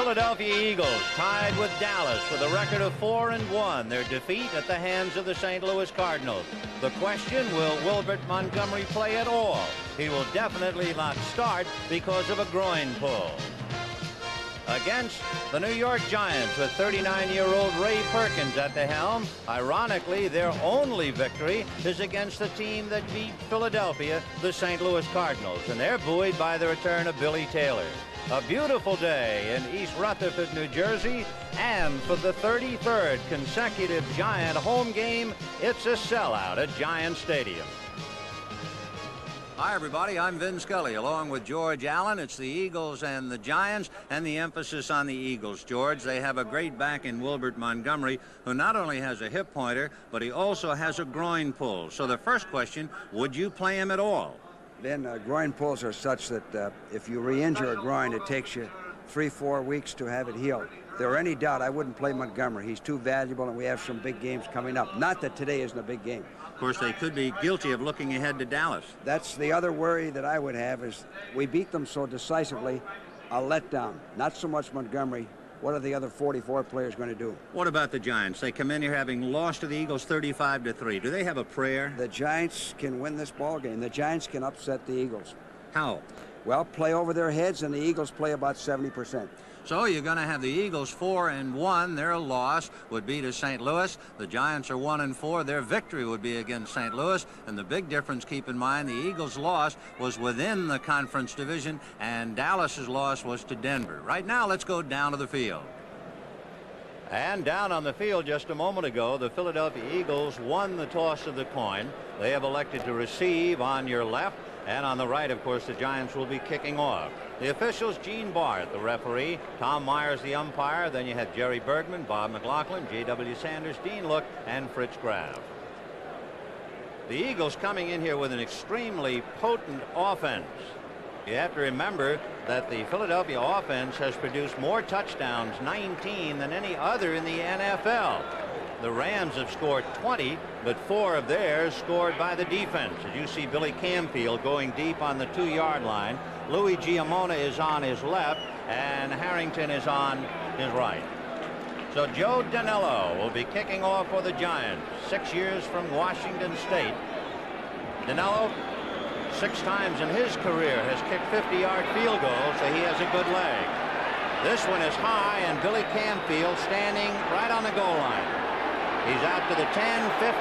Philadelphia Eagles tied with Dallas with a record of 4-1. Their defeat at the hands of the St. Louis Cardinals. The question, will Wilbert Montgomery play at all? He will definitely not start because of a groin pull. Against the New York Giants with 39-year-old Ray Perkins at the helm. Ironically, their only victory is against the team that beat Philadelphia, the St. Louis Cardinals, and they're buoyed by the return of Billy Taylor. A beautiful day in East Rutherford, New Jersey, and for the 33rd consecutive Giant home game, it's a sellout at Giant Stadium. Hi, everybody. I'm Vin Scully, along with George Allen. It's the Eagles and the Giants, and the emphasis on the Eagles. George, they have a great back in Wilbert Montgomery, who not only has a hip pointer, but he also has a groin pull. So the first question, would you play him at all? Then groin pulls are such that if you re-injure a groin, it takes you 3-4 weeks to have it healed. If there were any doubt, I wouldn't play Montgomery. He's too valuable, and we have some big games coming up. Not that today isn't a big game. Of course, they could be guilty of looking ahead to Dallas. That's the other worry that I would have, is we beat them so decisively, a letdown. Not so much Montgomery. What are the other 44 players going to do? What about the Giants? They come in here having lost to the Eagles 35-3. Do they have a prayer? The Giants can win this ball game. The Giants can upset the Eagles. How? Well, play over their heads, and the Eagles play about 70%. So you're going to have the Eagles 4-1. Their loss would be to St. Louis. The Giants are 1-4. Their victory would be against St. Louis. And the big difference, keep in mind, the Eagles' loss was within the conference division, and Dallas's loss was to Denver. Right now, let's go down to the field. And down on the field just a moment ago, the Philadelphia Eagles won the toss of the coin. They have elected to receive on your left, and on the right, of course, the Giants will be kicking off. The officials, Gene Barth, the referee, Tom Myers, the umpire. Then you have Jerry Bergman, Bob McLaughlin, J.W. Sanders, Dean Look, and Fritz Graf. The Eagles coming in here with an extremely potent offense. You have to remember that the Philadelphia offense has produced more touchdowns, 19, than any other in the NFL. The Rams have scored 20, but 4 of theirs scored by the defense. As you see, Billy Camfield going deep on the 2-yard line. Louis Giamona is on his left, and Harrington is on his right. So Joe Danilo will be kicking off for the Giants, 6 years from Washington State. Danilo, 6 times in his career, has kicked 50-yard field goals, so he has a good leg. This one is high, and Billy Camfield standing right on the goal line. He's out to the 10, 15,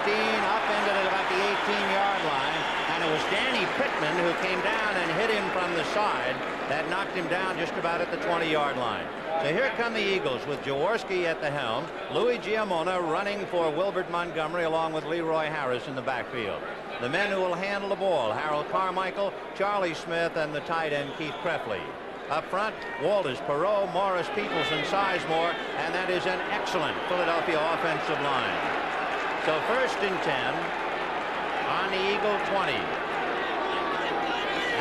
up into about the 18-yard line. And it was Danny Pittman who came down and hit him from the side. That knocked him down just about at the 20-yard line. So here come the Eagles with Jaworski at the helm. Louis Giamona running for Wilbert Montgomery along with Leroy Harris in the backfield. The men who will handle the ball, Harold Carmichael, Charlie Smith, and the tight end Keith Krefli. Up front, Walters, Perot, Morris, Peoples, and Sizemore, and that is an excellent Philadelphia offensive line. So 1st and 10 on the Eagle 20.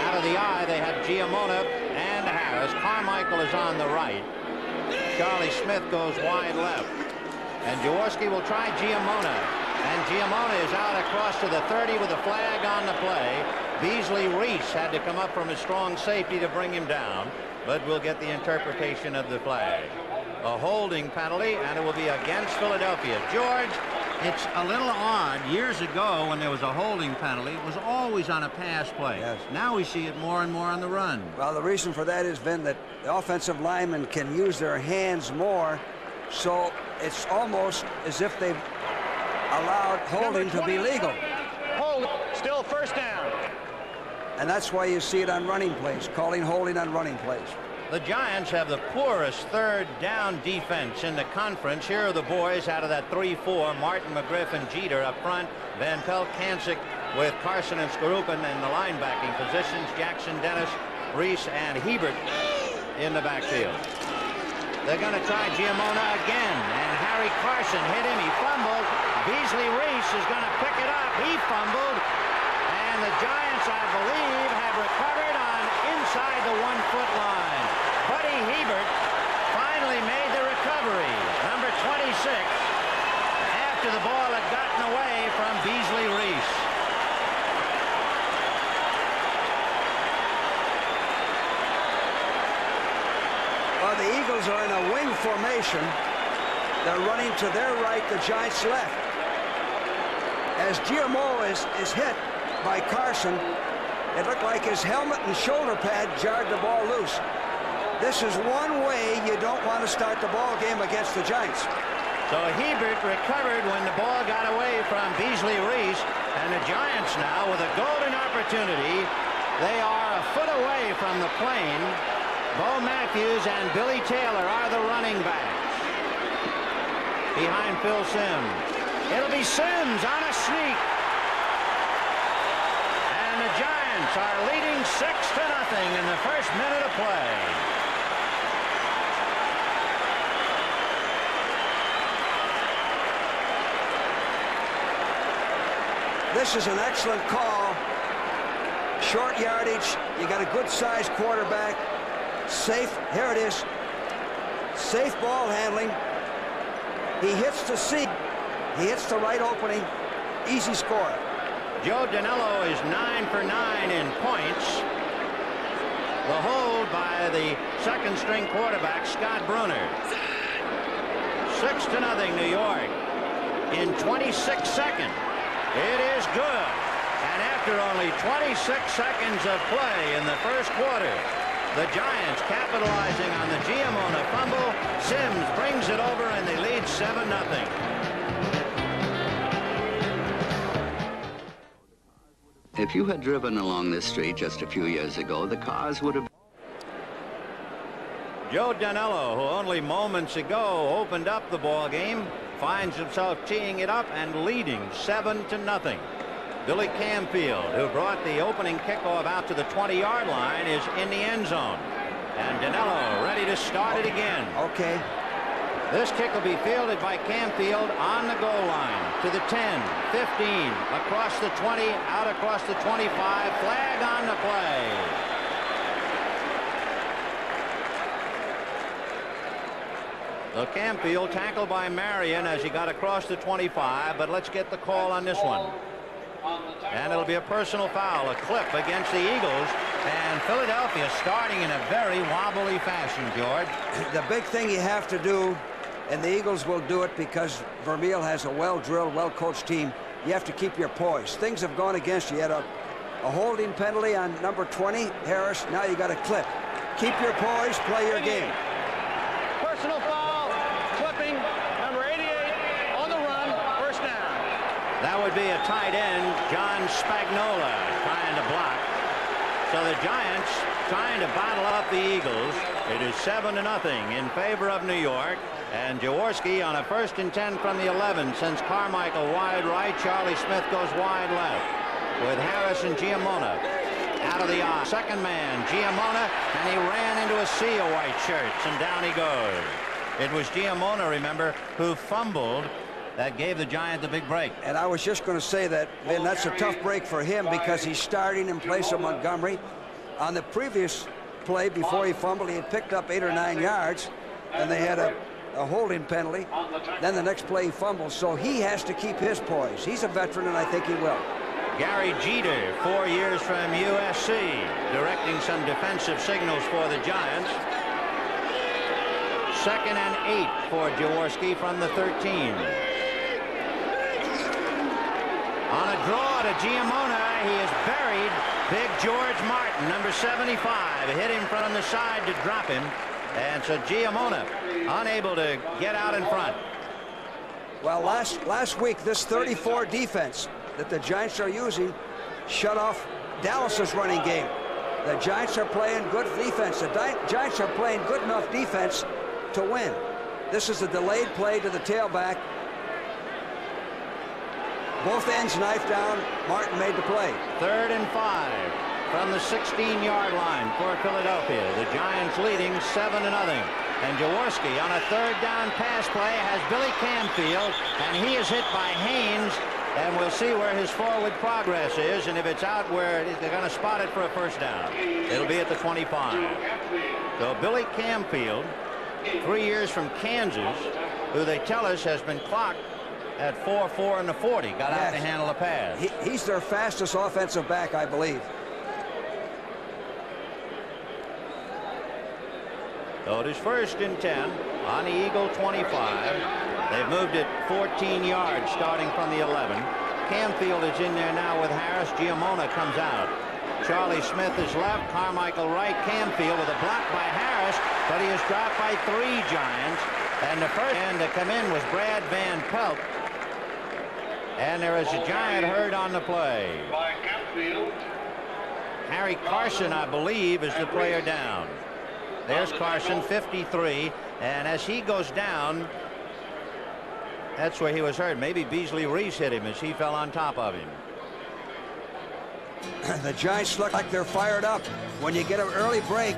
Out of the eye, they have Giamona and Harris. Carmichael is on the right. Charlie Smith goes wide left. And Jaworski will try Giamona. And Giamona is out across to the 30 with a flag on the play. Beasley Reese had to come up from a strong safety to bring him down, but we'll get the interpretation of the flag. A holding penalty, and it will be against Philadelphia. George, it's a little odd. Years ago, when there was a holding penalty, it was always on a pass play. Yes. Now we see it more and more on the run. Well, the reason for that is, Vin, that the offensive linemen can use their hands more, so it's almost as if they've allowed holding to be legal. Hold, still 1st down. And that's why you see it on running plays, calling holding on running plays. The Giants have the poorest 3rd down defense in the conference. Here are the boys out of that 3-4. Martin, McGriff, and Jeter up front. Van Pelt, Kancik with Carson and Skorupin in the linebacking positions. Jackson, Dennis, Reese, and Hebert in the backfield. They're going to try Giamona again, and Harry Carson hit him. He fumbled. Beasley Reese is going to pick it up. He fumbled, and the Giants, I believe, have recovered on inside the 1-foot line. Buddy Hebert finally made the recovery. Number 26, after the ball had gotten away from Beasley Reese. Well, the Eagles are in a wing formation. They're running to their right, the Giants' left. As GMO is hit by Carson, it looked like his helmet and shoulder pad jarred the ball loose. This is one way you don't want to start the ball game against the Giants. So Hebert recovered when the ball got away from Beasley Reese, and the Giants now with a golden opportunity. They are a foot away from the plane. Bo Matthews and Billy Taylor are the running backs behind Phil Simms. It'll be Simms on a sneak, and the Giants are leading 6-0 in the first minute of play. This is an excellent call. Short yardage. You got a good-sized quarterback. Safe. Here it is. Safe ball handling. He hits the seam. He hits the right opening. Easy score. Joe Danello is 9 for 9 in points. The hold by the second-string quarterback, Scott Brunner. 6-0 New York in 26 seconds. It is good. And after only 26 seconds of play in the first quarter, the Giants capitalizing on the Giamona fumble. Simms brings it over and they lead 7-0. If you had driven along this street just a few years ago, the cars would have... Joe Danello, who only moments ago opened up the ball game, finds himself teeing it up and leading 7-0. Billy Camfield, who brought the opening kickoff out to the 20-yard line, is in the end zone. And Danello ready to start it again. Okay. This kick will be fielded by Camfield on the goal line to the 10, 15, across the 20, out across the 25. Flag on the play. The Camfield tackled by Marion as he got across the 25, but let's get the call on this one. And it'll be a personal foul, a clip against the Eagles, and Philadelphia starting in a very wobbly fashion, George. The big thing you have to do, and the Eagles will do it because Vermeil has a well-drilled, well-coached team, you have to keep your poise. Things have gone against you. You had a holding penalty on number 20, Harris. Now you got a clip. Keep your poise, play your game. Personal foul, clipping, number 88 on the run, first down. That would be a tight end, John Spagnola, trying to block. So the Giants trying to bottle up the Eagles. It is 7-0 in favor of New York. And Jaworski on a 1st and 10 from the 11 sends Carmichael wide right. Charlie Smith goes wide left with Harris and Giamona out of the eye. Second man, Giamona, and he ran into a sea of white shirts, and down he goes. It was Giamona, remember, who fumbled. That gave the Giants the big break. And I was just going to say that, Vin, that's a tough break for him because he's starting in place of Montgomery. On the previous play before he fumbled, he had picked up 8 or 9 yards, and they had a holding penalty. Then the next play he fumbles, so he has to keep his poise. He's a veteran, and I think he will. Gary Jeter, 4 years from USC, directing some defensive signals for the Giants. 2nd and 8 for Jaworski from the 13. On a draw to Giamona, he is buried. Big George Martin, number 75, hit him from the side to drop him. And so Giamona unable to get out in front. Well, last week, this 34 defense that the Giants are using shut off Dallas's running game. The Giants are playing good defense. The Giants are playing good enough defense to win. This is a delayed play to the tailback. Both ends knifed down. Martin made the play. 3rd and 5 from the 16-yard line for Philadelphia. The Giants leading 7-0. And Jaworski on a 3rd down pass play has Billy Camfield, and he is hit by Haynes. And we'll see where his forward progress is, and if it's out where they're going to spot it for a first down. It'll be at the 25. So Billy Camfield, 3 years from Kansas, who they tell us has been clocked at 4.4 in the 40. Got out to handle a pass. He's their fastest offensive back, I believe. So it is 1st and 10 on the Eagle 25. They've moved it 14 yards starting from the 11. Canfield is in there now with Harris. Giamona comes out. Charlie Smith is left. Carmichael right. Canfield with a block by Harris, but he is dropped by 3 Giants. And the first man to come in was Brad Van Pelt. And there is a Giant hurt on the play. By Canfield. Harry Carson, I believe, is the player down. There's Carson, 53, and as he goes down, that's where he was hurt. Maybe Beasley Reese hit him as he fell on top of him. The Giants look like they're fired up. When you get an early break,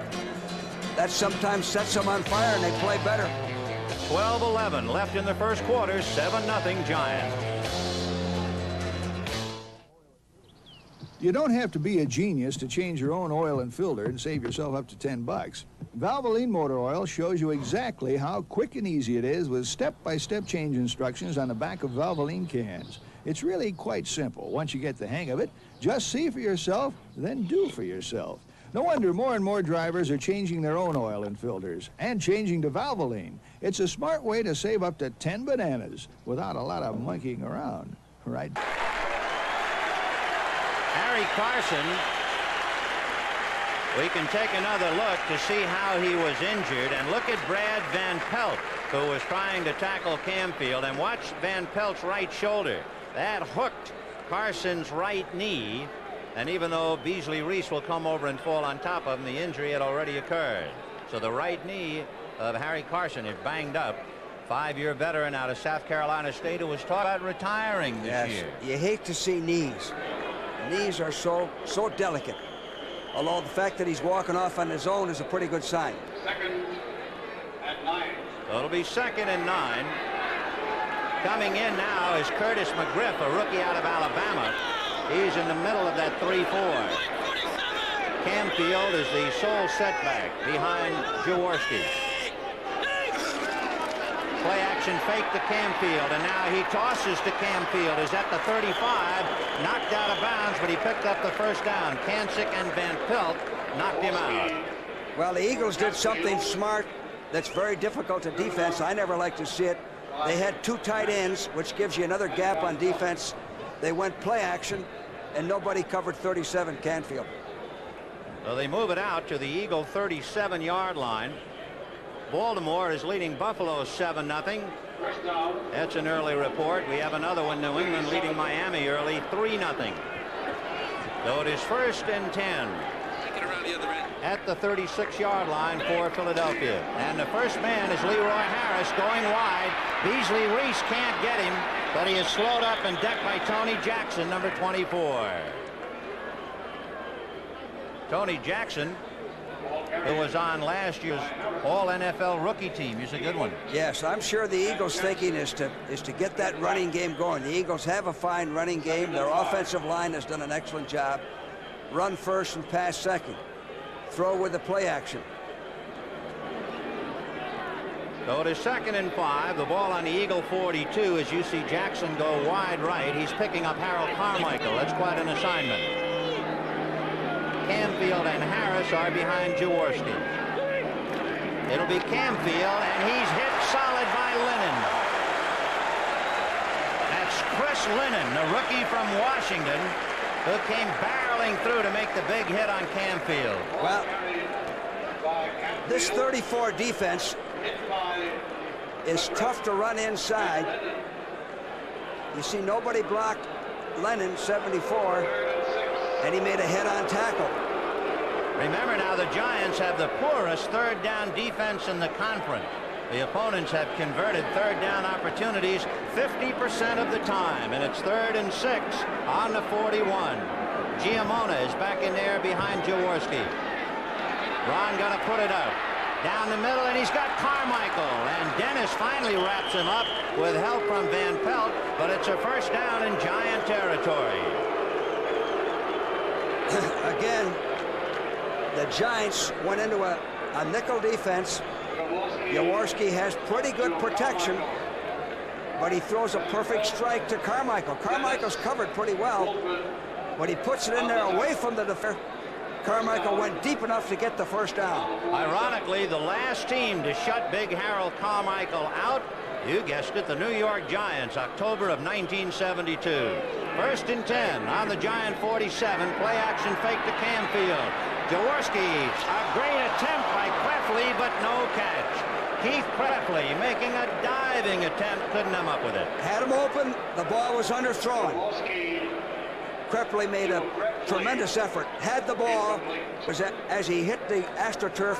that sometimes sets them on fire and they play better. 12-11 left in the first quarter, 7-0 Giants. You don't have to be a genius to change your own oil and filter and save yourself up to $10. Valvoline Motor Oil shows you exactly how quick and easy it is with step-by-step change instructions on the back of Valvoline cans. It's really quite simple. Once you get the hang of it, just see for yourself, then do for yourself. No wonder more and more drivers are changing their own oil and filters and changing to Valvoline. It's a smart way to save up to 10 bananas without a lot of monkeying around, right? Harry Carson, we can take another look to see how he was injured, and look at Brad Van Pelt, who was trying to tackle Canfield, and watch Van Pelt's right shoulder. That hooked Carson's right knee, and even though Beasley Reese will come over and fall on top of him, the injury had already occurred. So the right knee of Harry Carson is banged up. 5-year veteran out of South Carolina State who was talking about retiring this year. You hate to see knees. Knees are so delicate. Although the fact that he's walking off on his own is a pretty good sign. 2nd and 9. So it'll be 2nd and 9. Coming in now is Curtis McGriff, a rookie out of Alabama. He's in the middle of that 3-4. Canfield is the sole setback behind Jaworski. Play action fake to Canfield, and now he tosses to Canfield. Is at the 35, knocked out of bounds, but he picked up the first down. Kancic and Van Pelt knocked him out. Well, the Eagles did something smart that's very difficult to defense. I never like to see it. They had 2 tight ends, which gives you another gap on defense. They went play action, and nobody covered 37 Canfield. So they move it out to the Eagle 37-yard line. Baltimore is leading Buffalo 7-0. That's an early report. We have another one. New England leading Miami early 3-0. So it is 1st and 10 at the 36-yard line for Philadelphia. And the first man is Leroy Harris going wide. Beasley Reese can't get him, but he is slowed up and decked by Tony Jackson, number 24. Tony Jackson, who was on last year's All-NFL rookie team. He's a good one. Yes, I'm sure the Eagles' thinking is to get that running game going. The Eagles have a fine running game. Their offensive line has done an excellent job. Run first and pass second. Throw with the play action. So it is 2nd and 5. The ball on the Eagle 42 as you see Jackson go wide right. He's picking up Harold Carmichael. That's quite an assignment. Canfield and Harris are behind Jaworski. It'll be Canfield, and he's hit solid by Lennon. That's Chris Lennon, the rookie from Washington, who came barreling through to make the big hit on Canfield. Well, this 34 defense is tough to run inside. You see, nobody blocked Lennon, 74. And he made a head-on tackle. Remember now, the Giants have the poorest third down defense in the conference. The opponents have converted third down opportunities 50% of the time, and it's 3rd and 6 on the 41. Giamona is back in there behind Jaworski. Ron gonna put it up down the middle, and he's got Carmichael, and Dennis finally wraps him up with help from Van Pelt, but it's a first down in Giant territory. Again, the Giants went into a nickel defense. Jaworski has pretty good protection, but he throws a perfect strike to Carmichael. Carmichael's covered pretty well, but he puts it in there away from the defender, Carmichael went deep enough to get the first down. Ironically, the last team to shut Big Harold Carmichael out, you guessed it, the New York Giants, October of 1972. First and 10 on the Giant 47. Play action fake to Canfield. Jaworski, a great attempt by Krefli, but no catch. Keith Krefli making a diving attempt, couldn't come up with it. Had him open, the ball was underthrown. Krefli made a tremendous effort, had the ball, was as he hit the AstroTurf,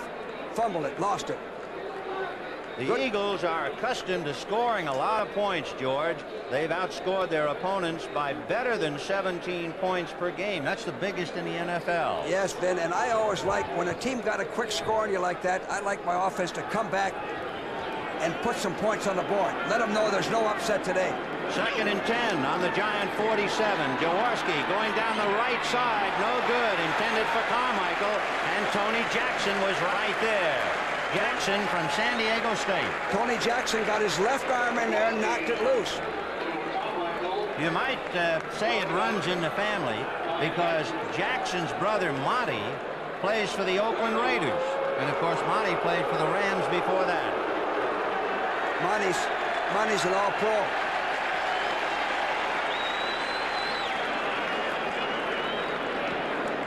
fumbled it, lost it. The Eagles are accustomed to scoring a lot of points, George. They've outscored their opponents by better than 17 points per game. That's the biggest in the NFL. Yes, Vin, and I always like, when a team got a quick score on you like that, I like my offense to come back and put some points on the board. Let them know there's no upset today. Second and 10 on the Giant 47. Jaworski going down the right side. No good. Intended for Carmichael. And Tony Jackson was right there. Jackson from San Diego State. Tony Jackson got his left arm in there and knocked it loose. You might say it runs in the family because Jackson's brother Monty plays for the Oakland Raiders. And of course Monty played for the Rams before that. Monty's an all-pro.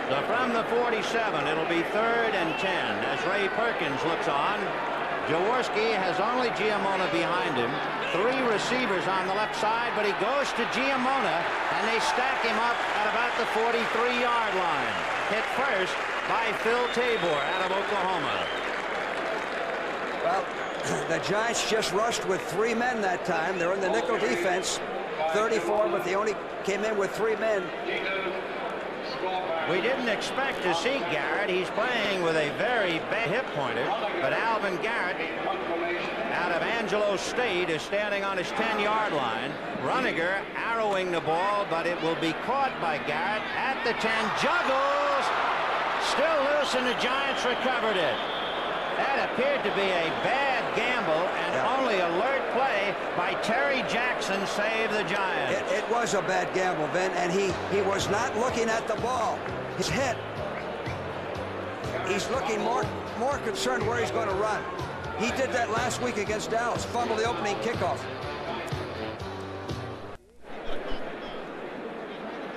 So from the 47, it'll be 3rd and 10 as Ray Perkins looks on. Jaworski has only Giamona behind him. 3 receivers on the left side, but he goes to Giamona, and they stack him up at about the 43-yard line. Hit first by Phil Tabor out of Oklahoma. Well, the Giants just rushed with 3 men that time. They're in the nickel defense, 34, but they only came in with 3 men. We didn't expect to see Garrett. He's playing with a very bad hip pointer, but Alvin Garrett out of Angelo State is standing on his 10-yard line. Runiger arrowing the ball, but it will be caught by Garrett at the 10. Juggles, still loose, and the Giants recovered it. That appeared to be a bad gamble, and only alert play by Terry Jackson saved the Giants. It was a bad gamble, Ben, and he was not looking at the ball. His head. He's looking more concerned where he's going to run. He did that last week against Dallas, fumbled the opening kickoff.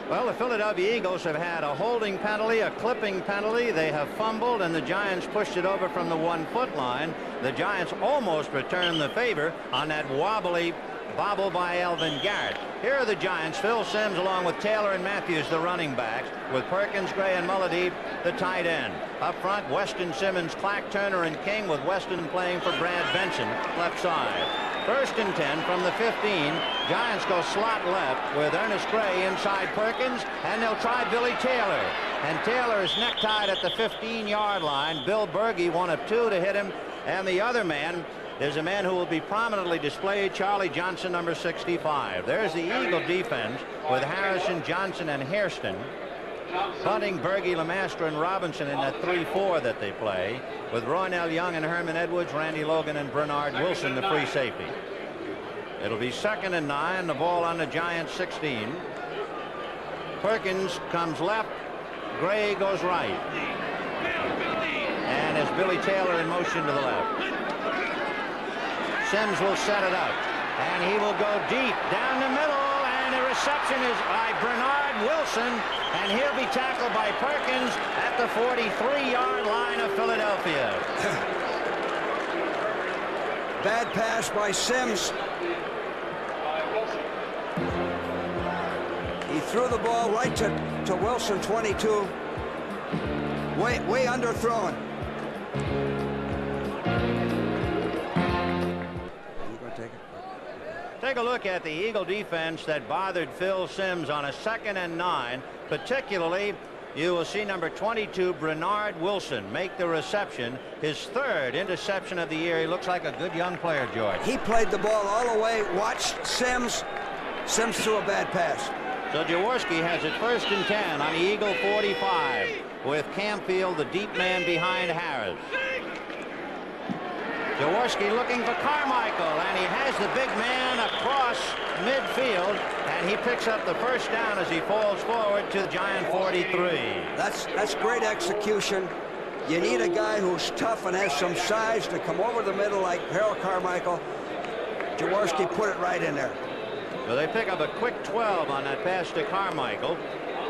Well, the Philadelphia Eagles have had a holding penalty, a clipping penalty. They have fumbled, and the Giants pushed it over from the 1-foot line. The Giants almost returned the favor on that wobbly bobble by Alvin Garrett. Here are the Giants. Phil Simms along with Taylor and Matthews, the running backs, with Perkins, Gray, and Mulladeep, the tight end. Up front, Weston, Simmons, Clack, Turner, and King, with Weston playing for Brad Benson, left side. First and 10 from the 15. Giants go slot left with Ernest Gray inside Perkins, and they'll try Billy Taylor. And Taylor is necktied at the 15-yard line. Bill Berge, one of 2 to hit him, and the other man is a man who will be prominently displayed, Charlie Johnson, number 65. There's the Eagle defense with Harrison, Johnson, and Hairston. Bunting, Berge, Lemastra, and Robinson in that 3-4 that they play, with Roynell Young and Herman Edwards, Randy Logan, and Bernard Wilson, the free safety. It'll be 2nd and 9, the ball on the Giants 16. Perkins comes left, Gray goes right. And as Billy Taylor in motion to the left. Simms will set it up, and he will go deep down the middle, and the reception is by Bernard Wilson, and he'll be tackled by Perkins at the 43-yard line of Philadelphia. Bad pass by Simms. He threw the ball right to Wilson, 22. Way underthrown. Take a look at the Eagle defense that bothered Phil Simms on a 2nd and 9. Particularly, you will see number 22, Bernard Wilson, make the reception. His 3rd interception of the year. He looks like a good young player, George. He played the ball all the way. Watched Simms. Simms threw a bad pass. So Jaworski has it 1st and 10 on the Eagle 45 with Campfield, the deep man behind Harris. Jaworski looking for Carmichael, and he has the big man across midfield, and he picks up the first down as he falls forward to the Giant 43. That's great execution. You need a guy who's tough and has some size to come over the middle like Harold Carmichael. Jaworski put it right in there. So they pick up a quick 12 on that pass to Carmichael,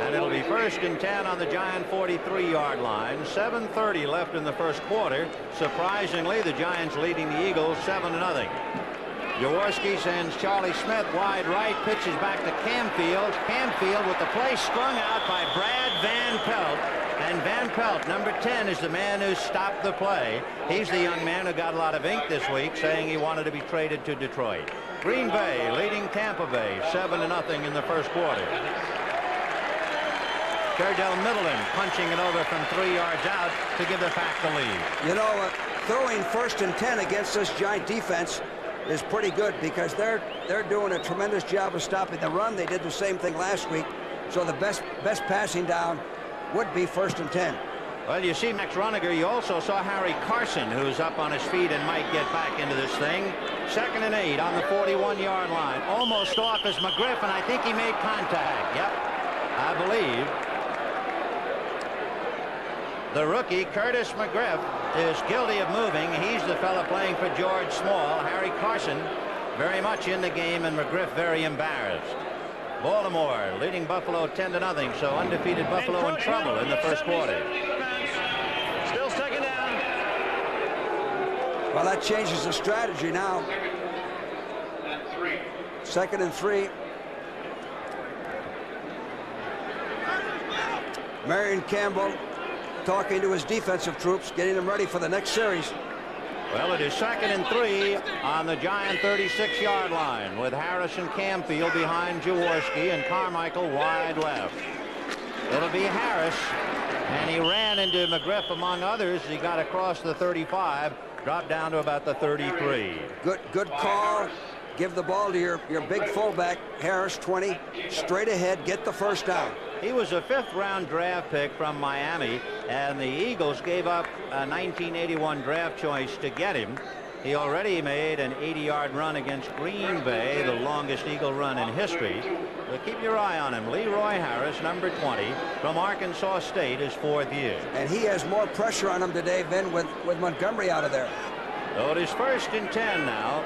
and it'll be 1st and 10 on the Giant 43-yard line. 7:30 left in the first quarter. Surprisingly, the Giants leading the Eagles 7-0. Jaworski sends Charlie Smith wide right, pitches back to Camfield. Camfield with the play strung out by Brad Van Pelt. And Van Pelt, number 10, is the man who stopped the play. He's the young man who got a lot of ink this week, saying he wanted to be traded to Detroit. Green Bay leading Tampa Bay 7-0 in the first quarter. Cardell Middleton punching it over from 3 yards out to give the Pack the lead. You know, throwing 1st and 10 against this Giant defense is pretty good because they're doing a tremendous job of stopping the run. They did the same thing last week. So the best passing down would be 1st and 10. Well, you see Max Roniger. You also saw Harry Carson, who's up on his feet and might get back into this thing. 2nd and 8 on the 41-yard line. Almost off is McGriff, and I think he made contact. Yep, I believe. The rookie, Curtis McGriff, is guilty of moving. He's the fella playing for George Small. Harry Carson very much in the game, and McGriff very embarrassed. Baltimore leading Buffalo 10-0, so undefeated Buffalo in trouble in the first quarter. Still 2nd down. Well, that changes the strategy now. 2nd and 3. Marion Campbell talking to his defensive troops, getting them ready for the next series. Well, it is 2nd and 3 on the Giant 36-yard line with Harrison Camfield behind Jaworski and Carmichael wide left. It'll be Harris, and he ran into McGriff among others. He got across the 35, dropped down to about the 33. Good call. Give the ball to your big fullback, Harris, 20, straight ahead, get the first down. He was a 5th-round draft pick from Miami, and the Eagles gave up a 1981 draft choice to get him. He already made an 80-yard run against Green Bay, the longest Eagle run in history. But keep your eye on him. Leroy Harris, number 20, from Arkansas State, his 4th year. And he has more pressure on him today, Ben, with Montgomery out of there. So it is 1st and 10 now.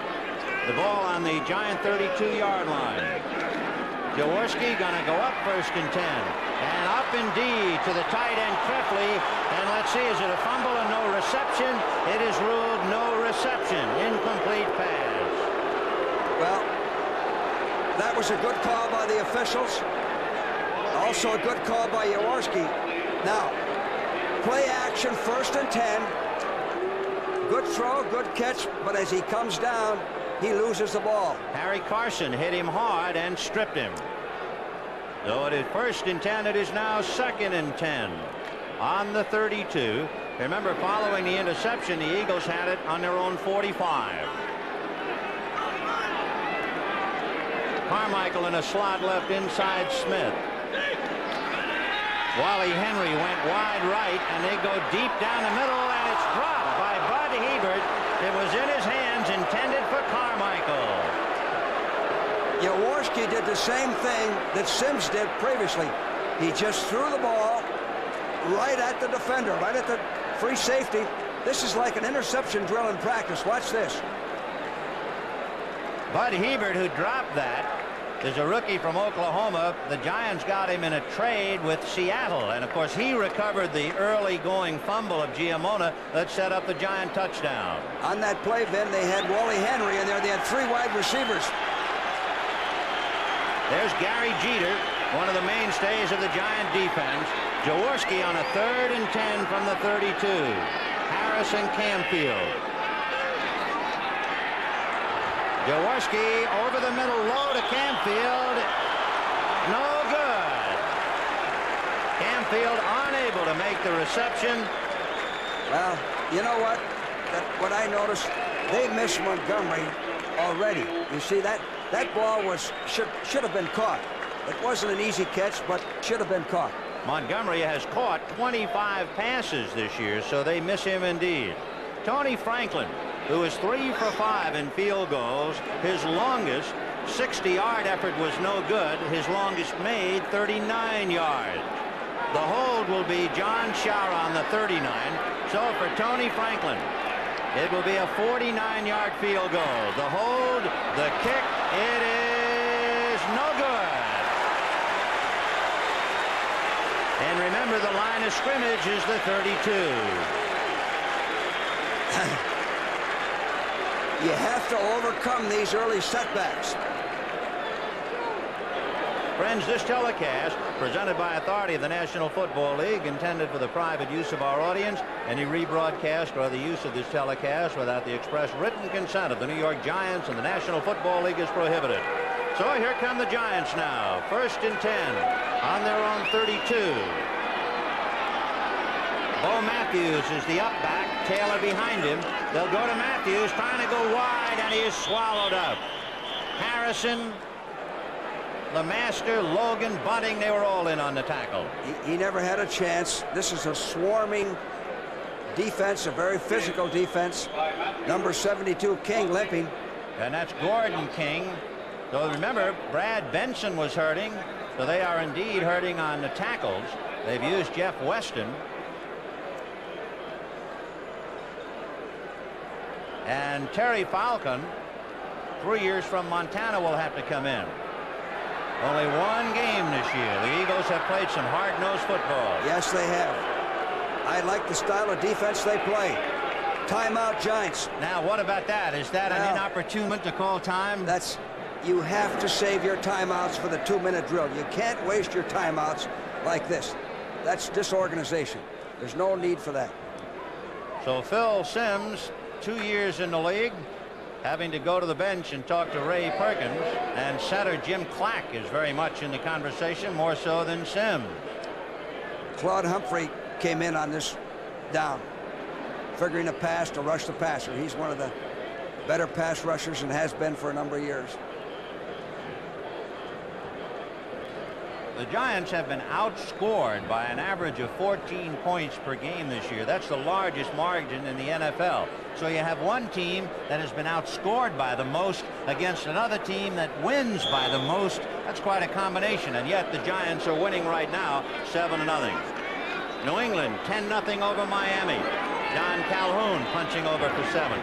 The ball on the Giant 32-yard line. Jaworski gonna go up 1st and 10. And up indeed to the tight end Trefley. And let's see, is it a fumble and no reception? It is ruled no reception. Incomplete pass. Well, that was a good call by the officials. Also a good call by Jaworski. Now, play action 1st and 10. Good throw, good catch, but as he comes down, he loses the ball. Harry Carson hit him hard and stripped him. Though it is 1st and 10, it is now 2nd and 10 on the 32. Remember, following the interception, the Eagles had it on their own 45. Carmichael in a slot left inside Smith. Wally Henry went wide right, and they go deep down the middle, and it's dropped by Bud Hebert. It was in his hands, intended for Carmichael. Jaworski did the same thing that Sims did previously. He just threw the ball right at the defender, right at the free safety. This is like an interception drill in practice. Watch this. Bud Hebert, who dropped that, is a rookie from Oklahoma. The Giants got him in a trade with Seattle, and of course he recovered the early going fumble of Giamona that set up the Giant touchdown. On that play, Ben, they had Wally Henry in there. They had 3 wide receivers. There's Gary Jeter, one of the mainstays of the Giant defense. Jaworski on a 3rd and 10 from the 32. Harris and Camfield. Jaworski over the middle, low to Camfield. No good. Camfield unable to make the reception. Well, you know what? What I noticed, they missed Montgomery already. You see, that ball should have been caught. It wasn't an easy catch, but should have been caught. Montgomery has caught 25 passes this year, so they miss him indeed. Tony Franklin who was 3 for 5 in field goals. His longest 60-yard effort was no good. His longest made 39 yards. The hold will be John Shara on the 39. So for Tony Franklin, it will be a 49-yard field goal. The hold, the kick, it is no good. And remember, the line of scrimmage is the 32. You have to overcome these early setbacks. Friends, this telecast, presented by authority of the National Football League, intended for the private use of our audience. Any rebroadcast or the use of this telecast without the express written consent of the New York Giants and the National Football League is prohibited. So here come the Giants now. 1st and 10 on their own 32. Bo Matthews is the up back. Taylor behind him. They'll go to Matthews, trying to go wide, and he is swallowed up. Harrison, LeMaster, Logan, Bunting, they were all in on the tackle. He never had a chance. This is a swarming defense, a very physical defense. Number 72, King, limping. And that's Gordon King. So remember, Brad Benson was hurting. So they are indeed hurting on the tackles. They've used Jeff Weston. And Terry Falcon, 3 years from Montana, will have to come in. Only one game this year. The Eagles have played some hard-nosed football. Yes, they have. I like the style of defense they play. Timeout, Giants. Now, what about that? Is that an inopportune moment to call time? You have to save your timeouts for the 2-minute drill. You can't waste your timeouts like this. That's disorganization. There's no need for that. So Phil Simms, 2 years in the league, having to go to the bench and talk to Ray Perkins, and center Jim Clack is very much in the conversation, more so than Simms. Claude Humphrey came in on this down, figuring a pass to rush the passer. He's one of the better pass rushers and has been for a number of years. The Giants have been outscored by an average of 14 points per game this year. That's the largest margin in the NFL. So you have one team that has been outscored by the most against another team that wins by the most. That's quite a combination, and yet the Giants are winning right now 7-0. New England 10-0 over Miami. John Calhoun punching over for 7.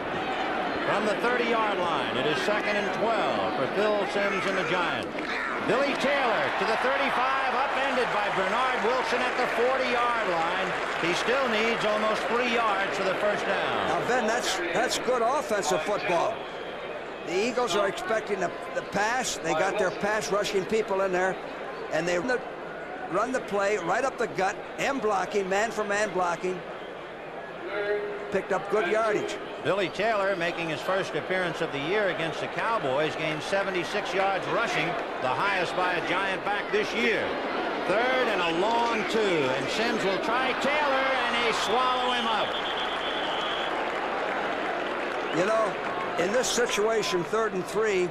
From the 30-yard line, it is 2nd and 12 for Phil Simms and the Giants. Billy Taylor to the 35, upended by Bernard Wilson at the 40-yard line. He still needs almost 3 yards for the first down. Now, Ben, that's good offensive football. The Eagles are expecting the pass. They got their pass rushing people in there, and they run the play right up the gut, blocking, man-for-man blocking. Picked up good yardage. Billy Taylor, making his first appearance of the year against the Cowboys, gained 76 yards rushing, the highest by a Giant back this year. 3rd and a long 2, and Simms will try Taylor, and they swallow him up. You know, in this situation, 3rd and 3,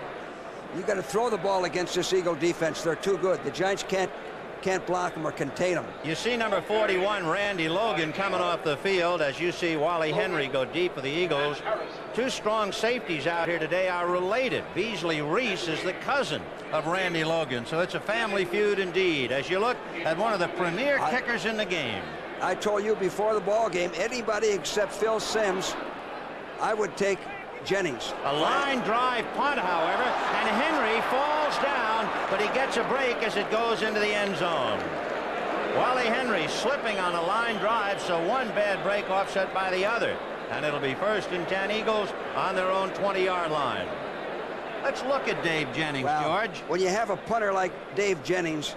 you got to throw the ball against this Eagle defense. They're too good. The Giants can't block them or contain them. You see number 41, Randy Logan, coming off the field as you see Wally Henry go deep for the Eagles. 2 strong safeties out here today are related. Beasley Reese is the cousin of Randy Logan, so it's a family feud indeed as you look at one of the premier kickers in the game. I told you before the ball game, anybody except Phil Simms, I would take Jennings. A line drive punt, however, and Henry falls down, but he gets a break as it goes into the end zone. Wally Henry slipping on a line drive, so one bad break offset by the other. And it'll be 1st and 10 Eagles on their own 20-yard line. Let's look at Dave Jennings, George. When you have a punter like Dave Jennings,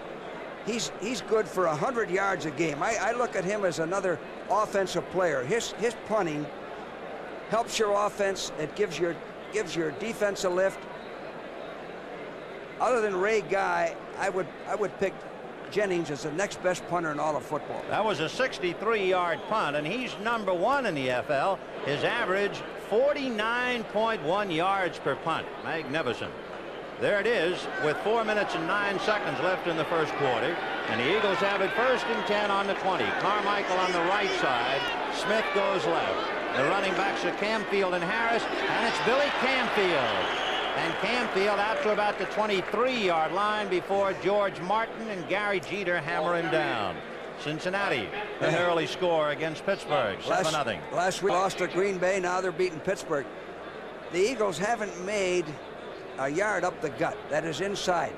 he's good for 100 yards a game. I look at him as another offensive player. His punting helps your offense. It gives your defense a lift. Other than Ray Guy, I would pick Jennings as the next best punter in all of football. That was a 63-yard punt, and he's number 1 in the NFL. His average 49.1 yards per punt. Magnificent. There it is with 4 minutes and 9 seconds left in the first quarter, and the Eagles have it 1st and 10 on the 20. Carmichael on the right side. Smith goes left. The running backs are Camfield and Harris, and it's Billy Camfield. And Camfield out to about the 23-yard line before George Martin and Gary Jeter hammer him down. Cincinnati, an early score against Pittsburgh, 7-0. Last week lost to Green Bay, now they're beating Pittsburgh. The Eagles haven't made a yard up the gut, that is inside.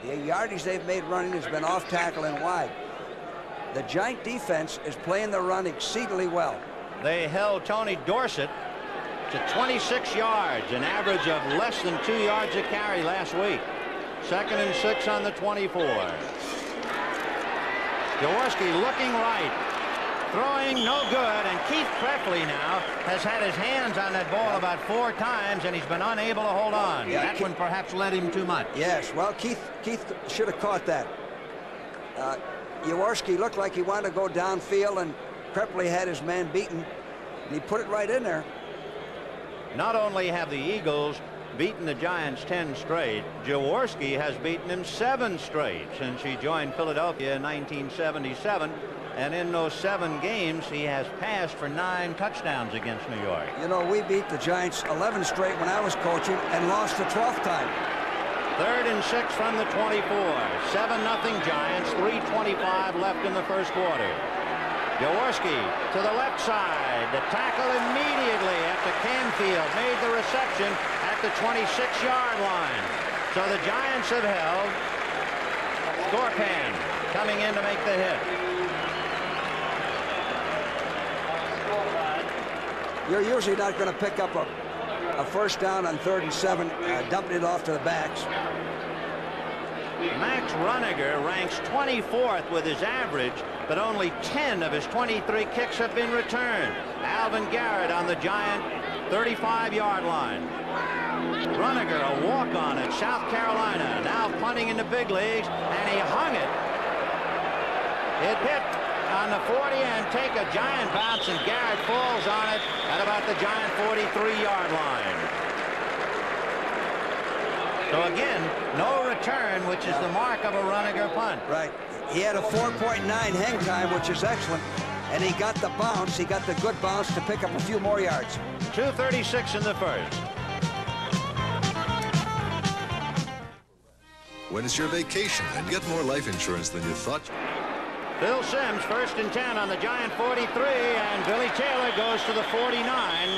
The yardage they've made running has been off tackle and wide. The Giant defense is playing the run exceedingly well. They held Tony Dorsett to 26 yards, an average of less than 2 yards a carry last week. 2nd and 6 on the 24. Jaworski looking right, throwing no good, and Keith Crefley now has had his hands on that ball about 4 times, and he's been unable to hold on. Yeah, that one perhaps led him too much. Yes, well, Keith should have caught that. Jaworski looked like he wanted to go downfield, and Crefley had his man beaten, and he put it right in there. Not only have the Eagles beaten the Giants 10 straight, Jaworski has beaten him 7 straight since he joined Philadelphia in 1977. And in those 7 games, he has passed for 9 touchdowns against New York. You know, we beat the Giants 11 straight when I was coaching and lost the 12th time. 3rd and 6 from the 24. 7-0 Giants. 3:25 left in the first quarter. Jaworski to the left side. The tackle immediately after Camfield made the reception at the 26-yard line. So the Giants have held. Gorpan coming in to make the hit. You're usually not going to pick up a first down on 3rd and 7, dumping it off to the backs. Max Runniger ranks 24th with his average, but only 10 of his 23 kicks have been returned. Alvin Garrett on the Giant 35-yard line. Runniger, a walk-on at South Carolina, now punting in the big leagues, and he hung it. It hit on the 40 and take a giant bounce, and Garrett falls on it at about the Giant 43-yard line. So again, no return, which is the mark of a Runniger punt. Right. He had a 4.9 hang time, which is excellent, and he got the bounce. He got the good bounce to pick up a few more yards. 2:36 in the first. When it's your vacation and get more life insurance than you thought. Phil Simms, 1st and 10 on the Giant 43, and Billy Taylor goes to the 49.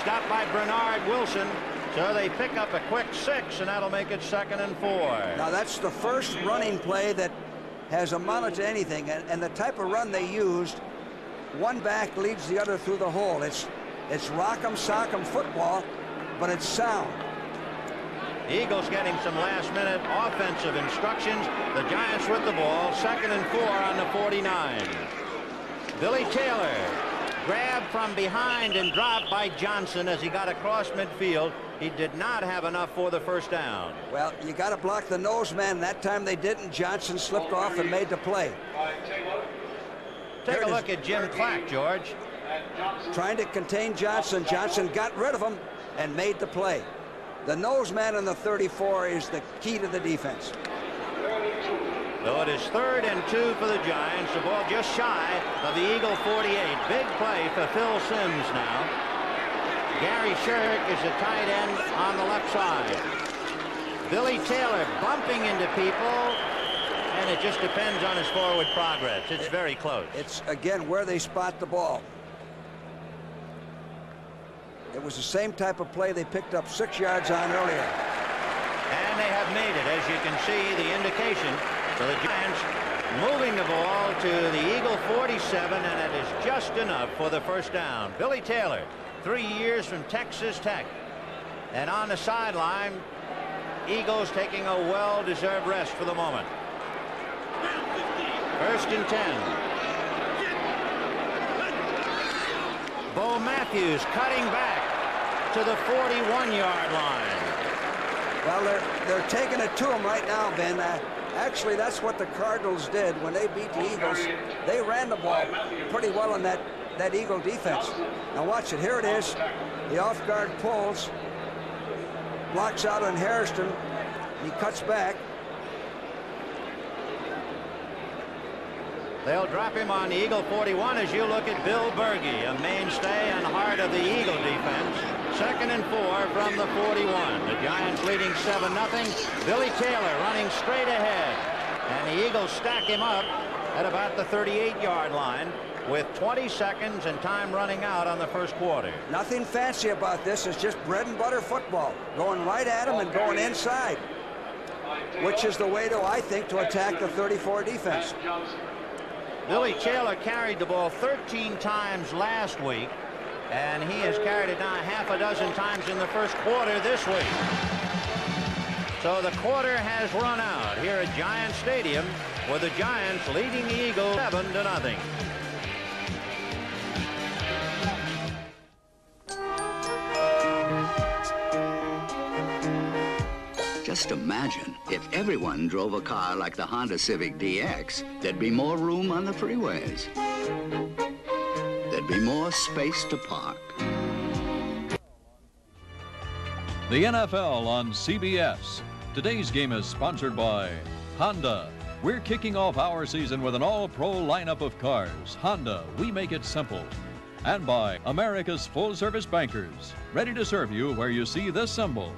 Stopped by Bernard Wilson. So they pick up a quick 6, and that'll make it 2nd and 4. Now that's the first running play that has amounted to anything, and the type of run they used, one back leads the other through the hole. It's rock'em sock'em football, but it's sound. Eagles getting some last-minute offensive instructions. The Giants with the ball, 2nd and 4 on the 49. Billy Taylor grabbed from behind and dropped by Johnson as he got across midfield. He did not have enough for the first down. Well, you got to block the nose man. That time they didn't. Johnson slipped off and made the play. Take a look at Jim Clack, George. Trying to contain Johnson. Johnson got rid of him and made the play. The nose man in the 34 is the key to the defense. So it is 3rd and 2 for the Giants. The ball just shy of the Eagle 48. Big play for Phil Simms now. Gary Sherrick is a tight end on the left side. Billy Taylor bumping into people, and it just depends on his forward progress. It's very close. It's, again, where they spot the ball. It was the same type of play they picked up 6 yards on earlier. And they have made it, as you can see, the indication. So the Giants moving the ball to the Eagle 47, and it is just enough for the first down. Billy Taylor, 3 years from Texas Tech. And on the sideline, Eagles taking a well-deserved rest for the moment. 1st and 10. Bo Matthews cutting back to the 41-yard line. Well, they're taking it to him right now, Ben. Actually, that's what the Cardinals did when they beat the Eagles. They ran the ball pretty well in that Eagle defense. Now watch it. Here it is. The off-guard pulls. Blocks out on Hairston. He cuts back. They'll drop him on the Eagle 41 as you look at Bill Berge, a mainstay and heart of the Eagle defense. 2nd and 4 from the 41. The Giants leading 7-0. Billy Taylor running straight ahead. And the Eagles stack him up at about the 38-yard line with 20 seconds and time running out on the first quarter. Nothing fancy about this. It's just bread and butter football. Going right at him and going inside, which is the way to, I think, to attack the 34 defense. Billy Taylor carried the ball 13 times last week, and he has carried it now half a dozen times in the first quarter this week. So the quarter has run out here at Giant Stadium, with the Giants leading the Eagles 7-0. Just imagine if everyone drove a car like the Honda Civic DX, there'd be more room on the freeways. There'd be more space to park. The NFL on CBS. Today's game is sponsored by Honda. We're kicking off our season with an all-pro lineup of cars. Honda, we make it simple. And by America's full-service bankers, ready to serve you where you see this symbol.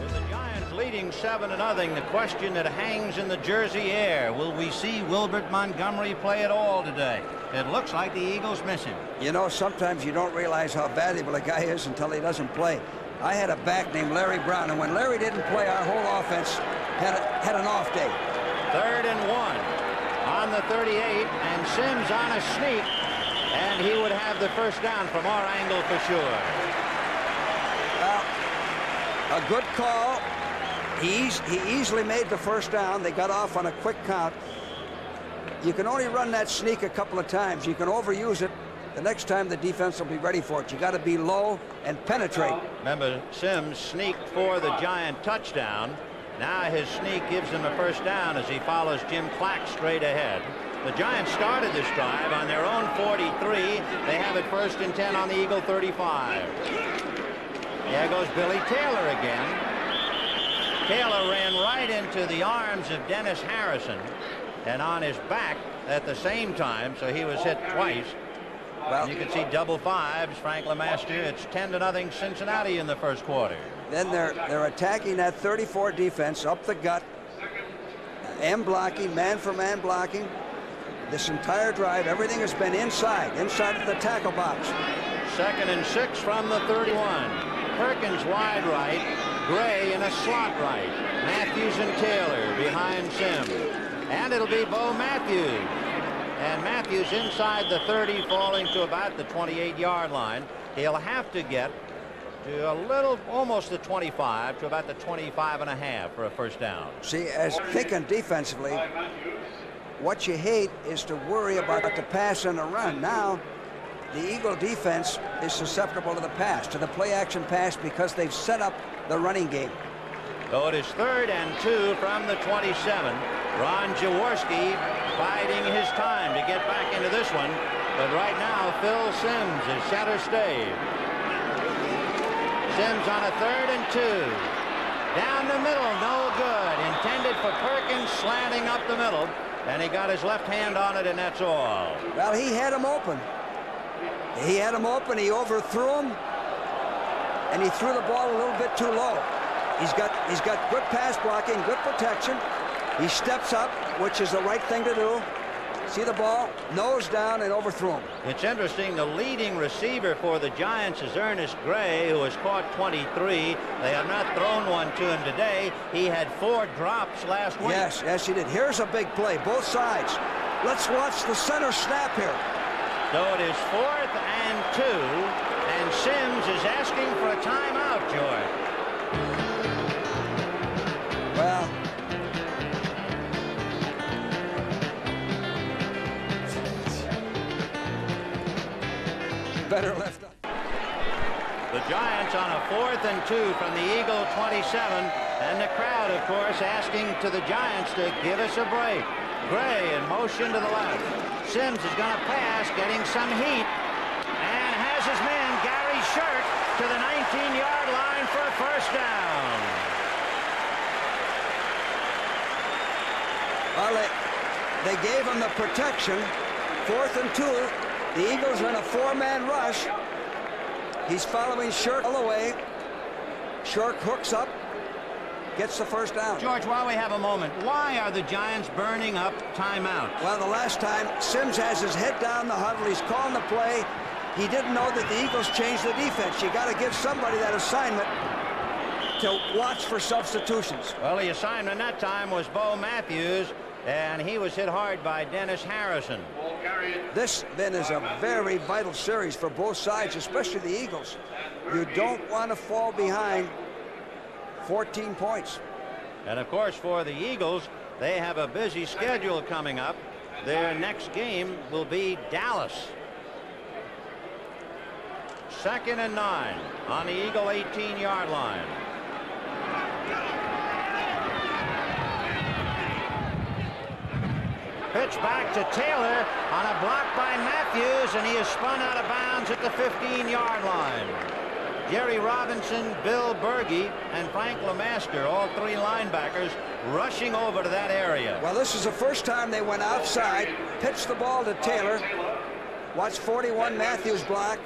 With the Giants leading 7-0, the question that hangs in the Jersey air, will we see Wilbert Montgomery play at all today? It looks like the Eagles miss him. You know, sometimes you don't realize how valuable a guy is until he doesn't play. I had a back named Larry Brown, and when Larry didn't play, our whole offense had an off day. 3rd and 1 on the 38, and Sims on a sneak, and he would have the first down from our angle for sure. Well, a good call. He easily made the first down. They got off on a quick count. You can only run that sneak a couple of times. You can overuse it. The next time the defense will be ready for it. You got to be low and penetrate. Remember, Sims sneaked for the Giant touchdown. Now his sneak gives him a first down as he follows Jim Clack straight ahead. The Giants started this drive on their own 43. They have it 1st and 10 on the Eagle 35. There goes Billy Taylor again. Taylor ran right into the arms of Dennis Harrison and on his back at the same time, so he was hit twice. Well, you can see double fives. Frank LeMaster, it's 10-0 Cincinnati in the first quarter. Then they're attacking that 34 defense up the gut. M blocking, man for man blocking. This entire drive, everything has been inside of the tackle box. 2nd and 6 from the 31. Perkins wide right, Gray in a slot right. Matthews and Taylor behind Sims. And it'll be Bo Matthews. And Matthews inside the 30, falling to about the 28-yard line. He'll have to get to a little, almost the 25, to about the 25.5 for a first down. See, as thinking defensively, what you hate is to worry about the pass and the run. Now, the Eagle defense is susceptible to the pass, to the play-action pass, because they've set up the running game. So it is 3rd and 2 from the 27. Ron Jaworski biding his time to get back into this one. But right now, Phil Sims is center stage. Sims on a 3rd and 2. Down the middle, no good. Intended for Perkins, slanting up the middle. And he got his left hand on it, and that's all. Well, he had him open. He had him open. He overthrew him. And he threw the ball a little bit too low. He's got good pass blocking, good protection. He steps up, which is the right thing to do. See the ball, nose down, and overthrew him. It's interesting, the leading receiver for the Giants is Ernest Gray, who has caught 23. They have not thrown one to him today. He had 4 drops last week. Yes, he did. Here's a big play, both sides. Let's watch the center snap here. So it is 4th and 2, and Sims is asking for a timeout, George. Well, better left up. The Giants on a 4th and 2 from the Eagle 27, and the crowd, of course, asking to the Giants to give us a break. Gray in motion to the left. Sims is going to pass, getting some heat, and has his man Gary Shirk to the 19-yard line for a first down. Well, they gave him the protection. 4th and 2. The Eagles are in a 4-man rush. He's following Shirk all the way. Shirk hooks up, gets the first down. George, while we have a moment, why are the Giants burning up timeout? Well, the last time, Sims has his head down the huddle. He's calling the play. He didn't know that the Eagles changed the defense. You got to give somebody that assignment to watch for substitutions. Well, the assignment that time was Bo Matthews, and he was hit hard by Dennis Harrison. This, then, is a very vital series for both sides, especially the Eagles. You don't want to fall behind 14 points. And, of course, for the Eagles, they have a busy schedule coming up. Their next game will be Dallas. 2nd and 9 on the Eagle 18-yard line. Pitch back to Taylor on a block by Matthews, and he is spun out of bounds at the 15-yard line. Jerry Robinson, Bill Berge, and Frank LeMaster, all 3 linebackers, rushing over to that area. Well, this is the first time they went outside, pitched the ball to Taylor. Watch 41 Matthews block.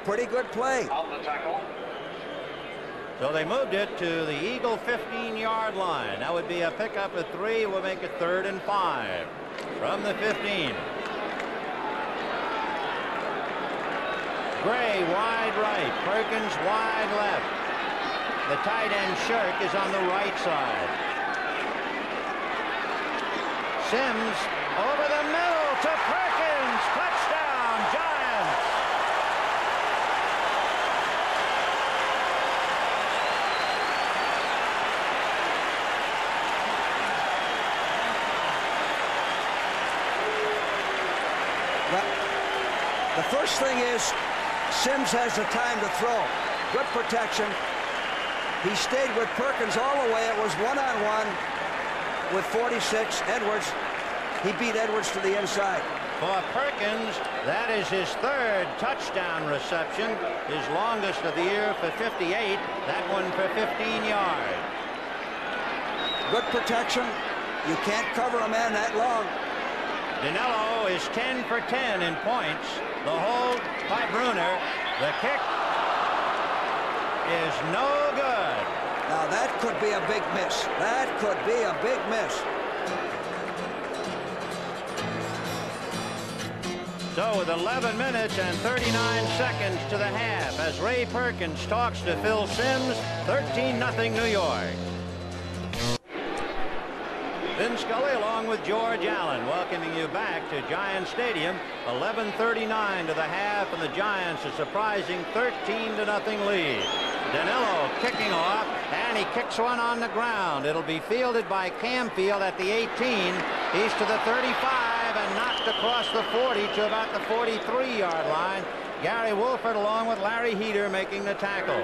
Pretty good play. So they moved it to the Eagle 15-yard line. That would be a pickup of 3. We'll make it 3rd and 5 from the 15. Gray wide right, Perkins wide left. The tight end Shirk is on the right side. Sims over the middle to Perkins. Touchdown, Giants. Well, the first thing is Sims has the time to throw. Good protection. He stayed with Perkins all the way. It was one-on-one with 46. Edwards. He beat Edwards to the inside. For Perkins, that is his 3rd touchdown reception, his longest of the year for 58. That one for 15 yards. Good protection. You can't cover a man that long. Dinello is 10 for 10 in points. The hold by Bruner. The kick is no good. Now that could be a big miss. That could be a big miss. So with 11 minutes and 39 seconds to the half, as Ray Perkins talks to Phil Sims, 13-0 New York. Vin Scully along with George Allen welcoming you back to Giant Stadium. 11:39 to the half, and the Giants a surprising 13-0 lead. Dinello kicking off, and he kicks one on the ground. It'll be fielded by Camfield at the 18. He's to the 35 and knocked across the 40 to about the 43-yard line. Gary Wolford along with Larry Heater making the tackle.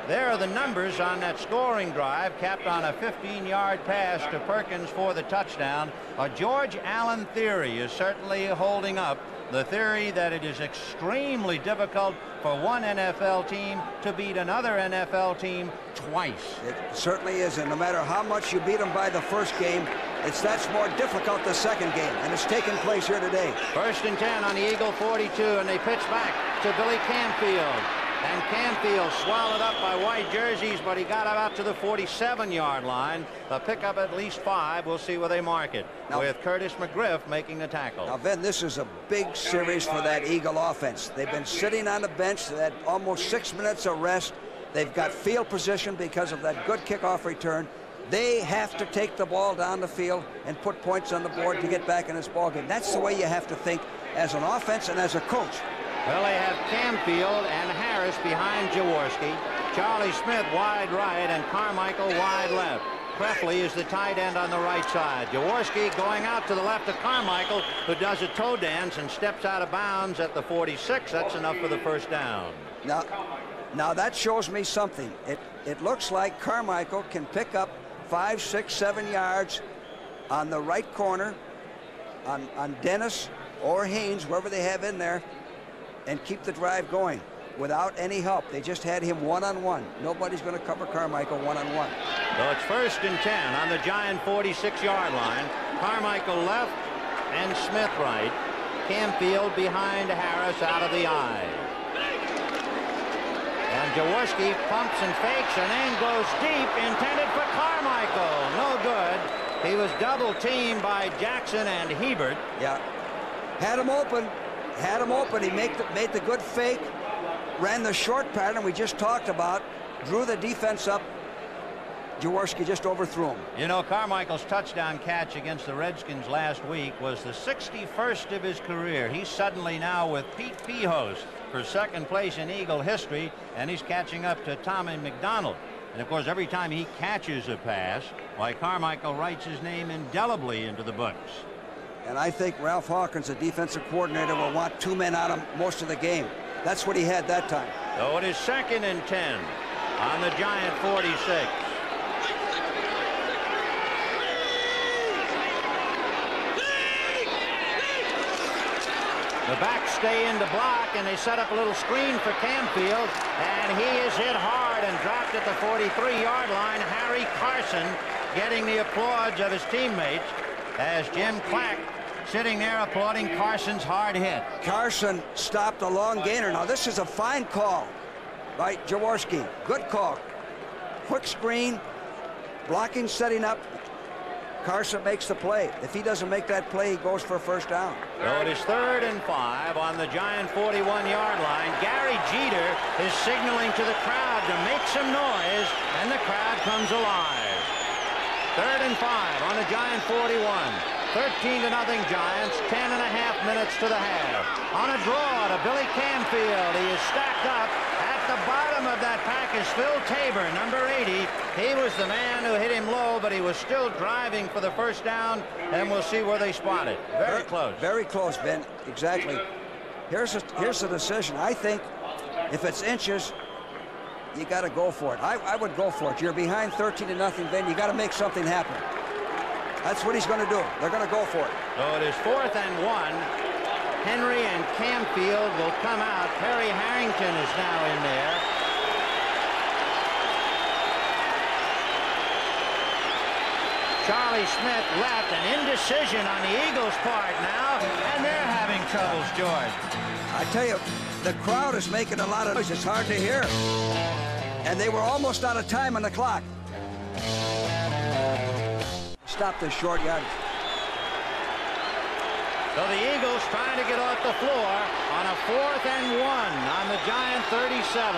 There are the numbers on that scoring drive, capped on a 15-yard pass to Perkins for the touchdown. A George Allen theory is certainly holding up. The theory that it is extremely difficult for one NFL team to beat another NFL team twice. It certainly is, and no matter how much you beat them by the first game, that's more difficult the second game, and it's taking place here today. 1st and 10 on the Eagle 42, and they pitch back to Billy Camfield. And Camfield swallowed up by white jerseys, but he got out to the 47-yard line. A pickup at least 5. We'll see where they mark it. Now, with Curtis McGriff making the tackle. Now, Ben, this is a big series for that Eagle offense. They've been sitting on the bench. They had almost 6 minutes of rest. They've got field position because of that good kickoff return. They have to take the ball down the field and put points on the board to get back in this ballgame. That's the way you have to think as an offense and as a coach. Well, they have Camfield and Harris behind Jaworski. Charlie Smith wide right and Carmichael wide left. Prefley is the tight end on the right side. Jaworski going out to the left of Carmichael, who does a toe dance and steps out of bounds at the 46. That's enough for the first down. Now that shows me something. It looks like Carmichael can pick up 5, 6, 7 yards on the right corner on Dennis or Haynes, whoever they have in there, and keep the drive going. without any help. They just had him one-on-one. Nobody's going to cover Carmichael one-on-one. So it's 1st and 10 on the Giant 46-yard line. Carmichael left and Smith right. Camfield behind Harris out of the eye. And Jaworski pumps and fakes and then goes deep, intended for Carmichael. No good. He was double teamed by Jackson and Hebert. Yeah. Had him open. Had him open. He made the good fake. Ran the short pattern we just talked about. Drew the defense up. Jaworski just overthrew him. You know, Carmichael's touchdown catch against the Redskins last week was the 61st of his career. He's suddenly now with Pete Pihos for 2nd place in Eagle history, and he's catching up to Tommy McDonald. And of course, every time he catches a pass, why, Carmichael writes his name indelibly into the books. And I think Ralph Hawkins, the defensive coordinator, will want 2 men on him most of the game. That's what he had that time. So it is 2nd and 10 on the Giant 46. The backs stay in the block, and they set up a little screen for Camfield, and he is hit hard and dropped at the 43-yard line. Harry Carson getting the applause of his teammates as Jim Clack sitting there applauding Carson's hard hit. Carson stopped a long gainer. Now, this is a fine call by Jaworski. Good call. Quick screen, blocking, setting up. Carson makes the play. If he doesn't make that play, he goes for a 1st down. So it is 3rd and 5 on the Giant 41-yard line. Gary Jeter is signaling to the crowd to make some noise, and the crowd comes alive. 3rd and 5 on the Giant 41. 13-0 Giants, 10.5 minutes to the half. On a draw to Billy Camfield. He is stacked up. At the bottom of that pack is Phil Tabor, number 80. He was the man who hit him low, but he was still driving for the 1st down, and we'll see where they spot it. Very close. Very close, Ben. Exactly. Here's the decision. I think if it's inches, you got to go for it. I would go for it. You're behind 13-0, Ben. You got to make something happen. That's what he's going to do. They're going to go for it. So it is 4th and 1. Henry and Camfield will come out. Perry Harrington is now in there. Charlie Smith left. An indecision on the Eagles' part now, and they're having troubles, George. I tell you, the crowd is making a lot of noise. It's hard to hear. And they were almost out of time on the clock. Stop the short yardage. So the Eagles trying to get off the floor on a 4th and 1 on the Giant 37.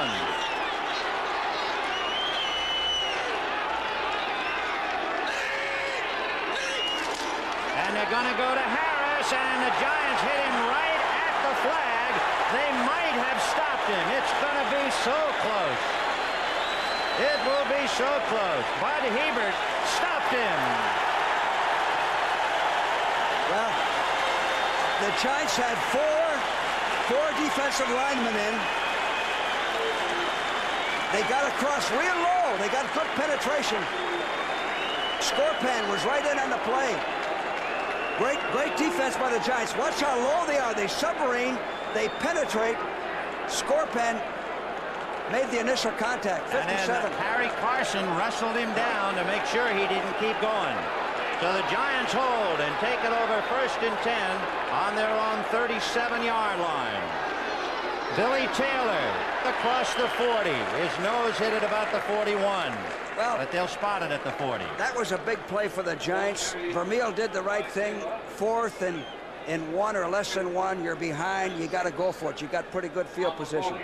And they're going to go to Harris, and the Giants hit him right at the flag. They might have stopped him. It's going to be so close. It will be so close. Bud Hebert stopped him. Well, the Giants had four defensive linemen in. They got across real low. They got good penetration. Scorpan was right in on the play. Great defense by the Giants. Watch how low they are. They submarine. They penetrate. Scorpan made the initial contact. 57. And Harry Carson wrestled him down to make sure he didn't keep going. So the Giants hold and take it over 1st and 10 on their own 37-yard line. Billy Taylor across the 40. His nose hit at about the 41. Well, but they'll spot it at the 40. That was a big play for the Giants. Vermeil did the right thing. 4th and 1 or less than 1. You're behind. You got to go for it. You got pretty good field position.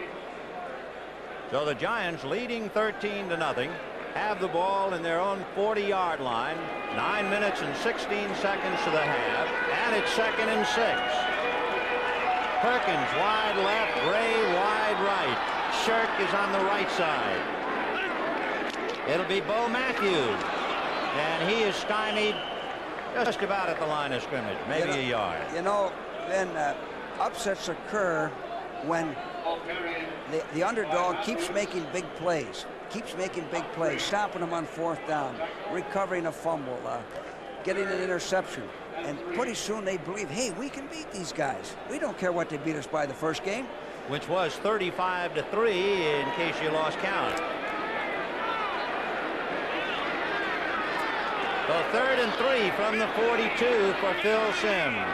So the Giants leading 13-0. Have the ball in their own 40-yard line. 9 minutes and 16 seconds to the half, and it's 2nd and 6. Perkins wide left, Ray wide right. Shirk is on the right side. It'll be Bo Matthews, and he is stymied just about at the line of scrimmage, maybe a yard. You know, then upsets occur when the underdog keeps making big plays. Stopping them on 4th down, recovering a fumble, getting an interception. And pretty soon they believe, hey, we can beat these guys. We don't care what they beat us by the first game. which was 35-3 in case you lost count. So 3rd and 3 from the 42 for Phil Simms.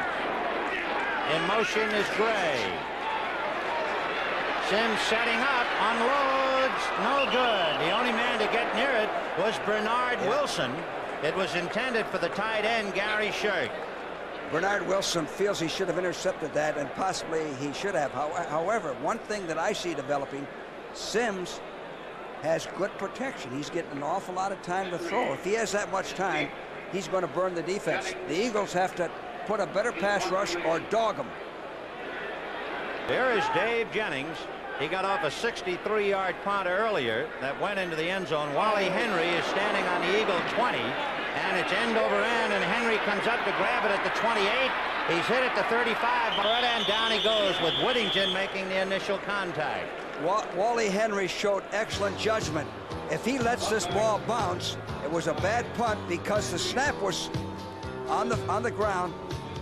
In motion is Gray. Simms setting up, unloads, no good. The only man to get near it was Bernard Wilson. It was intended for the tight end, Gary Shirk. Bernard Wilson feels he should have intercepted that, and possibly he should have. However, one thing that I see developing, Simms has good protection. He's getting an awful lot of time to throw. If he has that much time, he's going to burn the defense. The Eagles have to put a better pass rush or dog him. There is Dave Jennings. He got off a 63-yard punt earlier that went into the end zone. Wally Henry is standing on the Eagle 20, and it's end over end, and Henry comes up to grab it at the 28. He's hit at the 35, but right end down he goes with Whittington making the initial contact. Wally Henry showed excellent judgment. If he lets this ball bounce, it was a bad punt because the snap was on the ground.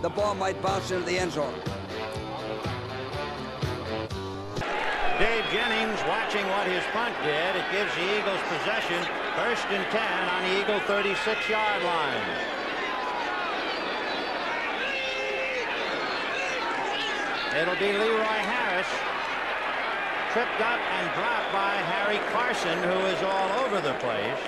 The ball might bounce into the end zone. Dave Jennings watching what his punt did. It gives the Eagles possession. 1st and 10 on the Eagle 36-yard line. It'll be Leroy Harris. Tripped up and dropped by Harry Carson, who is all over the place.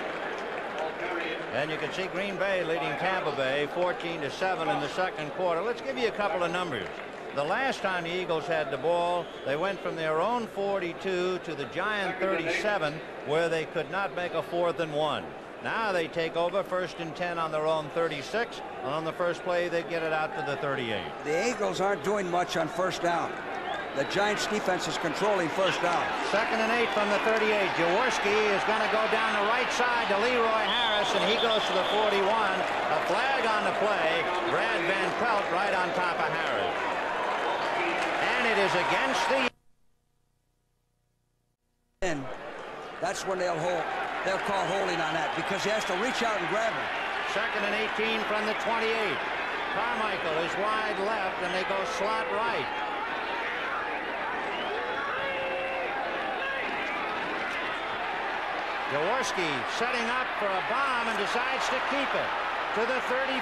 And you can see Green Bay leading Tampa Bay 14-7 in the 2nd quarter. Let's give you a couple of numbers. The last time the Eagles had the ball, they went from their own 42 to the Giant 37, where they could not make a 4th and 1. Now they take over 1st and 10 on their own 36, and on the first play they get it out to the 38. The Eagles aren't doing much on 1st down. The Giants defense is controlling 1st down. 2nd and 8 from the 38. Jaworski is going to go down the right side to Leroy Harris, and he goes to the 41. A flag on the play. Brad Van Pelt right on top of Harris. And it is against the... And that's when they'll call holding on that, because he has to reach out and grab him. 2nd and 18 from the 28. Carmichael is wide left, and they go slot right. Jaworski setting up for a bomb and decides to keep it to the 35,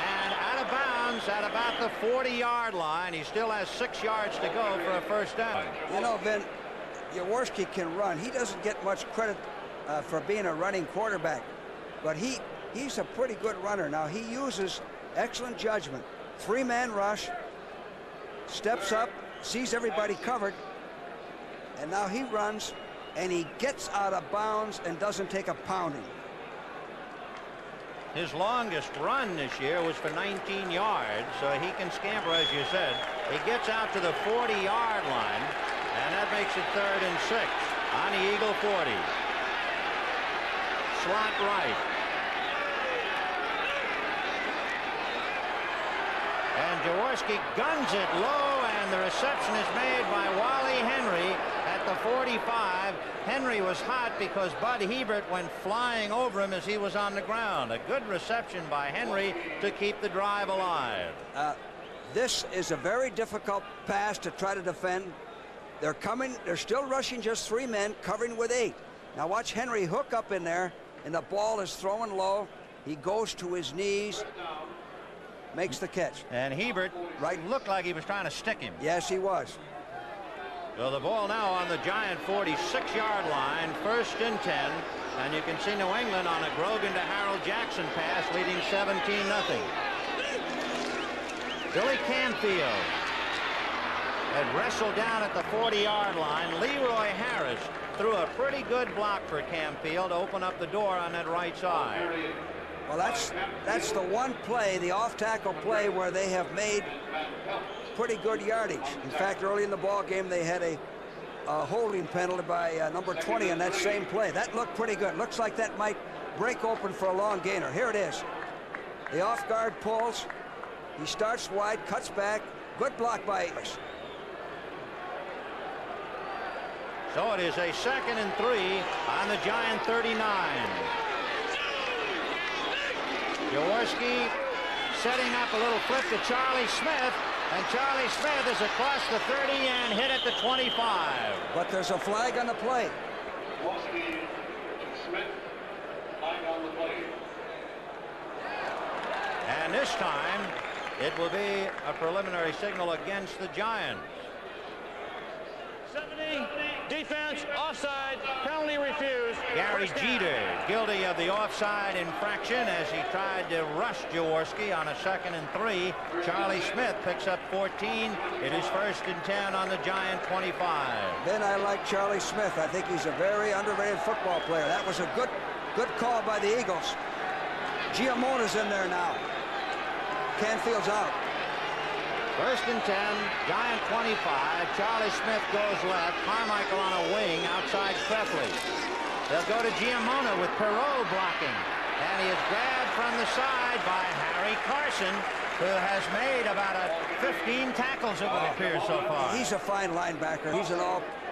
and out of bounds at about the 40-yard line. He still has 6 yards to go for a 1st down. You know, Vin, Jaworski can run. He doesn't get much credit for being a running quarterback, but he's a pretty good runner. Now, he uses excellent judgment. 3-man rush, steps up, sees everybody covered, and now he runs, and he gets out of bounds and doesn't take a pounding. His longest run this year was for 19 yards, so he can scamper, as you said. He gets out to the 40-yard line, and that makes it 3rd and 6 on the Eagle 40. Slot right. And Jaworski guns it low, and the reception is made by Wally Henry at the 45. Henry was hot because Bud Hebert went flying over him as he was on the ground. A good reception by Henry to keep the drive alive. This is a very difficult pass to try to defend. They're still rushing just 3 men, covering with 8. Now watch Henry hook up in there, and the ball is thrown low. He goes to his knees, makes the catch. And Hebert looked like he was trying to stick him. Yes, he was. So the ball now on the Giant 46-yard line, 1st and 10. And you can see New England on a Grogan to Harold Jackson pass, leading 17-0. Billy Canfield had wrestled down at the 40-yard line. Leroy Harris threw a pretty good block for Canfield to open up the door on that right side. Well, that's the one play, the off-tackle play, where they have made pretty good yardage. In fact, early in the ball game, they had a holding penalty by number 20 on that same play. That looked pretty good. Looks like that might break open for a long gainer. Here it is. The off-guard pulls. He starts wide, cuts back. Good block by Harris. So it is a 2nd and 3 on the Giant 39. Jaworski setting up a little flip to Charlie Smith, And Charlie Smith is across the 30 and hit at the 25. But there's a flag on the play. Jaworski, Smith, flag on the play. And this time, it will be a preliminary signal against the Giants. 70, defense, offside, penalty refused. Gary Jeter guilty of the offside infraction as he tried to rush Jaworski on a 2nd and 3. Charlie Smith picks up 14. It is 1st and 10 on the Giant 25. Ben, I like Charlie Smith. I think he's a very underrated football player. That was a good call by the Eagles. Giamona's in there now. Canfield's out. 1st and 10, Giant 25. Charlie Smith goes left. Carmichael on a wing outside Crefley. They'll go to Giamona with Perot blocking. And he is grabbed from the side by Harry Carson, who has made about 15 tackles, it would appear, so far. He's a fine linebacker. He's an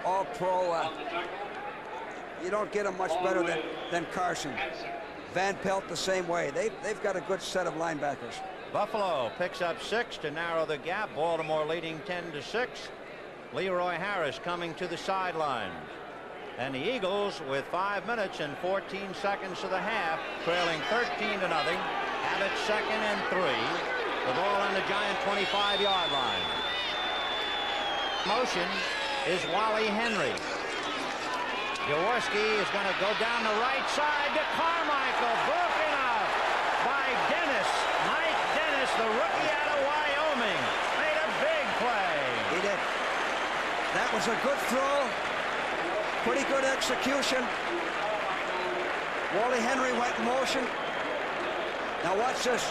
all-pro. You don't get him much better than Carson. Van Pelt the same way. They've got a good set of linebackers. Buffalo picks up 6 to narrow the gap. Baltimore leading 10-6. Leroy Harris coming to the sidelines. And the Eagles, with 5 minutes and 14 seconds of the half, trailing 13-0, have it 2nd and 3. The ball on the Giant 25-yard line. Motion is Wally Henry. Jaworski is going to go down the right side to Carmichael. Broken out by Dennis. Mike Dennis, the rookie out of Wyoming, made a big play. He did. That was a good throw. Pretty good execution. Wally Henry went in motion. Now watch this.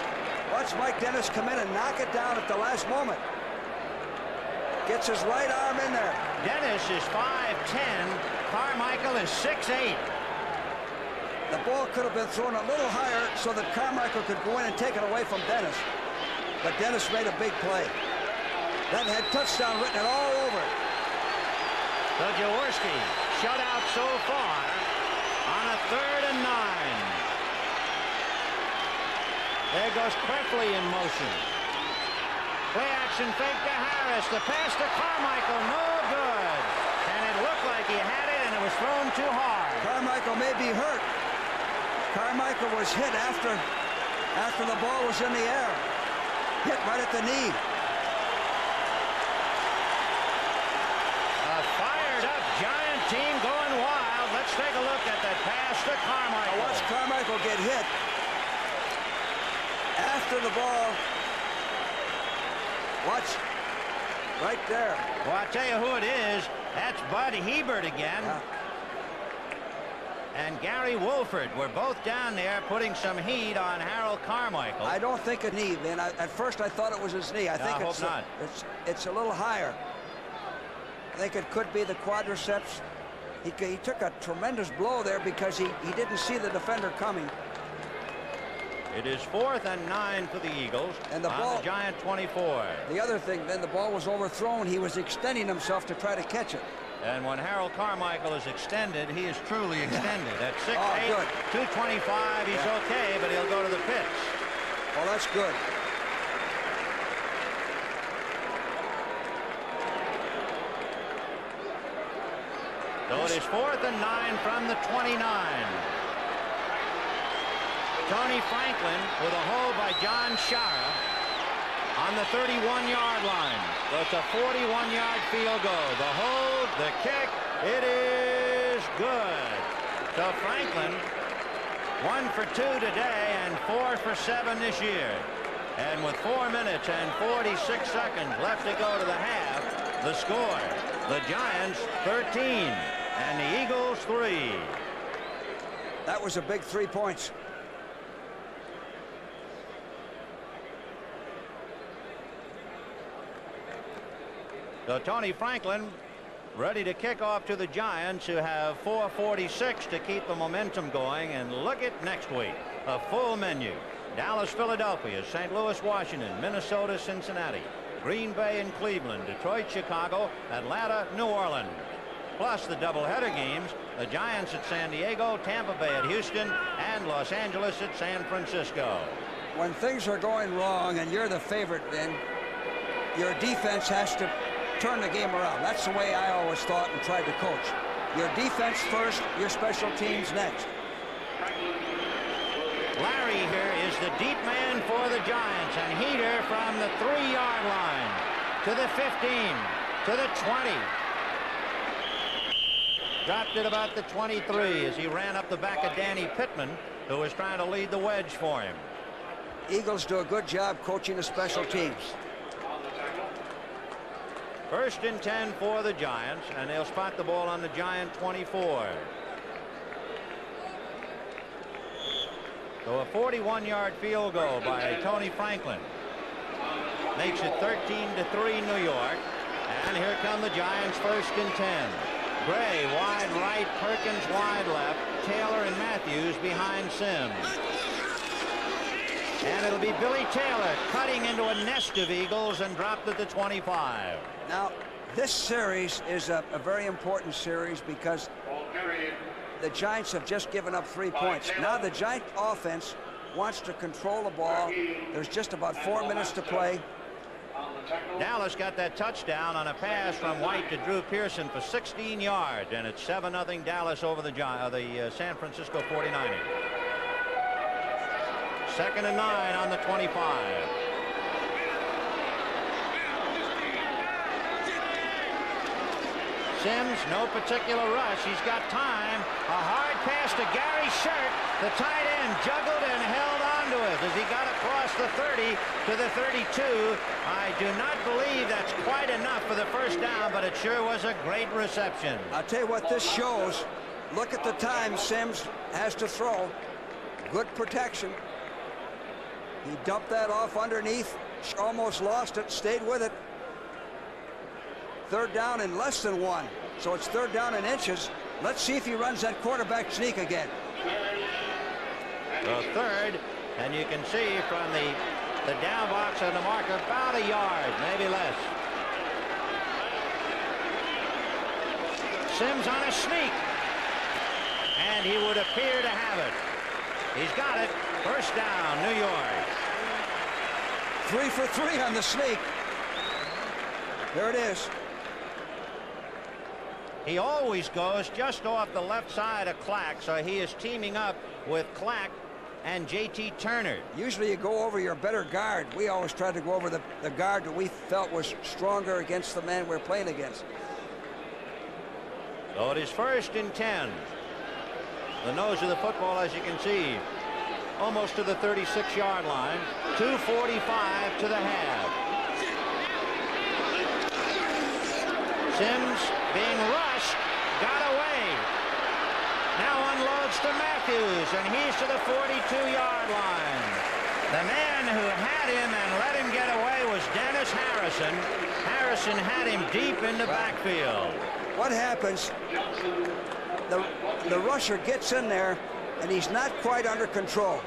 Watch Mike Dennis come in and knock it down at the last moment. Gets his right arm in there. Dennis is 5'10". Carmichael is 6'8". The ball could have been thrown a little higher so that Carmichael could go in and take it away from Dennis. But Dennis made a big play. That had touchdown written all over it. So Jaworski shut out so far on a 3rd and 9. There goes Crefley in motion. Play action fake to Harris. The pass to Carmichael, no good. And it looked like he had it, and it was thrown too hard. Carmichael may be hurt. Carmichael was hit after the ball was in the air. Hit right at the knee. A fired-up Giant team going wild. Let's take a look at that pass to Carmichael. Now watch Carmichael get hit after the ball. Watch right there. Well, I'll tell you who it is. That's Bud Hebert again. Yeah. And Gary Wolford were both down there putting some heat on Harold Carmichael. I don't think a knee, man. At first I thought it was his knee. I think hope not. It's a little higher. I think it could be the quadriceps. He took a tremendous blow there because he didn't see the defender coming. It is 4th and 9 for the Eagles. And the ball, the Giant 24. The other thing, then the ball was overthrown. He was extending himself to try to catch it. And when Harold Carmichael is extended, he is truly extended. At 6'8", 225, he's okay, but he'll go to the pitch. Well, that's good. So it is 4th and 9 from the 29. Tony Franklin with a hold by John Shara on the 31-yard line. So it's a 41-yard field goal. The hold, the kick, it is good. So Franklin 1 for 2 today and 4 for 7 this year. And with 4 minutes and 46 seconds left to go to the half, the score, the Giants 13 and the Eagles 3. That was a big 3 points. So Tony Franklin ready to kick off to the Giants, who have 4:46 to keep the momentum going. And look at next week, a full menu. Dallas, Philadelphia, St. Louis, Washington, Minnesota, Cincinnati, Green Bay and Cleveland, Detroit, Chicago, Atlanta, New Orleans. Plus the doubleheader games, the Giants at San Diego, Tampa Bay at Houston, and Los Angeles at San Francisco. When things are going wrong and you're the favorite, then your defense has to turn the game around. That's the way I always thought and tried to coach. Your defense first, your special teams next. Larry here is the deep man for the Giants, and Heater from the 3-yard line to the 15, to the 20. Dropped it about the 23 as he ran up the back of Danny Pittman, who was trying to lead the wedge for him. Eagles do a good job coaching the special teams. 1st and 10 for the Giants, and they'll spot the ball on the Giant 24. So a 41-yard field goal by Tony Franklin makes it 13-3 New York. And here come the Giants, 1st and 10. Gray wide right, Perkins wide left, Taylor and Matthews behind Sims. And it'll be Billy Taylor cutting into a nest of Eagles and dropped at the 25. Now, this series is a very important series because the Giants have just given up 3 points. Now the Giant offense wants to control the ball. There's just about 4 minutes to play. Dallas got that touchdown on a pass from White to Drew Pearson for 16 yards, and it's 7-0 Dallas over the San Francisco 49ers. 2nd and 9 on the 25. Sims, no particular rush. He's got time. A hard pass to Gary Shirt. The tight end juggled and held onto it as he got across the 30 to the 32. I do not believe that's quite enough for the 1st down, but it sure was a great reception. I'll tell you what this shows. Look at the time Sims has to throw. Good protection. He dumped that off underneath. Almost lost it. Stayed with it. 3rd down in less than 1. So it's 3rd down in inches. Let's see if he runs that quarterback sneak again. The 3rd, and you can see from the down box on the marker about a yard, maybe less. Sims on a sneak, and he would appear to have it. He's got it. 1st down, New York. 3 for 3 on the sneak. There it is. He always goes just off the left side of Clack, so he is teaming up with Clack and J.T. Turner. Usually you go over your better guard. We always tried to go over the guard that we felt was stronger against the man we're playing against. So it is 1st and 10. The nose of the football, as you can see, almost to the 36-yard line. 2:45 to the half. Sims being rushed, got away. Now unloads to Matthews, and he's to the 42-yard line. The man who had him and let him get away was Dennis Harrison. Harrison had him deep in the backfield. What happens, the rusher gets in there, and he's not quite under control.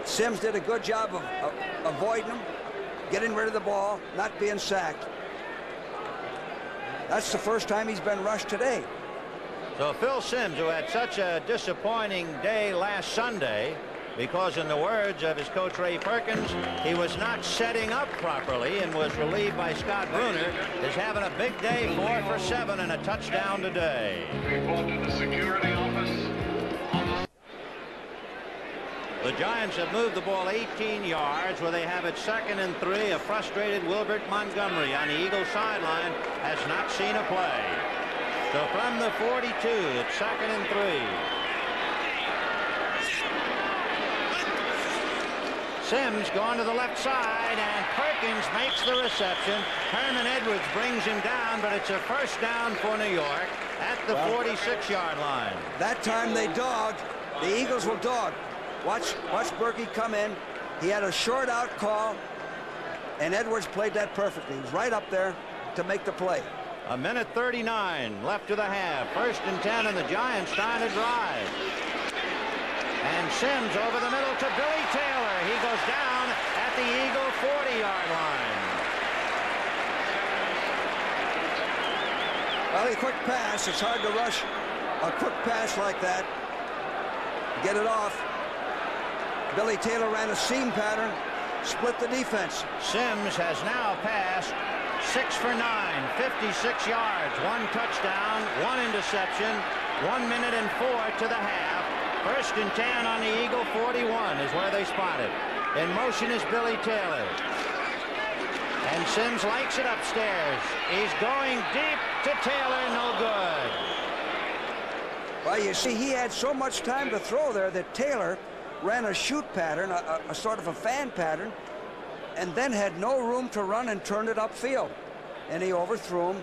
Sims did a good job of avoiding him, getting rid of the ball, not being sacked. That's the first time he's been rushed today. So Phil Sims, who had such a disappointing day last Sunday, because in the words of his coach Ray Perkins, he was not setting up properly and was relieved by Scott Bruner, is having a big day, 4 for 7 and a touchdown today. Report to the security office. The Giants have moved the ball 18 yards where they have it 2nd and 3. A frustrated Wilbert Montgomery on the Eagles sideline has not seen a play. So from the 42, it's 2nd and 3. Sims going to the left side, and Perkins makes the reception. Herman Edwards brings him down, but it's a 1st down for New York at the 46-yard line. That time they dogged. The Eagles will dog. Watch Berkey come in. He had a short out call, and Edwards played that perfectly. He was right up there to make the play. 1:39 left to the half. 1st and 10, and the Giants trying to drive. And Sims over the middle to Billy Taylor. He goes down at the Eagle 40-yard line. Well, a quick pass. It's hard to rush a quick pass like that. Get it off. Billy Taylor ran a seam pattern. split the defense. Sims has now passed 6 for 9, 56 yards, 1 touchdown, 1 interception, 1 minute and 4 to the half. 1st and 10 on the Eagle 41 is where they spot it. In motion is Billy Taylor. And Sims likes it upstairs. He's going deep to Taylor, no good. Well, you see, he had so much time to throw there that Taylor ran a shoot pattern, a sort of a fan pattern, and then had no room to run and turn it upfield. And he overthrew him,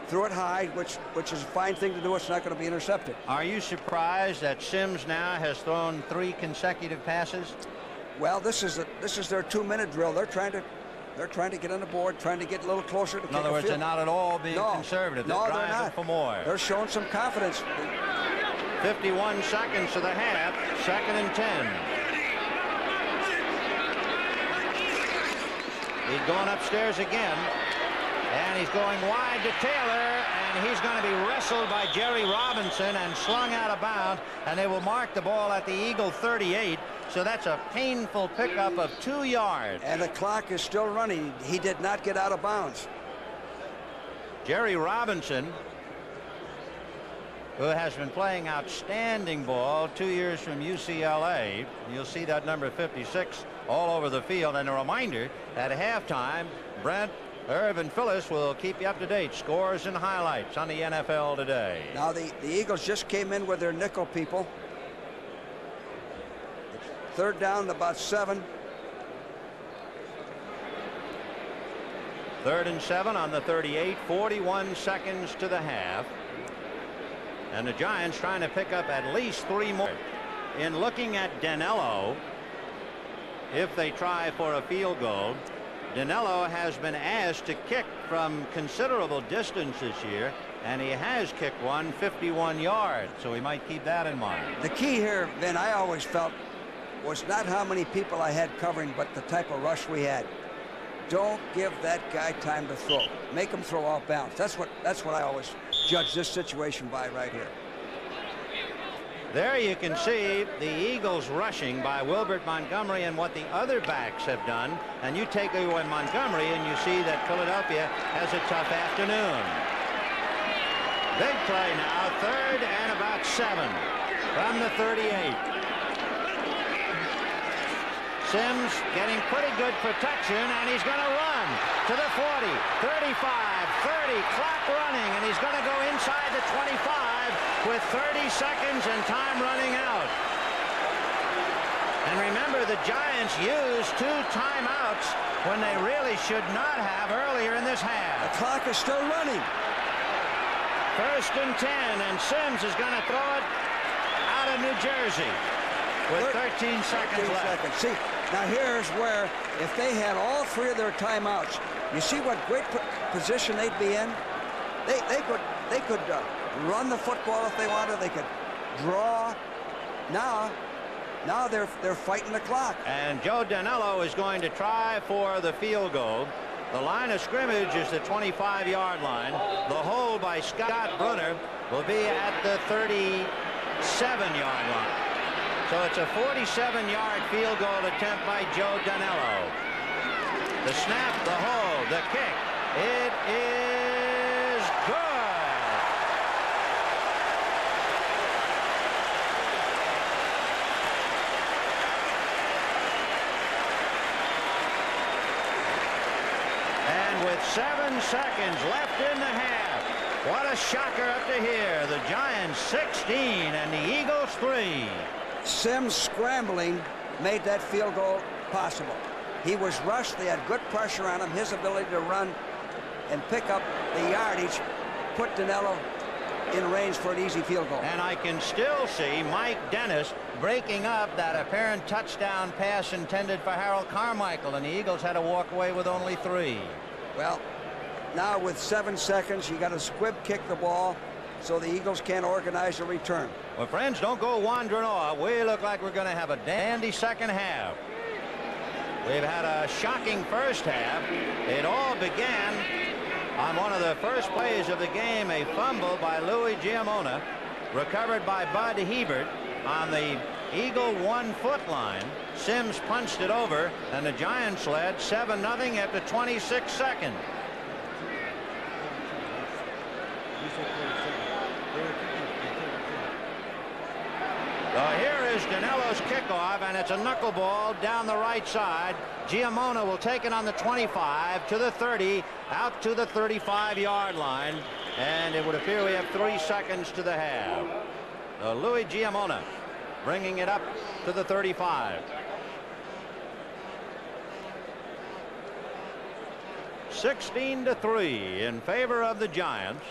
threw it high, which is a fine thing to do. It's not going to be intercepted. Are you surprised that Sims now has thrown 3 consecutive passes? Well, this is their 2-minute drill. They're trying to get on the board, trying to get a little closer to In other words, they're not at all being conservative. No, they're they're driving not. for more. They're showing some confidence. 51 seconds to the half. 2nd and 10. He's going upstairs again. And he's going wide to Taylor, and he's going to be wrestled by Jerry Robinson and slung out of bounds, and they will mark the ball at the Eagle 38. So that's a painful pickup of 2 yards. And the clock is still running. He did not get out of bounds. Jerry Robinson, who has been playing outstanding ball 2 years from UCLA. You'll see that number 56 all over the field. And a reminder, at halftime, Brent, Irv, and Phyllis will keep you up to date. Scores and highlights on the NFL Today. Now the Eagles just came in with their nickel people. 3rd down, about 7. 3rd and 7 on the 38. 41 seconds to the half. And the Giants trying to pick up at least 3 more. In looking at Danello, if they try for a field goal, Danello has been asked to kick from considerable distance this year, and he has kicked one 51 yards, so we might keep that in mind. The key here, Vin, I always felt, was not how many people I had covering, but the type of rush we had. Don't give that guy time to throw. Make him throw off bounds. That's what I always judge this situation by right here. There you can see the Eagles rushing by Wilbert Montgomery and what the other backs have done. And you take away Montgomery and you see that Philadelphia has a tough afternoon. Big play now, 3rd and about 7 from the 38. Sims getting pretty good protection, and he's going to run to the 40, 35, 30, clock running, and he's going to go inside the 25 with 30 seconds and time running out. And remember, the Giants used 2 timeouts when they really should not have earlier in this half. The clock is still running. 1st and 10, and Sims is going to throw it out of New Jersey with 13 seconds left. See, now here's where, if they had all 3 of their timeouts, you see what great position they'd be in. They could run the football if they wanted. They could draw. Now they're fighting the clock. And Joe Danello is going to try for the field goal. The line of scrimmage is the 25-yard line. The hold by Scott Brunner will be at the 37-yard line. So it's a 47-yard field goal attempt by Joe Danello. The snap, the hold, the kick. It is good. And with 7 seconds left in the half, what a shocker up to here. The Giants 16 and the Eagles 3. Sims scrambling made that field goal possible. He was rushed. They had good pressure on him. His ability to run and pick up the yardage put Danello in range for an easy field goal. And I can still see Mike Dennis breaking up that apparent touchdown pass intended for Harold Carmichael, and the Eagles had to walk away with only 3. Well, now with 7 seconds, you got to squib kick the ball so the Eagles can't organize a return. Well, friends, don't go wandering off. We look like we're going to have a dandy second half. We've had a shocking first half. It all began on one of the first plays of the game, a fumble by Louis Giamona, recovered by Bud Hebert on the Eagle 1 foot line. Sims punched it over, and the Giants led 7-0 after 26 seconds. So here is Danello's kickoff, and it's a knuckleball down the right side. Giamona will take it on the 25 to the 30, out to the 35-yard line, and it would appear we have 3 seconds to the half. Louis Giamona bringing it up to the 35. 16-3 in favor of the Giants.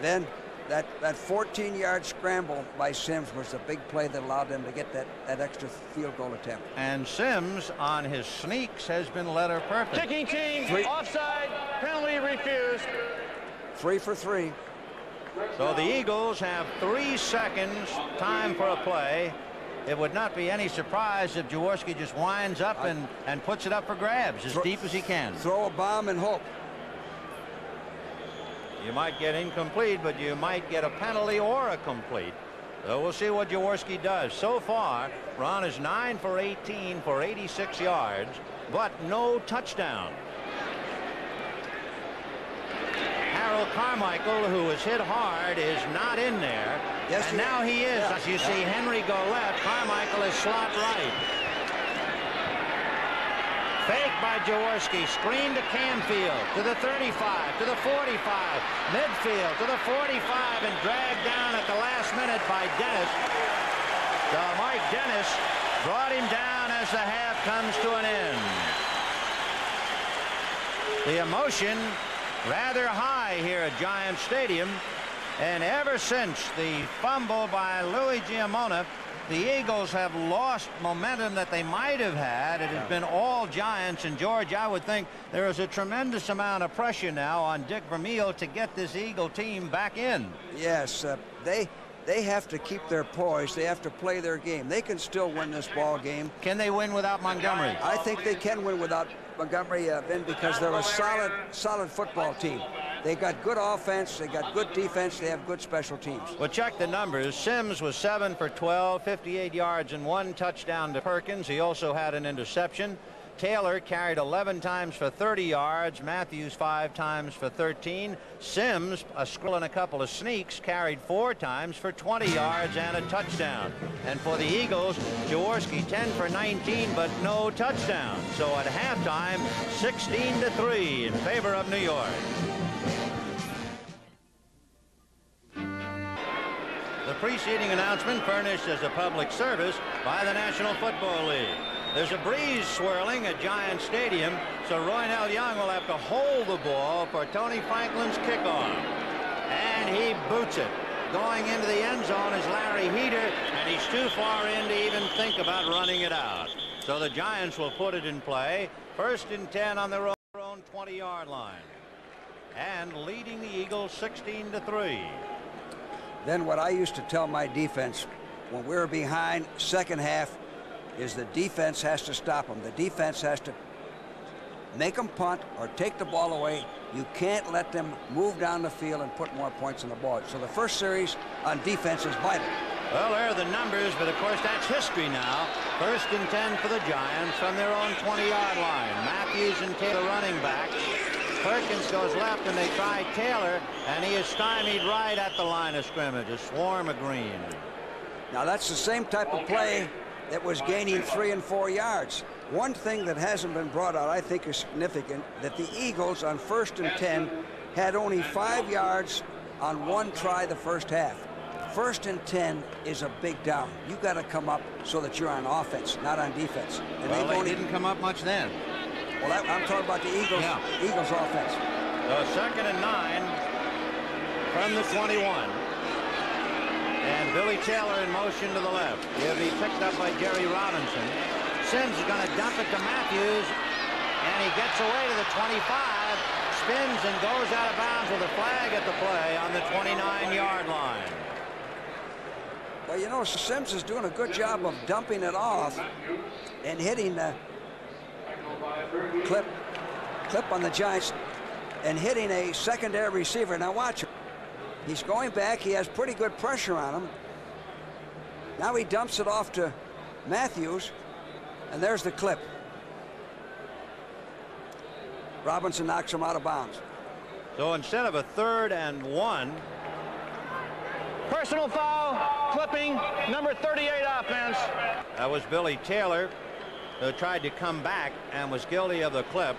Then that 14-yard scramble by Sims was the big play that allowed them to get that extra field goal attempt. And Sims on his sneaks has been letter perfect. Kicking team, offside, penalty refused. 3 for 3. So the Eagles have 3 seconds time for a play. It would not be any surprise if Jaworski just winds up and puts it up for grabs as deep as he can. Throw a bomb and hope. You might get incomplete, but you might get a penalty or a complete. So we'll see what Jaworski does. So far, Ron is 9 for 18 for 86 yards, but no touchdown. Harold Carmichael, who was hit hard, is not in there. Yes, and now he is. As you see Henry go left, Carmichael is slot right. Fake by Jaworski, screen to Canfield, to the 35, to the 45, midfield, to the 45, and dragged down at the last minute by Dennis. So Mike Dennis brought him down as the half comes to an end. The emotion rather high here at Giant Stadium, and ever since the fumble by Louis Giamona, the Eagles have lost momentum that they might have had. It has been all Giants, and George, I would think there is a tremendous amount of pressure now on Dick Vermeil to get this Eagle team back in. Yes, they have to keep their poise. They have to play their game. They can still win this ball game. Can they win without Montgomery? I think they can win without Montgomery, Ben, because they're a solid football team. They got good offense, they got good defense, they have good special teams. Well, check the numbers. Sims was 7 for 12, 58 yards and 1 touchdown to Perkins. He also had an interception. Taylor carried 11 times for 30 yards. Matthews 5 times for 13. Sims, a scrill and a couple of sneaks, carried 4 times for 20 yards and a touchdown. And for the Eagles, Jaworski 10 for 19, but no touchdown. So at halftime, 16-3 in favor of New York. The preceding announcement furnished as a public service by the National Football League. There's a breeze swirling at Giant Stadium, so Roynell Young will have to hold the ball for Tony Franklin's kickoff. And he boots it. Going into the end zone is Larry Heater, and he's too far in to even think about running it out. So the Giants will put it in play. 1st and 10 on their own 20-yard line. And leading the Eagles 16-3. Then what I used to tell my defense when we were behind second half is the defense has to stop them. The defense has to make them punt or take the ball away. You can't let them move down the field and put more points on the board. So the first series on defense is vital. Well, there are the numbers, but of course that's history now. 1st and 10 for the Giants from their own 20-yard line. Matthews and Taylor running back. Perkins goes left, and they try Taylor, and he is stymied right at the line of scrimmage. A swarm of green. Now that's the same type of play that was gaining 3 and 4 yards. One thing that hasn't been brought out, I think, is significant, that the Eagles on 1st and 10 had only 5 yards on 1 try the first half. 1st and 10 is a big down. You got to come up so that you're on offense, not on defense. And well, they didn't come up much then. Well, I'm talking about the Eagles, Eagles offense. So 2nd and 9 from the 21. And Billy Taylor in motion to the left. He'll be picked up by Jerry Robinson. Sims is going to dump it to Matthews, and he gets away to the 25, spins and goes out of bounds with a flag at the play on the 29-yard line. Well, you know, Sims is doing a good job of dumping it off and hitting the clip on the Giants and hitting a secondary receiver. Now watch him. He's going back. He has pretty good pressure on him. Now he dumps it off to Matthews, and there's the clip. Robinson knocks him out of bounds. So instead of a 3rd and 1, Personal foul, clipping, number 38 offense. that was Billy Taylor, who tried to come back and was guilty of the clip.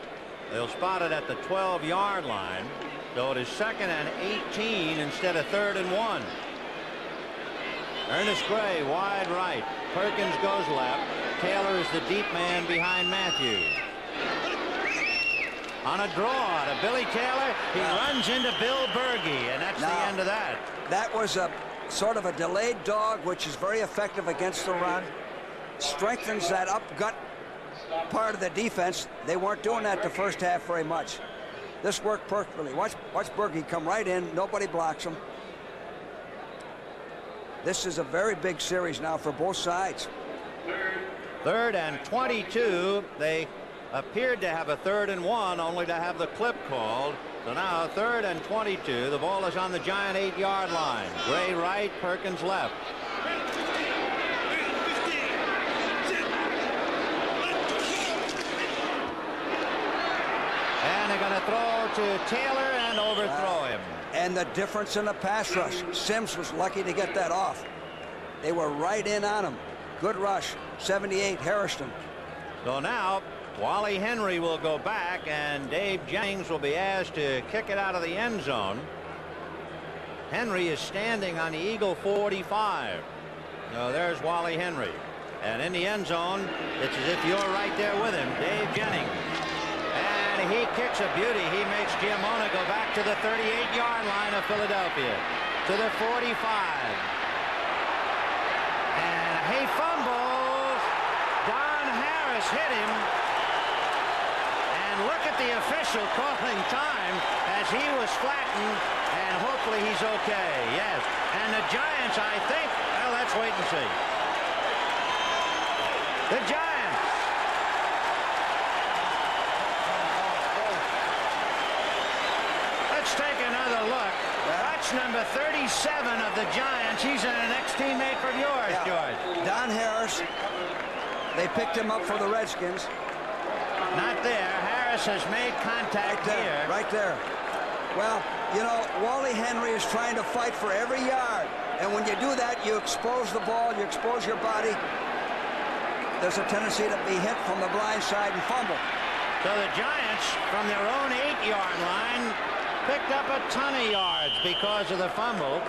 They'll spot it at the 12-yard line. So it is 2nd and 18 instead of 3rd and 1. Ernest Gray wide right. Perkins goes left. Taylor is the deep man behind Matthews. On a draw to Billy Taylor, he runs into Bill Berge, and that's the end of that. That was a sort of a delayed dog, which is very effective against the run. Strengthens that up gut part of the defense. They weren't doing that the first half very much. This worked perfectly. Watch Berge come right in. Nobody blocks him. This is a very big series now for both sides. 3rd and 22. They appeared to have a 3rd and 1, only to have the clip called. So now 3rd and 22. The ball is on the Giant 8-yard line. Gray right, Perkins left. And they're going to throw to Taylor and overthrow him. And the difference in the pass rush. Sims was lucky to get that off. They were right in on him. Good rush. 78, Harrison. So now Wally Henry will go back, and Dave Jennings will be asked to kick it out of the end zone. Henry is standing on the Eagle 45. No, there's Wally Henry. And in the end zone, it's as if you're right there with him, Dave Jennings. And he kicks a beauty. He makes Giamona go back to the 38-yard line of Philadelphia, to the 45. And he fumbles. Don Harris hit him. And look at the official calling time as he was flattened, and hopefully he's okay. Yes. And the Giants, I think, well, let's wait and see. The Giants. Let's take another look. That's number 37 of the Giants. He's an ex-teammate from yours, George. Don Harris. They picked him up for the Redskins. Not there. Harris has made contact here. Right there. Well, you know, Wally Henry is trying to fight for every yard. And when you do that, you expose the ball, you expose your body. There's a tendency to be hit from the blind side and fumble. So the Giants, from their own 8-yard line, picked up a ton of yards because of the fumble.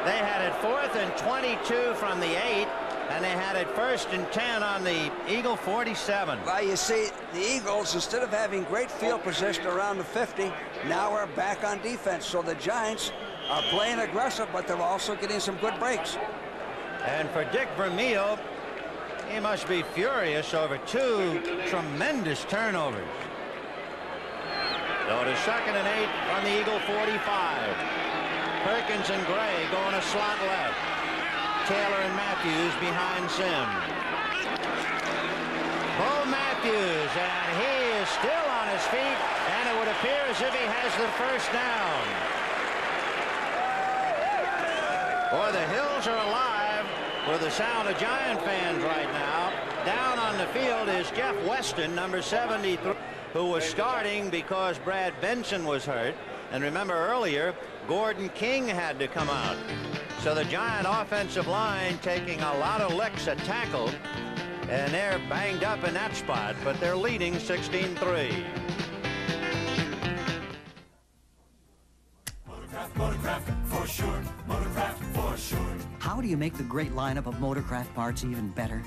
They had it 4th and 22 from the 8, and they had it 1st and 10 on the Eagle 47. Well, you see, the Eagles, instead of having great field position around the 50, now are back on defense. So the Giants are playing aggressive, but they're also getting some good breaks. And for Dick Vermeil, he must be furious over 2 tremendous turnovers. So it is 2nd and 8 on the Eagle 45. Perkins and Gray going a slot left. Taylor and Matthews behind Sims. Bo Matthews, and he is still on his feet, and it would appear as if he has the first down. Boy, the hills are alive with the sound of Giant fans right now. Down on the field is Jeff Weston, number 73, who was starting because Brad Benson was hurt. And remember earlier, Gordon King had to come out. So the Giant offensive line taking a lot of licks at tackle, and they're banged up in that spot, but they're leading 16-3. Motorcraft for sure. Motorcraft for sure. How do you make the great lineup of Motorcraft parts even better?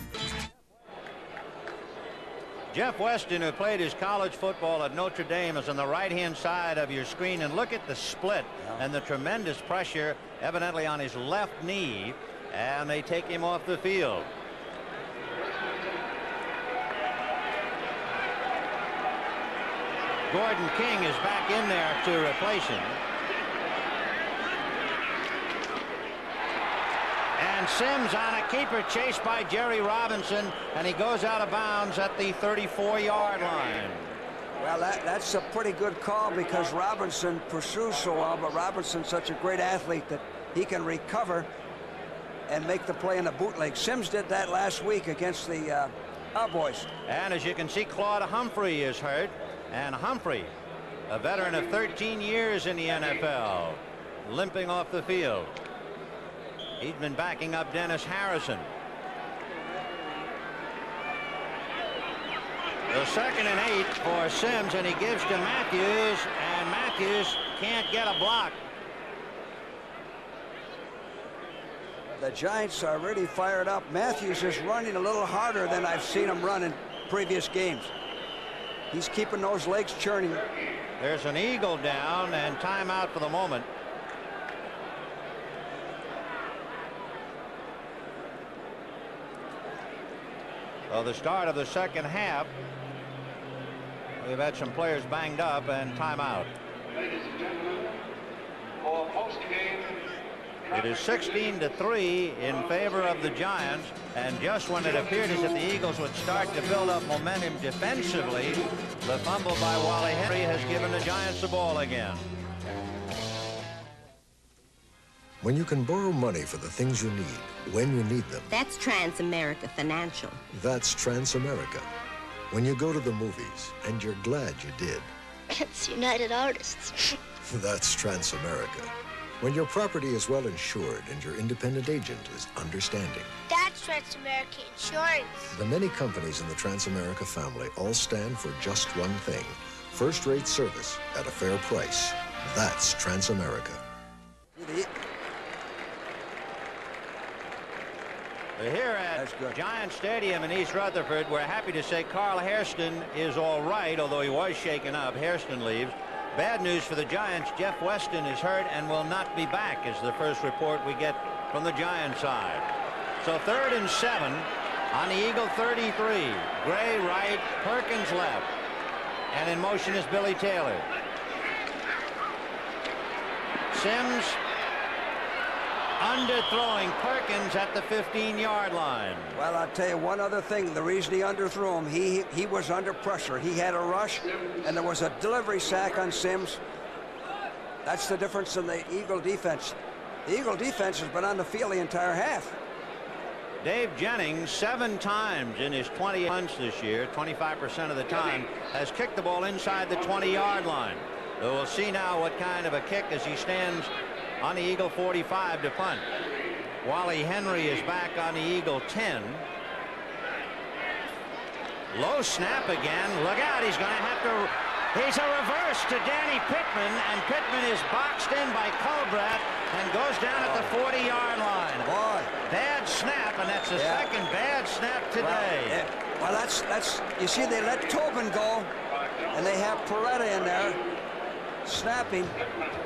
Jeff Weston, who played his college football at Notre Dame, is on the right-hand side of your screen, and look at the split and the tremendous pressure evidently on his left knee, and they take him off the field. Gordon King is back in there to replace him. And Sims on a keeper chased by Jerry Robinson, and he goes out of bounds at the 34-yard line. Well, that's a pretty good call because Robinson pursues so well, but Robinson's such a great athlete that he can recover and make the play in the bootleg. Sims did that last week against the Cowboys. And as you can see, Claude Humphrey is hurt. And Humphrey, a veteran of 13 years in the NFL, limping off the field. He's been backing up Dennis Harrison. The 2nd and 8 for Sims, and he gives to Matthews, and Matthews can't get a block. The Giants are really fired up. Matthews is running a little harder than I've seen him run in previous games. He's keeping those legs churning. There's an Eagle down and timeout for the moment. Well, the start of the 2nd half. We've had some players banged up and timeout. Ladies and gentlemen, for post-game. It is 16-3 in favor of the Giants, and just when it appeared as if the Eagles would start to build up momentum defensively, the fumble by Wally Henry has given the Giants the ball again. When you can borrow money for the things you need, when you need them. That's Transamerica Financial. That's Transamerica. When you go to the movies, and you're glad you did. It's United Artists. That's Transamerica. When your property is well insured and your independent agent is understanding. That's Transamerica Insurance. The many companies in the Transamerica family all stand for just one thing. First-rate service at a fair price. That's Transamerica. Here at Giant Stadium in East Rutherford, we're happy to say Carl Hairston is all right, although he was shaken up. Hairston leaves. Bad news for the Giants. Jeff Weston is hurt and will not be back, is the first report we get from the Giants side. So 3rd and 7 on the Eagle 33. Gray right, Perkins left. And in motion is Billy Taylor. Sims underthrowing Perkins at the 15-yard line. Well, I'll tell you one other thing. The reason he underthrew him, he was under pressure. He had a rush, and there was a delivery sack on Sims. That's the difference in the Eagle defense. The Eagle defense has been on the field the entire half. Dave Jennings, 7 times in his 20 punts this year, 25% of the time, has kicked the ball inside the 20-yard line. So we'll see now what kind of a kick as he stands on the Eagle 45 to punt. Wally Henry is back on the Eagle 10. Low snap again. Look out, he's going to have to. He's a reverse to Danny Pittman, and Pittman is boxed in by Colbert and goes down at the 40-yard line. Boy. Bad snap, and that's the second bad snap today. Well, that's you see, they let Tobin go, and they have Peretta in there snapping.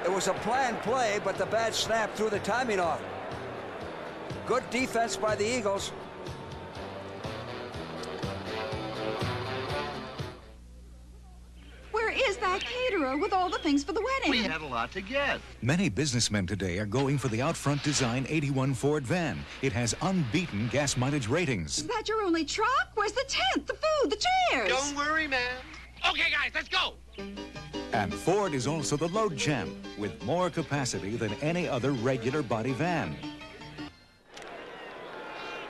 It was a planned play, but the bad snap threw the timing off. Good defense by the Eagles. Where is that caterer with all the things for the wedding? We had a lot to get. Many businessmen today are going for the out-front design 81 Ford van. It has unbeaten gas mileage ratings. Is that your only truck? Where's the tent, the food, the chairs? Don't worry, man. Okay, guys, let's go. And Ford is also the load champ, with more capacity than any other regular body van.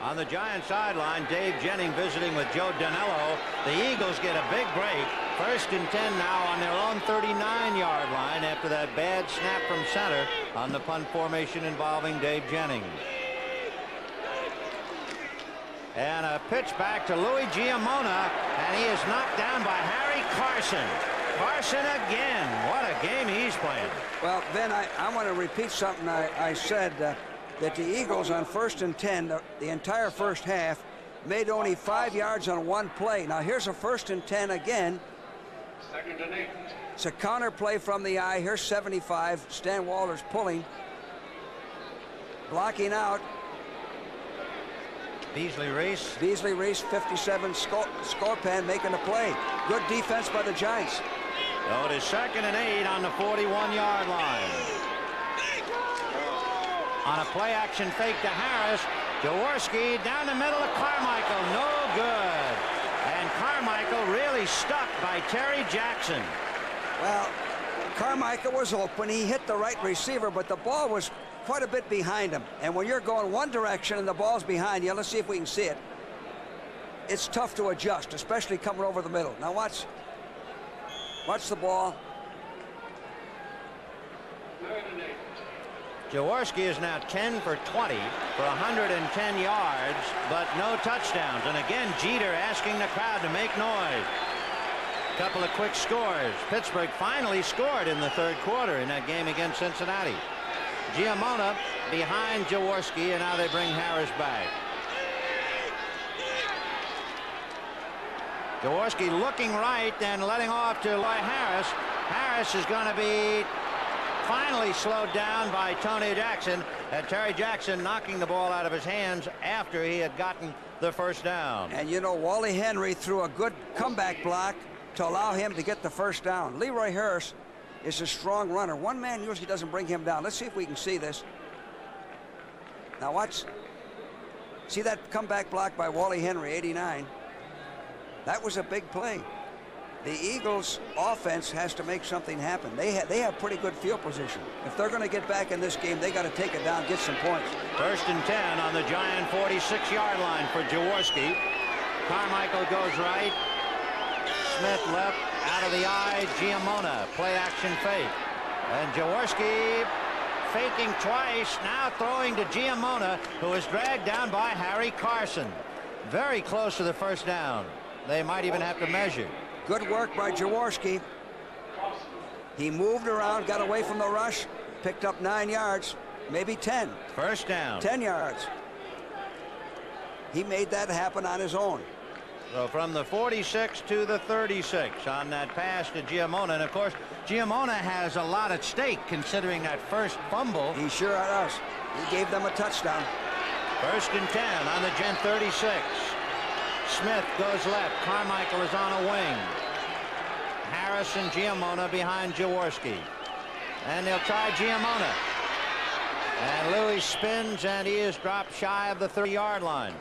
On the Giant sideline, Dave Jennings visiting with Joe Danello. The Eagles get a big break. 1st and 10 now on their own 39-yard line after that bad snap from center on the punt formation involving Dave Jennings. And a pitch back to Louis Giamona, and he is knocked down by Harry Carson. Carson again. What a game he's playing. Well, Ben, I want to repeat something I said, that the Eagles on 1st and 10, the entire first half, made only 5 yards on one play. Now, here's a 1st and 10 again. 2nd and 8. It's a counter play from the eye. Here's 75. Stan Waller's pulling. Blocking out. Beasley Reese. Beasley Reese, 57, Scorpan making the play. Good defense by the Giants. So it is 2nd and 8 on the 41-yard line. On a play-action fake to Harris. Jaworski down the middle of Carmichael. No good. And Carmichael really stuck by Terry Jackson. Well, Carmichael was open. He hit the right receiver, but the ball was quite a bit behind him. And when you're going one direction and the ball's behind you, let's see if we can see it. It's tough to adjust, especially coming over the middle. Now watch the ball. Jaworski is now 10 for 20 for 110 yards, but no touchdowns. And again, Jeter asking the crowd to make noise. Couple of quick scores. Pittsburgh finally scored in the third quarter in that game against Cincinnati. Giamona behind Jaworski, and now they bring Harris back. Jaworski looking right and letting off to Harris. Harris is going to be finally slowed down by Tony Jackson, and Terry Jackson knocking the ball out of his hands after he had gotten the first down. And you know, Wally Henry threw a good comeback block to allow him to get the first down. Leroy Harris is a strong runner. One man usually doesn't bring him down. Let's see if we can see this. Now watch. See that comeback block by Wally Henry, 89. That was a big play. The Eagles offense has to make something happen. They have pretty good field position. If they're going to get back in this game, they got to take it down, get some points. 1st and 10 on the Giant 46-yard line for Jaworski. Carmichael goes right. Smith left, out of the eye. Giamona, play action fake. And Jaworski faking twice, now throwing to Giamona, who is dragged down by Harry Carson. Very close to the first down. They might even have to measure. Good work by Jaworski. He moved around, got away from the rush, picked up 9 yards, maybe 10. First down. 10 yards. He made that happen on his own. So from the 46 to the 36 on that pass to Giamona. And of course, Giamona has a lot at stake considering that first fumble. He sure does. He gave them a touchdown. 1st and 10 on the Gent 36. Smith goes left. Carmichael is on a wing. Harris and Giamona behind Jaworski. And they'll try Giamona. And Louis spins, and he is dropped shy of the 30-yard line.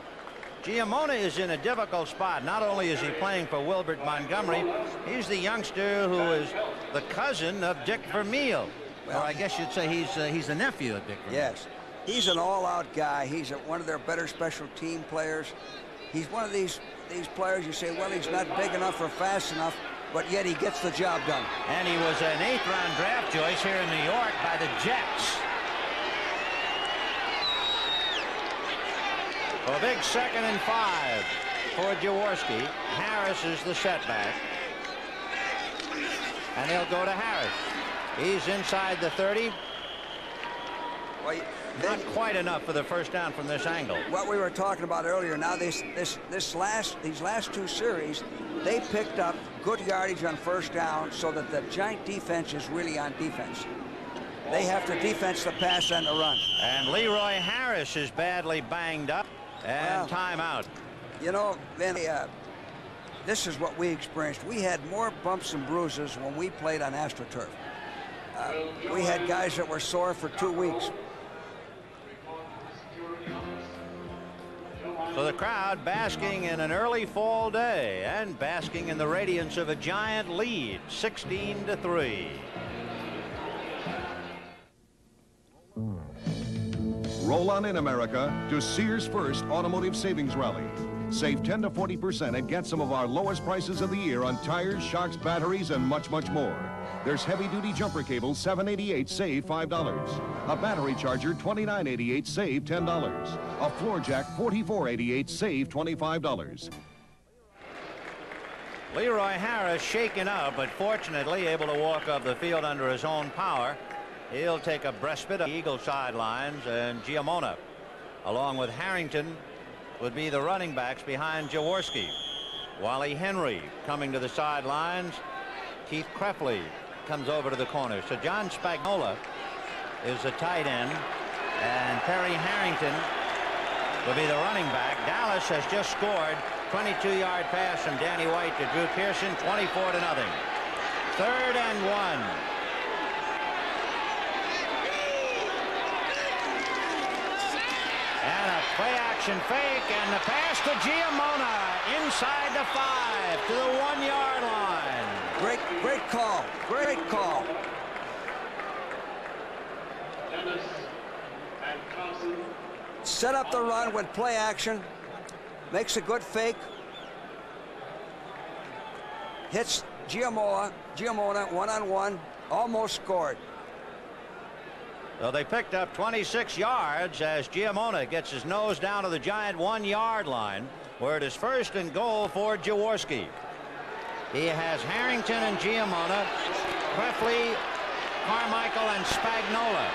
Giamona is in a difficult spot. Not only is he playing for Wilbert Montgomery, he's the youngster who is the cousin of Dick Vermeil. Well, or I guess you'd say he's the nephew of Dick Vermeil. Yes. He's an all-out guy. He's one of their better special team players. He's one of these players you say, well, he's not big enough or fast enough, but yet he gets the job done. And he was an 8th-round draft choice here in New York by the Jets. A big 2nd and 5 for Jaworski. Harris is the setback. And he'll go to Harris. He's inside the 30. Well, not quite enough for the first down from this angle. What we were talking about earlier, now these last 2 series, they picked up good yardage on first down so that the Giant defense is really on defense. They have to defense the pass and the run. And Leroy Harris is badly banged up. And timeout. You know, Vinny, this is what we experienced. We had more bumps and bruises when we played on AstroTurf. We had guys that were sore for 2 weeks. So the crowd basking in an early fall day and basking in the radiance of a Giant lead, 16-3. Roll on in, America, to Sears First Automotive Savings Rally. Save 10 to 40% and get some of our lowest prices of the year on tires, shocks, batteries, and much, much more. There's heavy-duty jumper cable, $7.88, save $5. A battery charger, $29.88, save $10. A floor jack, $44.88, save $25. Leroy Harris shaken up, but fortunately able to walk up the field under his own power. He'll take a respite of the Eagle sidelines, and Giamona, along with Harrington, would be the running backs behind Jaworski. Wally Henry coming to the sidelines. Keith Krefley comes over to the corner. So John Spagnola is the tight end, and Perry Harrington will be the running back. Dallas has just scored. 22-yard pass from Danny White to Drew Pearson, 24-0. 3rd and 1. And a play-action fake, and the pass to Giamona inside the 5 to the 1-yard line. Great call. Great call. Set up the run with play action. Makes a good fake. Hits Giamona one-on-one. Almost scored. So they picked up 26 yards as Giamona gets his nose down to the Giant 1-yard line, where it is 1st and goal for Jaworski. He has Harrington and Giamona, Prefley, Carmichael, and Spagnola.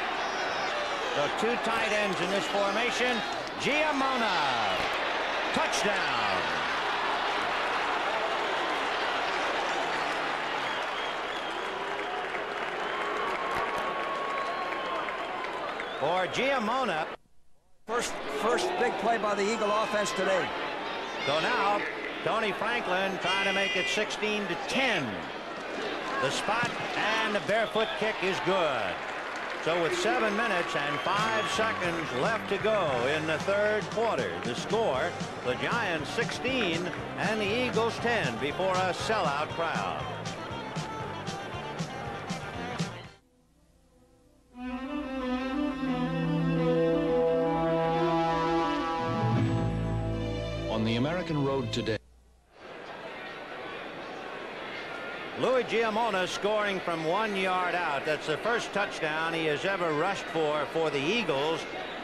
So 2 tight ends in this formation. Giamona, touchdown. For Giamona. First big play by the Eagle offense today. So now Tony Franklin trying to make it 16-10. The spot and the barefoot kick is good. So with 7 minutes and 5 seconds left to go in the 3rd quarter, the score, the Giants 16 and the Eagles 10 before a sellout crowd. On the American road today. Louis Giamona scoring from 1 yard out. That's the first touchdown he has ever rushed for the Eagles.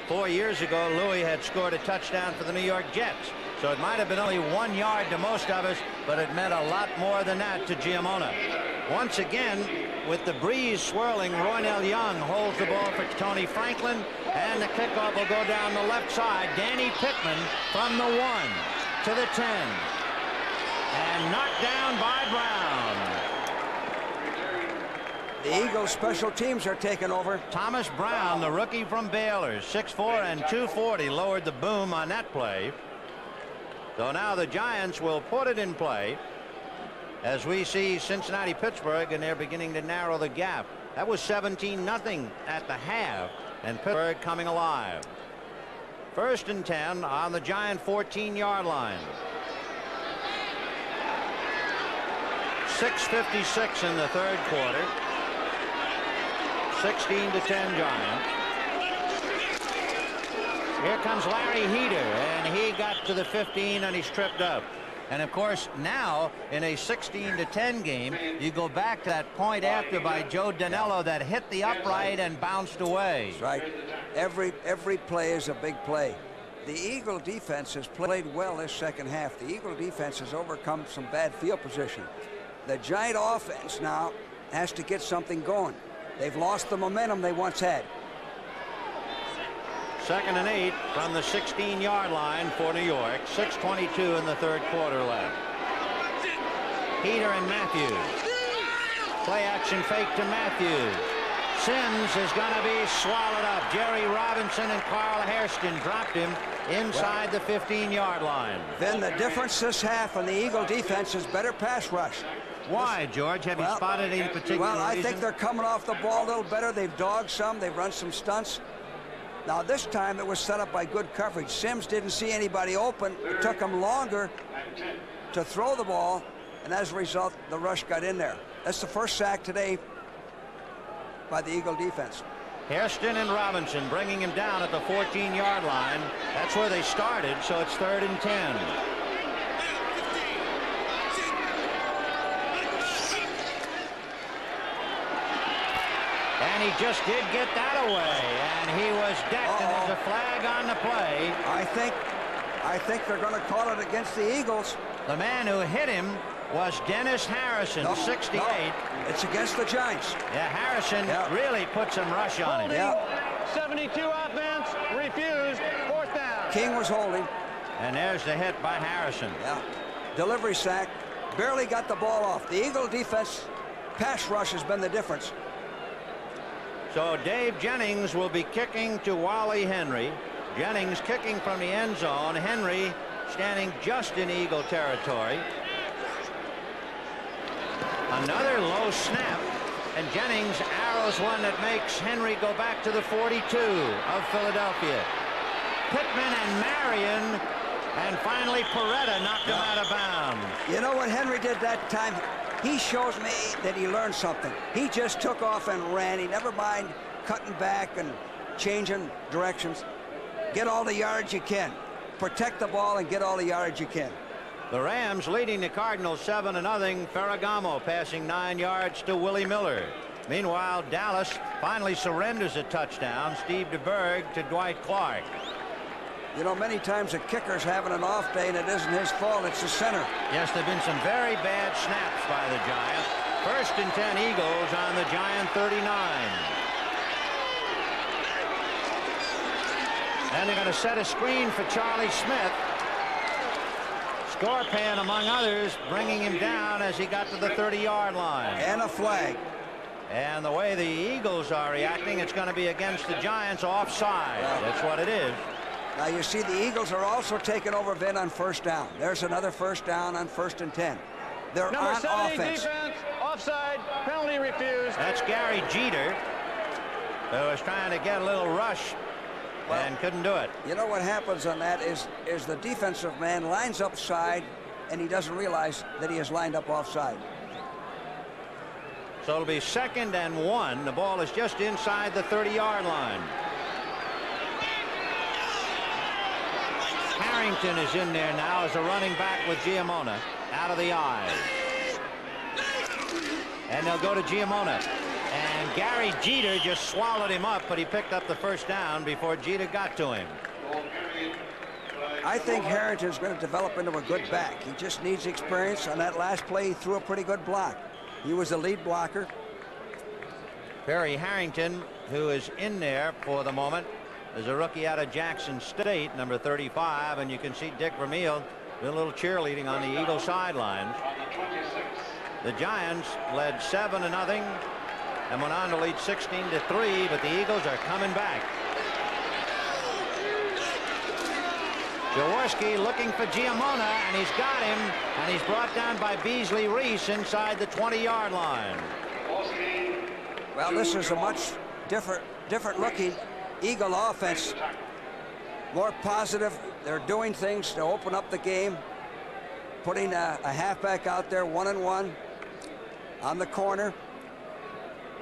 4 years ago, Louis had scored a touchdown for the New York Jets. So it might have been only 1 yard to most of us, but it meant a lot more than that to Giamona. Once again, with the breeze swirling, Roynell Young holds the ball for Tony Franklin, and the kickoff will go down the left side. Danny Pittman from the 1 to the 10. And knocked down by Brown. The Eagles special teams are taking over. Thomas Brown, the rookie from Baylor, 6'4" and 240, lowered the boom on that play. So now the Giants will put it in play as we see Cincinnati-Pittsburgh, and they're beginning to narrow the gap. That was 17-0 at the half, and Pittsburgh coming alive. 1st and 10 on the Giant 14-yard line. 6:56 in the 3rd quarter. 16-10 Giants. Here comes Larry Heater, and he got to the 15 and he's tripped up. And of course now in a 16-10 game, you go back to that point after by Joe Danello that hit the upright and bounced away. That's right. Every play is a big play. The Eagle defense has played well this second half. The Eagle defense has overcome some bad field position. The Giant offense now has to get something going. They've lost the momentum they once had. 2nd and 8 from the 16-yard line for New York. 6:22 in the 3rd quarter left. Heater and Matthews. Play action fake to Matthews. Sims is going to be swallowed up. Jerry Robinson and Carl Hairston dropped him inside the 15-yard line. Then the difference this half on the Eagle defense is better pass rush. Why, George? Have you spotted any particular Well, I reason? think they're coming off the ball a little better. They've dogged some. They've run some stunts. Now, this time it was set up by good coverage. Sims didn't see anybody open. It took him longer to throw the ball, and as a result, the rush got in there. That's the first sack today by the Eagle defense. Hairston and Robinson bringing him down at the 14-yard line. That's where they started, so it's 3rd and 10. And he just did get that away, and he was decked, and there's a flag on the play. I think they're going to call it against the Eagles. The man who hit him was Dennis Harrison, 68. No, it's against the Giants. Yeah, Harrison really put some rush on him. 72 offense, refused, 4th down. King was holding. And there's the hit by Harrison. Yeah, delivery sack, barely got the ball off. The Eagle defense pass rush has been the difference. So Dave Jennings will be kicking to Wally Henry. Jennings kicking from the end zone. Henry standing just in Eagle territory. Another low snap, and Jennings arrows one that makes Henry go back to the 42 of Philadelphia. Pittman and Marion, and finally Peretta knocked him out of bounds. You know what Henry did that time? He shows me that he learned something. He just took off and ran. He never mind cutting back and changing directions. Get all the yards you can. Protect the ball and get all the yards you can. The Rams leading the Cardinals 7-0. Ferragamo passing 9 yards to Willie Miller. Meanwhile, Dallas finally surrenders a touchdown. Steve DeBerg to Dwight Clark. You know, many times a kicker's having an off day and it isn't his fault, it's the center. Yes, there have been some very bad snaps by the Giants. 1st and 10 Eagles on the Giant 39. And they're going to set a screen for Charlie Smith. Scorpan, among others, bringing him down as he got to the 30-yard line. And a flag. And the way the Eagles are reacting, it's going to be against the Giants offside. That's what it is. Now, you see, the Eagles are also taking over Vin on 1st down. There's another 1st down on 1st and 10. They're Number on 70 offense. defense, offside, penalty refused. That's Gary Jeter, who was trying to get a little rush and couldn't do it. You know what happens on that is the defensive man lines up side, and he doesn't realize that he is lined up offside. So it'll be 2nd and 1. The ball is just inside the 30-yard line. Harrington is in there now as a running back with Giamona out of the eye. And they'll go to Giamona. And Gary Jeter just swallowed him up, but he picked up the 1st down before Jeter got to him. I think Harrington's going to develop into a good back. He just needs experience. On that last play, he threw a pretty good block. He was the lead blocker. Perry Harrington, who is in there for the moment, is a rookie out of Jackson State, number 35, and you can see Dick Vermeil doing a little cheerleading on the Eagle sidelines. The Giants led 7-0 and went on to lead 16-3, but the Eagles are coming back. Jaworski looking for Giamona, and he's got him, and he's brought down by Beasley Reese inside the 20-yard line. Well, this is a much different looking Eagle offense. More positive. They're doing things to open up the game. Putting a halfback out there, 1-on-1 on the corner.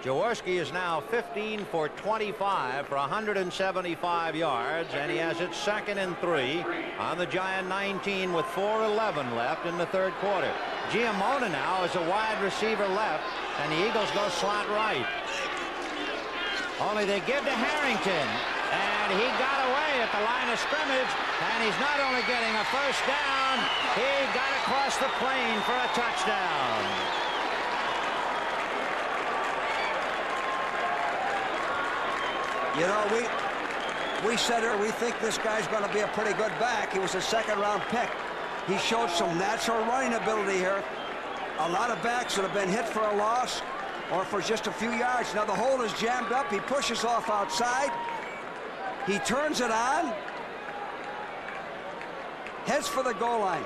Jaworski is now 15 for 25 for 175 yards, and he has it 2nd and 3 on the Giant 19 with 4:11 left in the 3rd quarter. Giamona now is a wide receiver left, and the Eagles go slot right. Only they give to Harrington, and he got away at the line of scrimmage, and he's not only getting a 1st down, he got across the plane for a touchdown. You know, we said here we think this guy's going to be a pretty good back. He was a 2nd-round pick. He showed some natural running ability here. A lot of backs that have been hit for a loss or for just a few yards. Now the hole is jammed up. He pushes off outside. He turns it on. Heads for the goal line.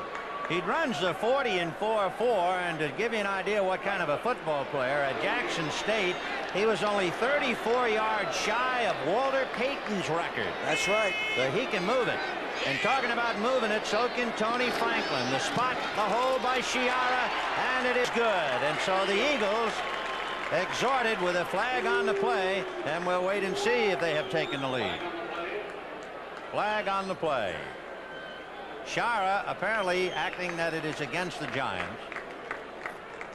He runs the 40 in 4.4, and to give you an idea what kind of a football player, at Jackson State, he was only 34 yards shy of Walter Payton's record. That's right. So he can move it. And talking about moving it, so can Tony Franklin. The spot, the hole by Chiara, and it is good. And so the Eagles exhorted with a flag on the play, and we'll wait and see if they have taken the lead. Flag on the play. Chiara apparently acting that it is against the Giants.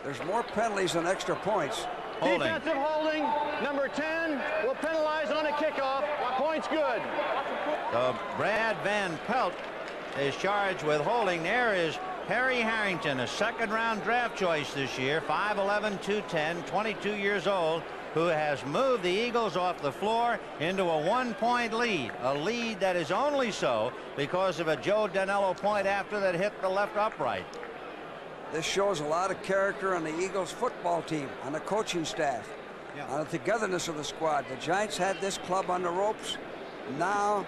There's more penalties than extra points. Holding. Defensive holding. Number 10 will penalize on a kickoff. Points good. So Brad Van Pelt is charged with holding. There is Perry Harrington, a 2nd-round draft choice this year, 5'11", 210, 22 years old, who has moved the Eagles off the floor into a 1-point lead, a lead that is only so because of a Joe Danello point after that hit the left upright. This shows a lot of character on the Eagles football team, on the coaching staff, on the togetherness of the squad. The Giants had this club on the ropes. Now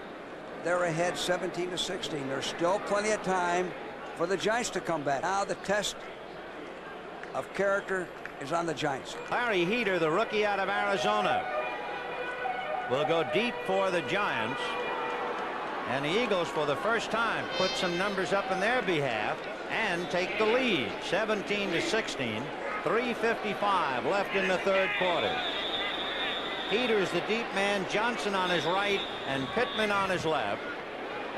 they're ahead 17-16. There's still plenty of time for the Giants to come back. Now the test of character is on the Giants. Larry Heater, the rookie out of Arizona, will go deep for the Giants. And the Eagles, for the first time, put some numbers up in their behalf and take the lead, 17-16, 3:55 left in the 3rd quarter. Heater's the deep man, Johnson on his right, and Pittman on his left.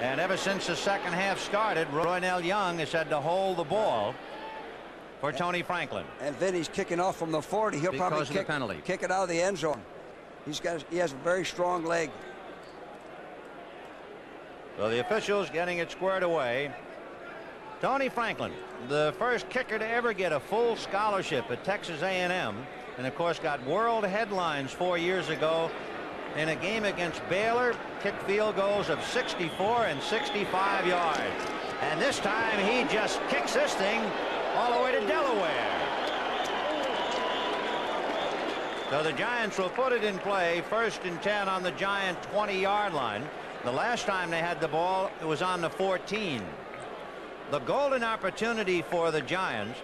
And ever since the second half started, Roynell Young has had to hold the ball for Tony Franklin. And Vinny's kicking off from the 40. He'll probably kick it out of the end zone. He has a very strong leg. So the officials getting it squared away. Tony Franklin, the first kicker to ever get a full scholarship at Texas A&M, and of course got world headlines 4 years ago in a game against Baylor. Kicked field goals of 64 and 65 yards. And this time he just kicks this thing all the way to Delaware. So the Giants will put it in play, 1st and 10 on the Giant 20-yard line. The last time they had the ball, it was on the 14. The golden opportunity for the Giants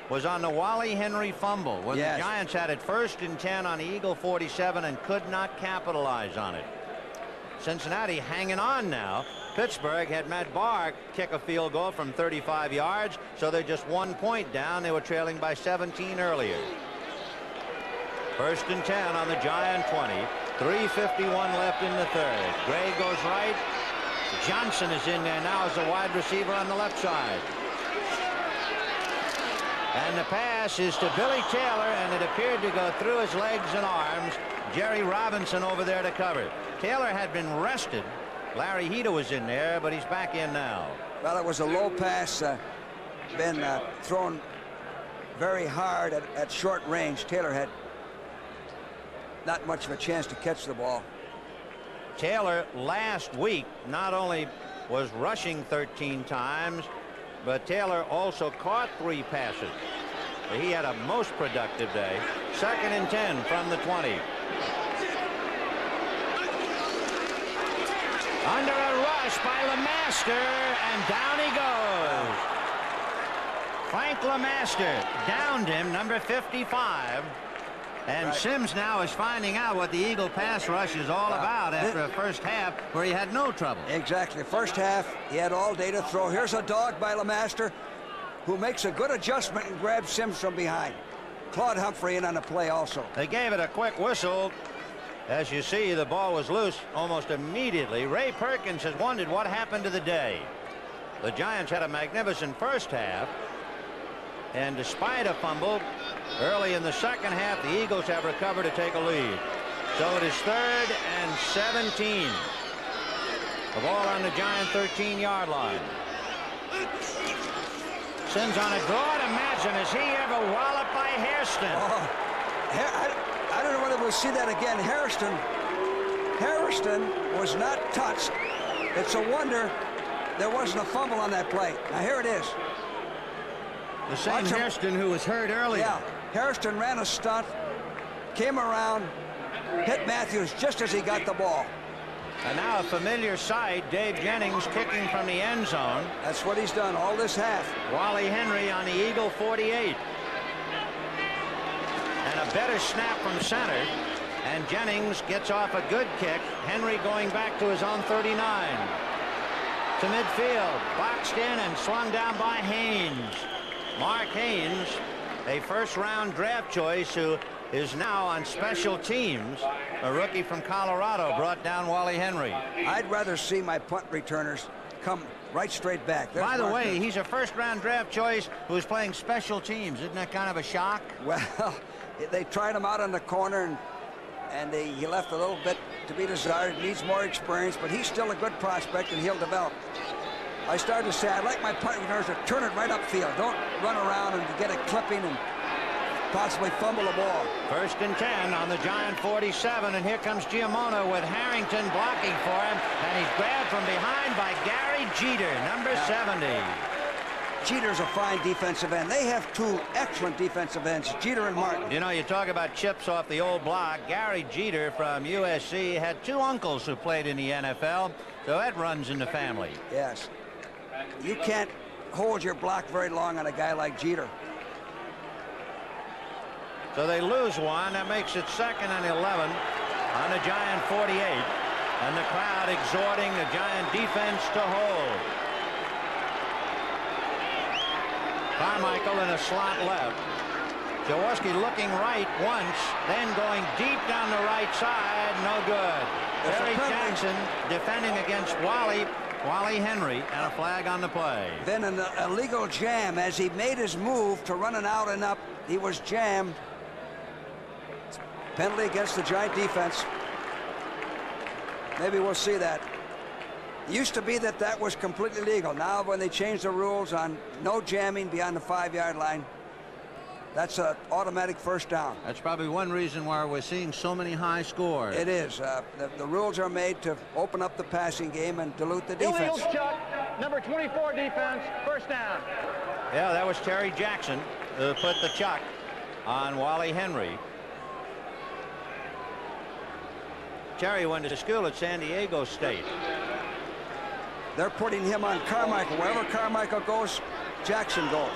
was on the Wally Henry fumble when the Giants had it 1st and 10 on the Eagle 47 and could not capitalize on it. Cincinnati hanging on now. Pittsburgh had Matt Barr kick a field goal from 35 yards, so they're just 1 point down. They were trailing by 17 earlier. 1st and 10 on the Giant 20. 3:51 left in the third. Gray goes right. Johnson is in there now as a wide receiver on the left side. And the pass is to Billy Taylor, and it appeared to go through his legs and arms. Jerry Robinson over there to cover. Taylor had been rested. Larry Heater was in there, but he's back in now. Well, it was a low pass, been thrown very hard at short range. Taylor had not much of a chance to catch the ball. Taylor last week not only was rushing 13 times, but Taylor also caught 3 passes. He had a most productive day. 2nd and 10 from the 20. Under a rush by LeMaster, and down he goes. Frank LeMaster downed him, number 55. And Sims now is finding out what the Eagle pass rush is all about after a first half where he had no trouble. Exactly. First half, he had all day to throw. Here's a dog by LeMaster who makes a good adjustment and grabs Sims from behind. Claude Humphrey in on the play also. They gave it a quick whistle. As you see, the ball was loose almost immediately. Ray Perkins has wondered what happened to the day. The Giants had a magnificent first half. And despite a fumble early in the second half, the Eagles have recovered to take a lead. So it is 3rd and 17. The ball on the Giant 13-yard line. Sims on a draw. Imagine, is he ever walloped by Hairston? Oh, I don't know whether we'll see that again. Hairston was not touched. It's a wonder there wasn't a fumble on that play. Now here it is. The same Hairston who was hurt earlier. Yeah, Hairston ran a stunt, came around, hit Matthews just as he got the ball. And now a familiar sight, Dave Jennings kicking from the end zone. That's what he's done all this half. Wally Henry on the Eagle 48. And a better snap from center. And Jennings gets off a good kick. Henry going back to his own 39. To midfield, boxed in and swung down by Haynes. Mark Haynes, a first-round draft choice who is now on special teams. A rookie from Colorado brought down Wally Henry. I'd rather see my punt returners come right straight back. There's By the way, he's a first-round draft choice who's playing special teams. Isn't that kind of a shock? Well, they tried him out on the corner, and he left a little bit to be desired. He needs more experience, but he's still a good prospect, and he'll develop. I started to say, I like my punt returners to turn it right upfield. Don't run around and get a clipping and possibly fumble the ball. 1st and 10 on the Giant 47, and here comes Giamono with Harrington blocking for him, and he's grabbed from behind by Gary Jeter, number 70. Jeter's a fine defensive end. They have 2 excellent defensive ends, Jeter and Martin. You know, you talk about chips off the old block. Gary Jeter from USC had 2 uncles who played in the NFL, so that runs in the family. Yes. You can't hold your block very long on a guy like Jeter. So they lose one. That makes it 2nd and 11 on the Giant 48. And the crowd exhorting the Giant defense to hold. Carmichael in a slot left. Jaworski looking right once, then going deep down the right side. No good. Terry Jackson defending against Wally Henry, and a flag on the play. Then an illegal jam as he made his move to run an out and up. He was jammed. Penalty against the Giant defense. Maybe we'll see that. It used to be that was completely legal. Now when they changed the rules on no jamming beyond the 5-yard line, that's an automatic first down. That's probably one reason why we're seeing so many high scores. It is. The rules are made to open up the passing game and dilute the defense. Illegal chuck, number 24 defense, first down. Yeah, that was Terry Jackson who put the chuck on Wally Henry. Terry went to school at San Diego State. They're putting him on Carmichael. Wherever Carmichael goes, Jackson goes.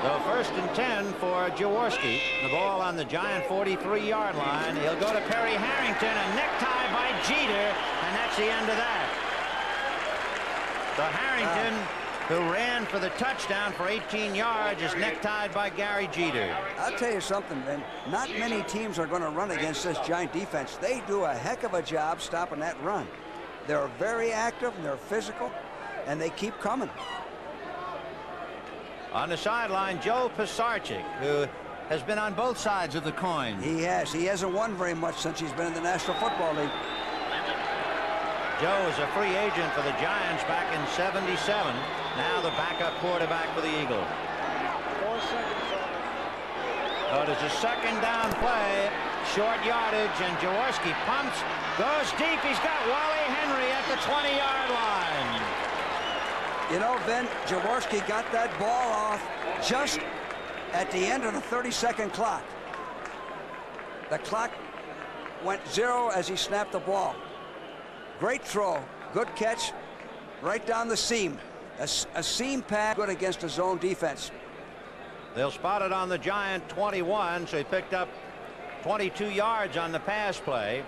So first and 10 for Jaworski. The ball on the Giant 43-yard line. He'll go to Perry Harrington. A necktie by Jeter, and that's the end of that. So Harrington, who ran for the touchdown for 18 yards, is necktied by Gary Jeter. I'll tell you something, Ben. Not many teams are going to run against this Giant defense. They do a heck of a job stopping that run. They're very active, and they're physical, and they keep coming. On the sideline, Joe Pisarcik, who has been on both sides of the coin. He has. He hasn't won very much since he's been in the National Football League. Joe was a free agent for the Giants back in '77. Now the backup quarterback for the Eagles. 4 seconds. So it is a second down play, short yardage, and Jaworski pumps, goes deep. He's got Wally Henry at the 20-yard line. You know, Ben, Jaworski got that ball off just at the end of the 30-second clock. The clock went 0 as he snapped the ball. Great throw, good catch, right down the seam. A seam pass, good against a zone defense. They'll spot it on the Giant 21, so he picked up 22 yards on the pass play.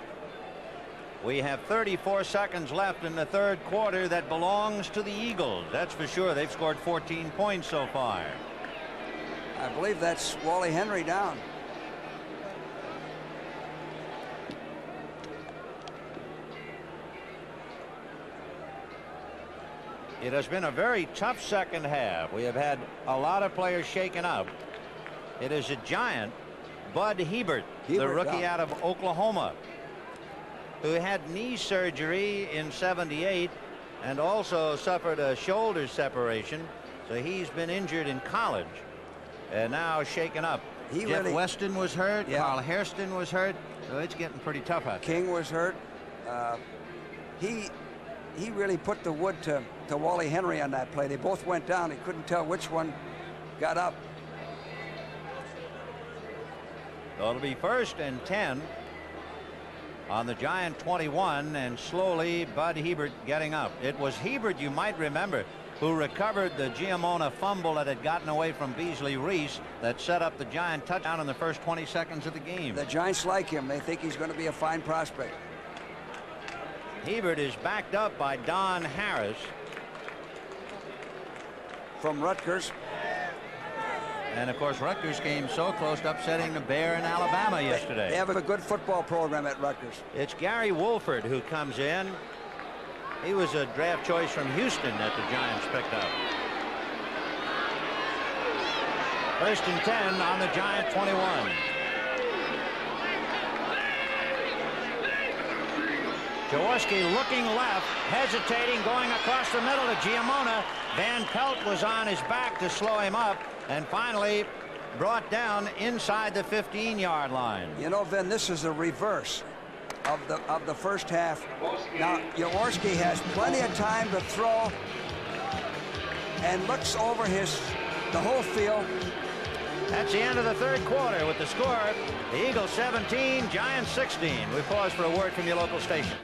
We have 34 seconds left in the third quarter. That belongs to the Eagles. That's for sure. They've scored 14 points so far. I believe that's Wally Henry down. It has been a very tough second half. We have had a lot of players shaken up. It is a Giant, Bud Hebert, the rookie out of Oklahoma, who had knee surgery in '78 and also suffered a shoulder separation. So he's been injured in college and now shaken up. Jeff Weston was hurt. Yeah. Carl Hairston was hurt. So it's getting pretty tough out there. King was hurt. He really put the wood to Wally Henry on that play. They both went down. He couldn't tell which one got up. So it'll be first and 10 on the Giant 21, and slowly Bud Hebert getting up. It was Hebert, you might remember, who recovered the Giamona fumble that had gotten away from Beasley Reese that set up the Giant touchdown in the first 20 seconds of the game. The Giants like him. They think he's going to be a fine prospect. Hebert is backed up by Don Harris from Rutgers. And of course Rutgers came so close to upsetting the Bear in Alabama yesterday. They have a good football program at Rutgers. It's Gary Wolford who comes in. He was a draft choice from Houston that the Giants picked up. First and 10 on the Giant 21. Jaworski looking left, hesitating, going across the middle to Giamona. Van Pelt was on his back to slow him up, and finally brought down inside the 15-yard line. You know, Vin, this is a reverse of the first half. Now, Jaworski has plenty of time to throw and looks over the whole field. That's the end of the third quarter with the score. The Eagles 17, Giants 16. We pause for a word from your local station.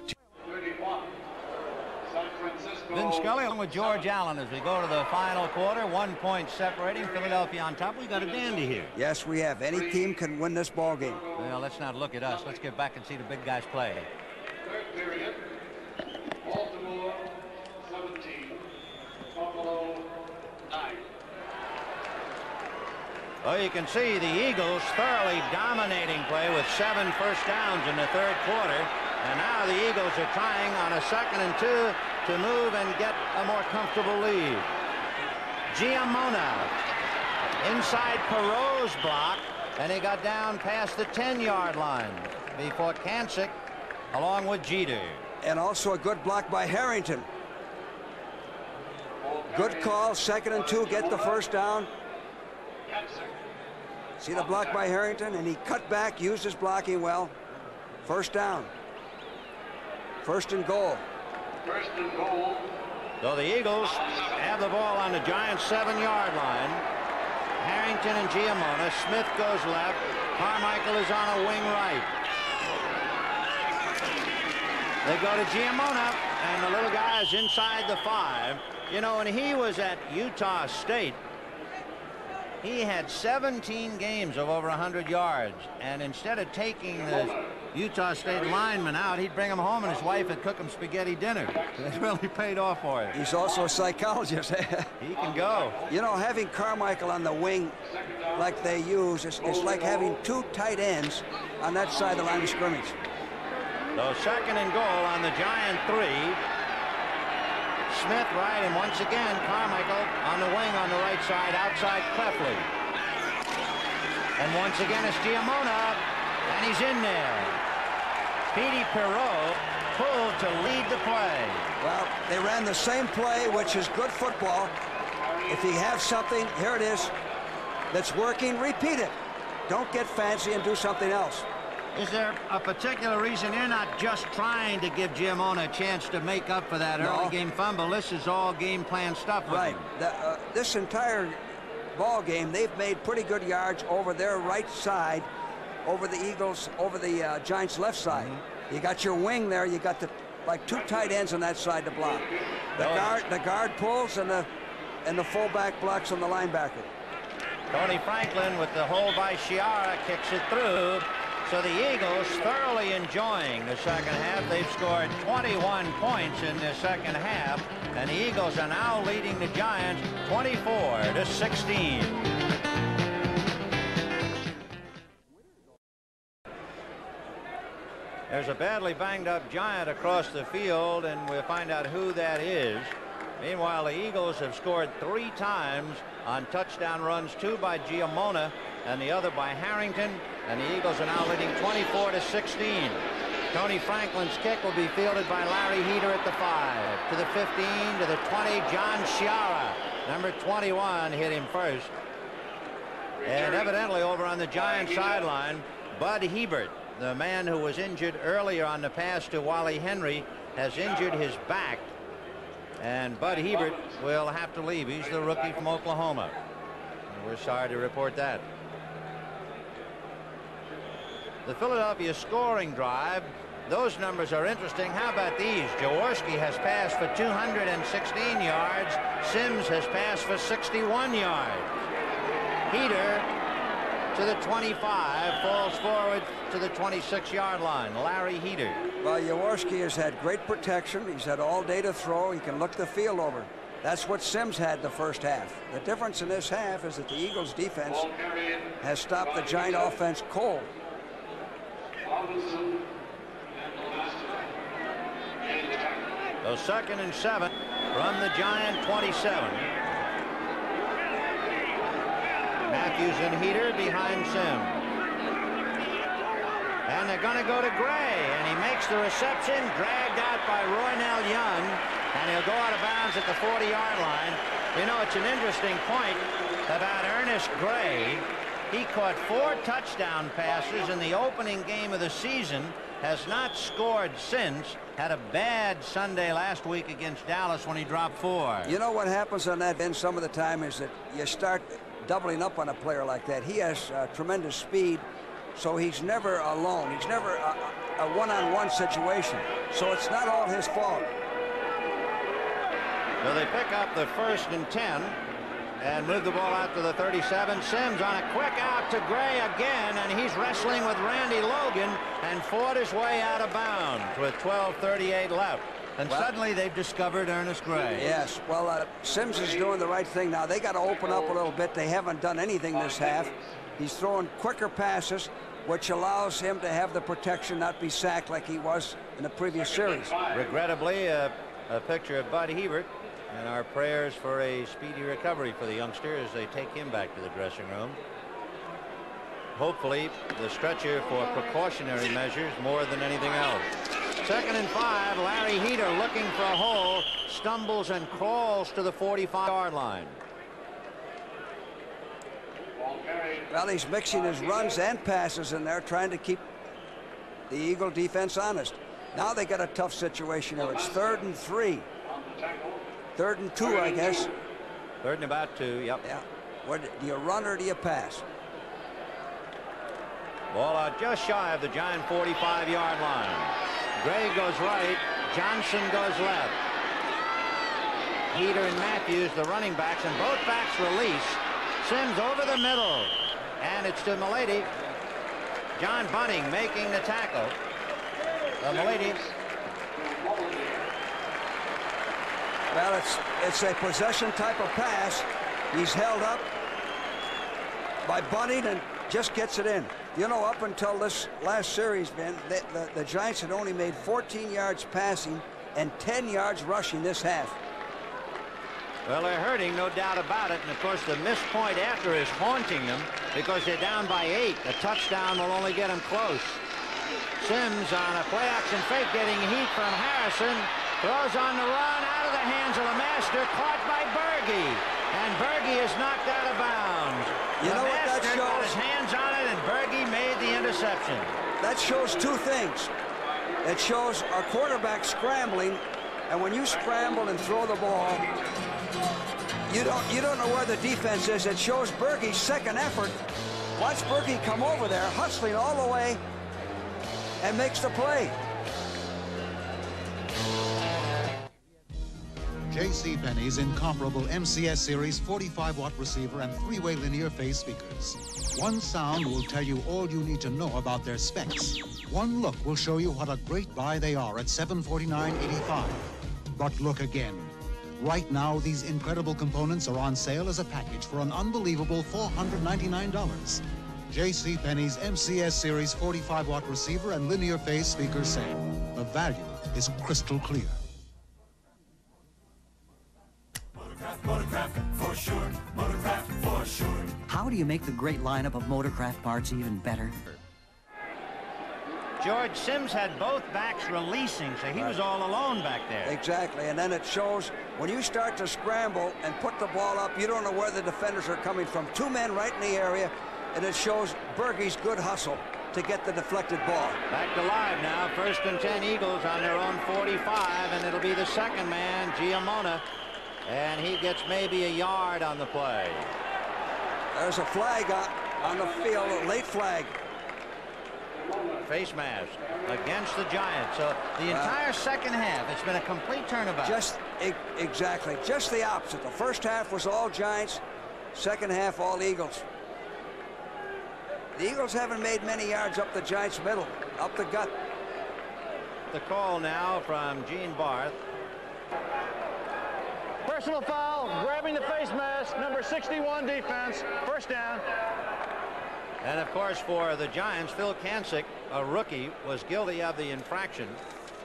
Vin Scully along with George Allen as we go to the final quarter. 1 point separating Philadelphia on top. We got a dandy here. Yes, we have. Any team can win this ball game. Well, let's not look at us. Let's get back and see the big guys play. Third period. Baltimore 17, Buffalo 9. Well, you can see the Eagles thoroughly dominating play with 7 first downs in the third quarter. And now the Eagles are trying on a 2nd and 2 to move and get a more comfortable lead. Giamona inside Perot's block, and he got down past the 10-yard line before Kancic along with Jeter. And also a good block by Harrington. Good call, 2nd and 2, get the first down. See the block by Harrington, and he cut back, used his blocking well. First down. 1st and goal. 1st and goal. So the Eagles have the ball on the Giants' 7-yard line. Harrington and Giamona. Smith goes left. Carmichael is on a wing right. They go to Giamona, and the little guy is inside the 5. You know, when he was at Utah State, he had 17 games of over 100 yards. And instead of taking the Utah State lineman out, he'd bring him home, and his wife would cook him spaghetti dinner. It really paid off for him. He's also a psychologist. He can go. You know, having Carmichael on the wing like they use, it's like having 2 tight ends on that side of the line of scrimmage. So 2nd and goal on the Giant 3. Smith right, and once again Carmichael on the wing on the right side outside Clefley. And once again it's Giamona, and he's in there. Petey Perot pulled to lead the play. Well, they ran the same play, which is good football. If you have something, here it is, that's working, repeat it. Don't get fancy and do something else. Is there a particular reason you're not just trying to give Giamona a chance to make up for that early game fumble? This is all game plan stuff. Right. This entire ball game, they've made pretty good yards over their right side, over the Eagles, over the Giants' left side. You got your wing there. You got like 2 tight ends on that side to block. The guard pulls, and the fullback blocks on the linebacker. Tony Franklin with the hold by Chiara kicks it through. So the Eagles thoroughly enjoying the second half. They've scored 21 points in the second half, and the Eagles are now leading the Giants 24-16. There's a badly banged up Giant across the field, and we'll find out who that is. Meanwhile, the Eagles have scored 3 times on touchdown runs, 2 by Giamona and the other by Harrington, and the Eagles are now leading 24-16. Tony Franklin's kick will be fielded by Larry Heater at the 5, to the 15, to the 20. John Chiara, number 21, hit him first. And evidently over on the Giant sideline, Bud Hebert, the man who was injured earlier on the pass to Wally Henry, has injured his back. And Bud Hebert will have to leave. He's the rookie from Oklahoma. And we're sorry to report that. The Philadelphia scoring drive, those numbers are interesting. How about these? Jaworski has passed for 216 yards. Sims has passed for 61 yards. Heater to the 25, falls forward to the 26-yard line. Larry Heater. Well, Jaworski has had great protection. He's had all day to throw. He can look the field over. That's what Sims had the first half. The difference in this half is that the Eagles defense has stopped the Giant offense cold. So 2nd and 7 from the Giant 27. Matthews and Heater behind Sims. And they're going to go to Gray, and he makes the reception, dragged out by Roynell Young, and he'll go out of bounds at the 40-yard line. You know, it's an interesting point about Ernest Gray. He caught 4 touchdown passes in the opening game of the season, has not scored since, had a bad Sunday last week against Dallas when he dropped 4. You know what happens on that end some of the time is that you start doubling up on a player like that. He has tremendous speed, so he's never alone. He's never a one-on-one situation, so it's not all his fault. So they pick up the 1st and 10 and move the ball out to the 37. Sims on a quick out to Gray again, and he's wrestling with Randy Logan and fought his way out of bounds with 12:38 left. And suddenly they've discovered Ernest Gray. Yes, well, Sims is doing the right thing now. They got to open up a little bit. They haven't done anything this half. He's throwing quicker passes, which allows him to have the protection, not be sacked like he was in the previous series. Regrettably, a picture of Bud Hebert, and our prayers for a speedy recovery for the youngster as they take him back to the dressing room. Hopefully, the stretcher for precautionary measures more than anything else. 2nd and 5, Larry Heater looking for a hole, stumbles and crawls to the 45-yard line. Well, he's mixing his runs and passes in there, trying to keep the Eagle defense honest. Now they got a tough situation here. It's 3rd and 3. 3rd and 2, I guess. 3rd and about 2, yep. Yeah. What, do you run or do you pass? Ball out just shy of the Giant 45-yard line. Gray goes right, Johnson goes left. Heater and Matthews, the running backs, and both backs release. Sims over the middle, and it's to Milady. John Bunting making the tackle. Milady. Well, it's a possession type of pass. He's held up by Bunting and just gets it in. You know, up until this last series, man, the Giants had only made 14 yards passing and 10 yards rushing this half. Well, they're hurting, no doubt about it. And, of course, the missed point after is haunting them because they're down by 8. A touchdown will only get them close. Sims on a play-action fake getting heat from Harrison. Throws on the run out of the hands of Lemaster, caught by Berge. And Berge is knocked out of bounds. You know what that shows? Got his hands on it, and Berge made the interception. That shows two things. It shows our quarterback scrambling, and when you scramble and throw the ball, you don't know where the defense is. It shows Berge's second effort. Watch Berge come over there, hustling all the way, and makes the play. JCPenney's incomparable MCS Series 45-watt receiver and 3-way linear phase speakers. One sound will tell you all you need to know about their specs. One look will show you what a great buy they are at $749.85. But look again. Right now, these incredible components are on sale as a package for an unbelievable $499. JCPenney's MCS Series 45-watt receiver and linear phase speaker sale. The value is crystal clear. Motorcraft for sure. Motorcraft for sure. How do you make the great lineup of Motorcraft parts even better? George Sims had both backs releasing, so he was all alone back there. Exactly, and then it shows when you start to scramble and put the ball up, you don't know where the defenders are coming from. 2 men right in the area, and it shows Berge's good hustle to get the deflected ball. Back to live now. 1st and 10 Eagles on their own 45, and it'll be the second man, Giamona. And he gets maybe a yard on the play. There's a flag on the field, a late flag. Face mask against the Giants. So the entire second half, it's been a complete turnabout. Exactly. Just the opposite. The first half was all Giants. Second half, all Eagles. The Eagles haven't made many yards up the Giants' middle, up the gut. The call now from Gene Barth. Personal foul, grabbing the face mask, number 61 defense, 1st down. And of course, for the Giants, Phil Kansick, a rookie, was guilty of the infraction.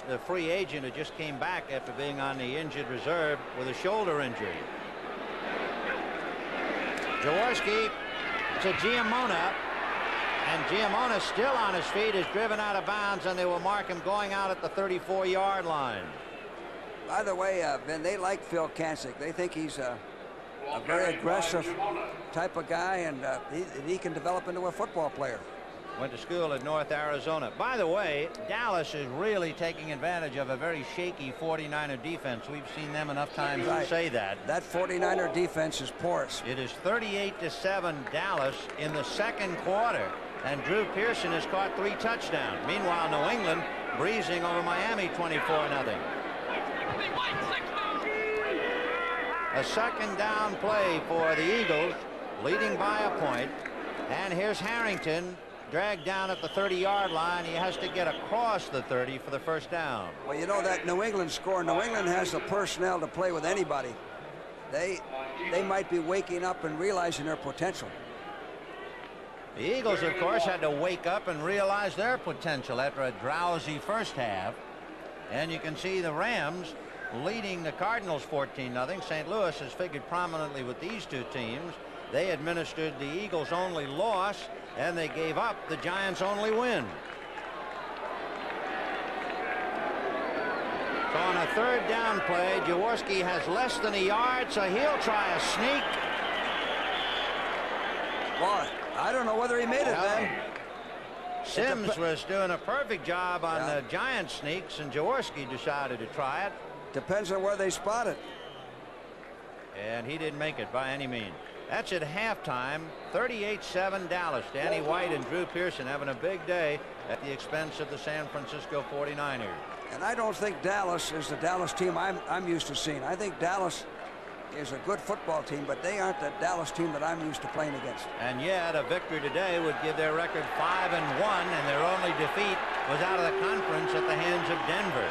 The free agent who just came back after being on the injured reserve with a shoulder injury. Jaworski to Giamona, and Giamona still on his feet is driven out of bounds, and they will mark him going out at the 34-yard line. By the way, Ben, they like Phil Kansick. They think he's a very aggressive type of guy, and he can develop into a football player. Went to school at North Arizona. By the way, Dallas is really taking advantage of a very shaky 49er defense. We've seen them enough times to say that. That 49er defense is porous. It is 38-7 Dallas in the second quarter, and Drew Pearson has caught 3 touchdowns. Meanwhile, New England breezing over Miami 24-0. A second down play for the Eagles, leading by a point. And here's Harrington dragged down at the 30-yard line. He has to get across the 30 for the first down. Well, you know that New England score. New England has the personnel to play with anybody. They might be waking up and realizing their potential. The Eagles, of course, had to wake up and realize their potential after a drowsy first half. And you can see the Rams leading the Cardinals 14-0. St. Louis has figured prominently with these two teams. They administered the Eagles' only loss, and they gave up the Giants' only win. So on a third down play, Jaworski has less than a yard, so he'll try a sneak. Boy, I don't know whether he made it then. Sims was doing a perfect job on the Giant sneaks, and Jaworski decided to try it. Depends on where they spot it. And he didn't make it by any means. That's at halftime. 38-7 Dallas. Danny White and Drew Pearson having a big day at the expense of the San Francisco 49ers. And I don't think Dallas is the Dallas team I'm used to seeing. I think Dallas is a good football team, but they aren't the Dallas team that I'm used to playing against. And yet a victory today would give their record 5-1, and their only defeat was out of the conference at the hands of Denver.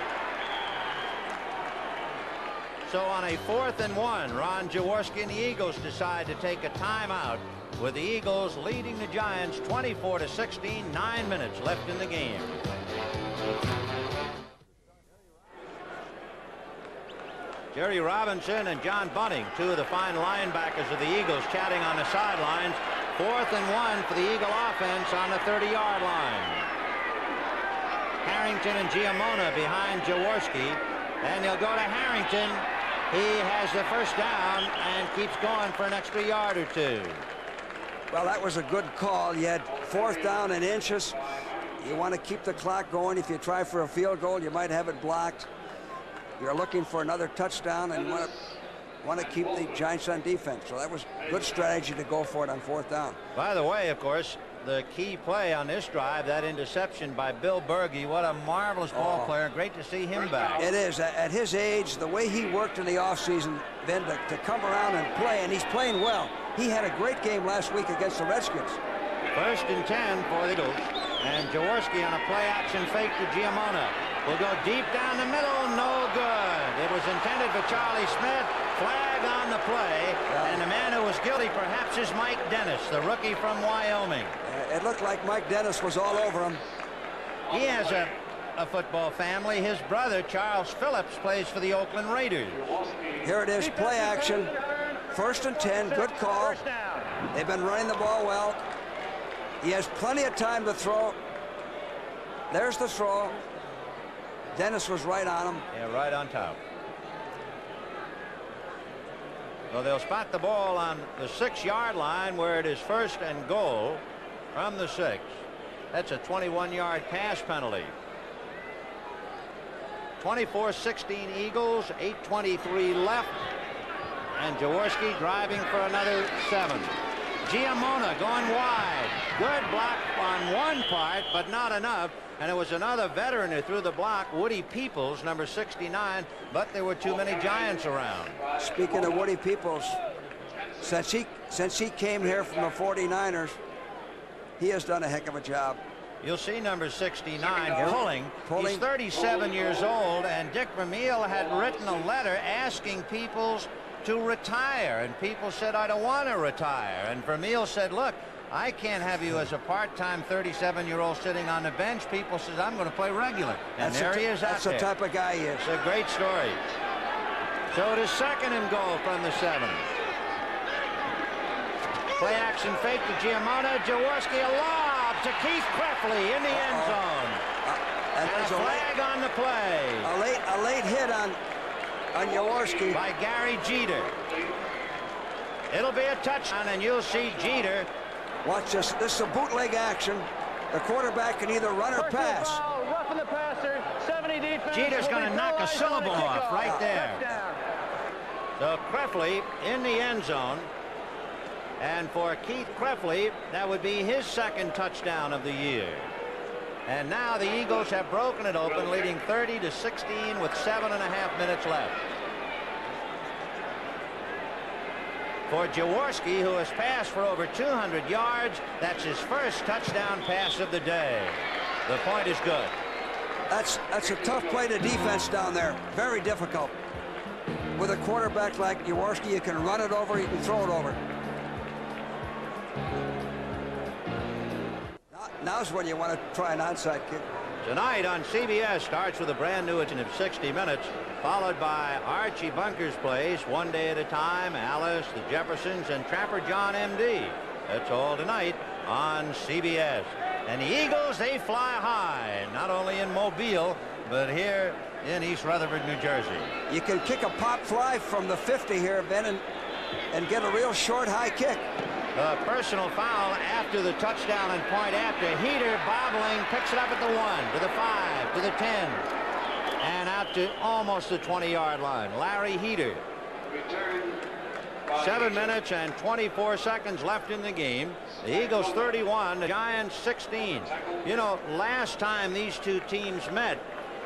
So on a 4th and 1, Ron Jaworski and the Eagles decide to take a timeout, with the Eagles leading the Giants 24-16, 9 minutes left in the game. Jerry Robinson and John Bunting, two of the fine linebackers of the Eagles, chatting on the sidelines. 4th and 1 for the Eagle offense on the 30-yard line. Harrington and Giamona behind Jaworski, and they'll go to Harrington. He has the first down and keeps going for an extra yard or two. Well, that was a good call. You had 4th down and inches. You want to keep the clock going. If you try for a field goal, you might have it blocked. You're looking for another touchdown and want to keep the Giants on defense. So that was good strategy to go for it on 4th down. By the way, of course, the key play on this drive, that interception by Bill Berge. What a marvelous ball player. Great to see him back. It is. At his age, the way he worked in the offseason, Ben, to come around and play, and he's playing well. He had a great game last week against the Redskins. 1st and 10 for the Eagles. And Jaworski on a play-action fake to Giamona. Will go deep down the middle. No good. It was intended for Charlie Smith. Flag on the play. And the man who was guilty perhaps is Mike Dennis, the rookie from Wyoming. It looked like Mike Dennis was all over him. He has a football family. His brother, Charles Phillips, plays for the Oakland Raiders. Here it is, play action. 1st and 10, good call. They've been running the ball well. He has plenty of time to throw. There's the throw. Dennis was right on him. Yeah, right on top. Well, they'll spot the ball on the 6-yard line where it is 1st and goal from the 6. That's a 21-yard pass penalty. 24-16 Eagles, 8:23 left. And Jaworski driving for another 7. Giamona going wide. Good block on one part, but not enough. And it was another veteran who threw the block, Woody Peoples, number 69, but there were too many Giants around. Speaking of Woody Peoples, since he came here from the 49ers, he has done a heck of a job. You'll see number 69 pulling. He's 37 years old, and Dick Vermeil had written a letter asking Peoples to retire, and people said, I don't want to retire. And Vermeil said, look, I can't have you as a part-time 37-year-old sitting on the bench. People says, I'm going to play regular. And there he is out there. That's the type of guy he is. It's a great story. So it is 2nd and goal from the 7. Play action fake to Giamona. Jaworski, a lob to Keith Crefley in the end zone. And a flag on the play. A late hit on Jaworski. By Gary Jeter. It'll be a touchdown, and you'll see Jeter. Watch this. This is a bootleg action. The quarterback can either run or pass. Roughing the passer, 70 defense. Jeter's going to knock a syllable off right there. So Crefley in the end zone. And for Keith Crefley, that would be his 2nd touchdown of the year. And now the Eagles have broken it open, leading 30-16 with 7.5 minutes left. for Jaworski, who has passed for over 200 yards. That's his first touchdown pass of the day. The point is good. That's a tough play to defense down there. Very difficult. With a quarterback like Jaworski, you can run it over, you can throw it over. Now's when you want to try an onside kick. Tonight on CBS starts with a brand new edition of 60 Minutes, followed by Archie Bunker's plays, One Day at a Time, Alice, the Jeffersons, and Trapper John M.D. That's all tonight on CBS. And the Eagles, they fly high, not only in Mobile, but here in East Rutherford, New Jersey. You can kick a pop fly from the 50 here, Ben, and get a real short, high kick. A personal foul after the touchdown and point after. Heater bobbling, picks it up at the 1, to the 5, to the 10, and out to almost the 20-yard line. Larry Heater. 7 minutes and 24 seconds left in the game. The Eagles 31, the Giants 16. You know, last time these two teams met,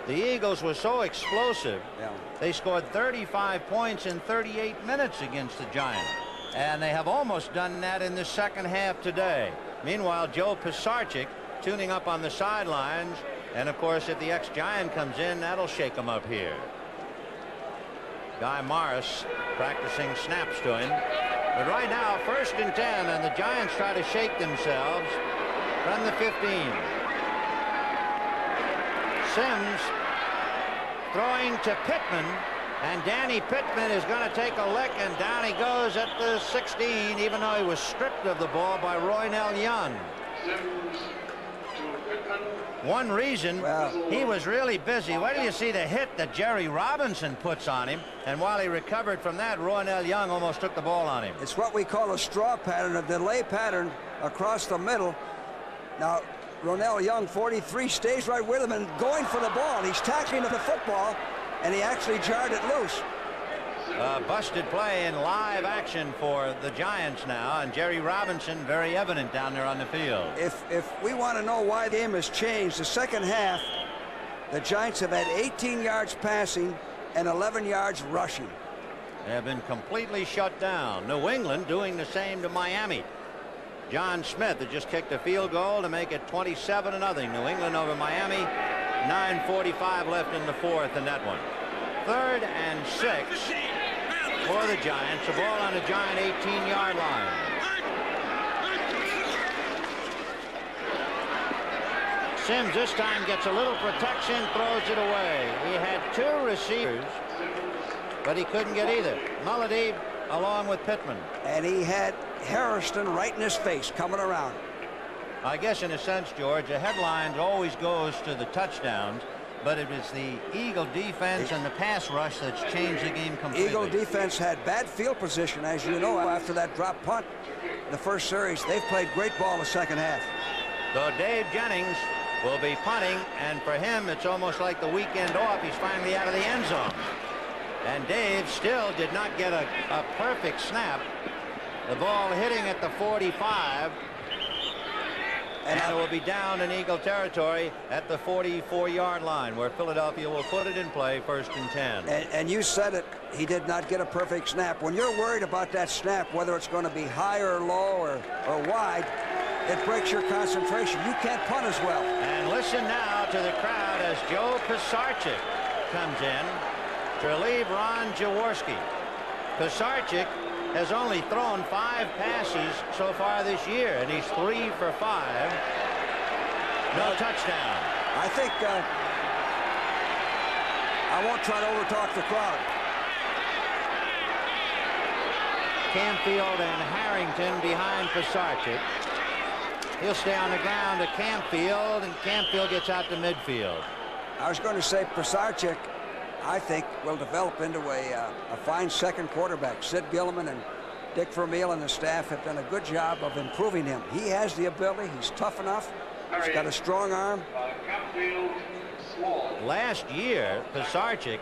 the Eagles were so explosive. Yeah. They scored 35 points in 38 minutes against the Giants. And they have almost done that in the second half today. Meanwhile, Joe Pisarcik tuning up on the sidelines. And, of course, if the ex-Giant comes in, that'll shake him up here. Guy Morris practicing snaps to him. But right now, 1st and 10, and the Giants try to shake themselves from the 15. Sims throwing to Pittman. And Danny Pittman is going to take a lick, and down he goes at the 16, even though he was stripped of the ball by Roynell Young. One reason, he was really busy. Wait till you see the hit that Jerry Robinson puts on him. And while he recovered from that, Roynell Young almost took the ball on him. It's what we call a straw pattern, a delay pattern across the middle. Now, Roynell Young, 43, stays right with him and going for the ball. He's tackling the football, and he actually jarred it loose. Busted play in live action for the Giants now, and Jerry Robinson very evident down there on the field. If we want to know why the game has changed, the second half, the Giants have had 18 yards passing and 11 yards rushing. They have been completely shut down. New England doing the same to Miami. John Smith had just kicked a field goal to make it 27-0. New England over Miami. 9:45 left in the fourth in that one. 3rd and 6 for the Giants. The ball on the Giant 18-yard line. Sims this time gets a little protection, throws it away. He had 2 receivers, but he couldn't get either. Mulledy along with Pittman. And he had Harrison right in his face coming around. I guess in a sense, George, the headlines always goes to the touchdowns, but it was the Eagle defense and the pass rush that's changed the game completely. Eagle defense had bad field position, as you know, after that drop punt. The first series, they've played great ball the second half. So Dave Jennings will be punting, and for him, it's almost like the weekend off. He's finally out of the end zone. And Dave still did not get a perfect snap. The ball hitting at the 45. And it will be down in Eagle territory at the 44-yard line, where Philadelphia will put it in play 1st and 10. And you said it, he did not get a perfect snap. When you're worried about that snap, whether it's going to be high or low or wide, it breaks your concentration. You can't punt as well. And listen now to the crowd as Joe Pisarcik comes in to relieve Ron Jaworski. Pisarcik has only thrown 5 passes so far this year, and he's 3 for 5. No touchdown. I think I won't try to overtalk the crowd. Campfield and Harrington behind Pisarcik. He'll stay on the ground to Campfield, and Campfield gets out to midfield. I was going to say Pisarcik, I think, will develop into a fine second quarterback. Sid Gilliman and Dick Vermeil and the staff have done a good job of improving him. He has the ability. He's tough enough. He's got a strong arm. Last year, Pisarcik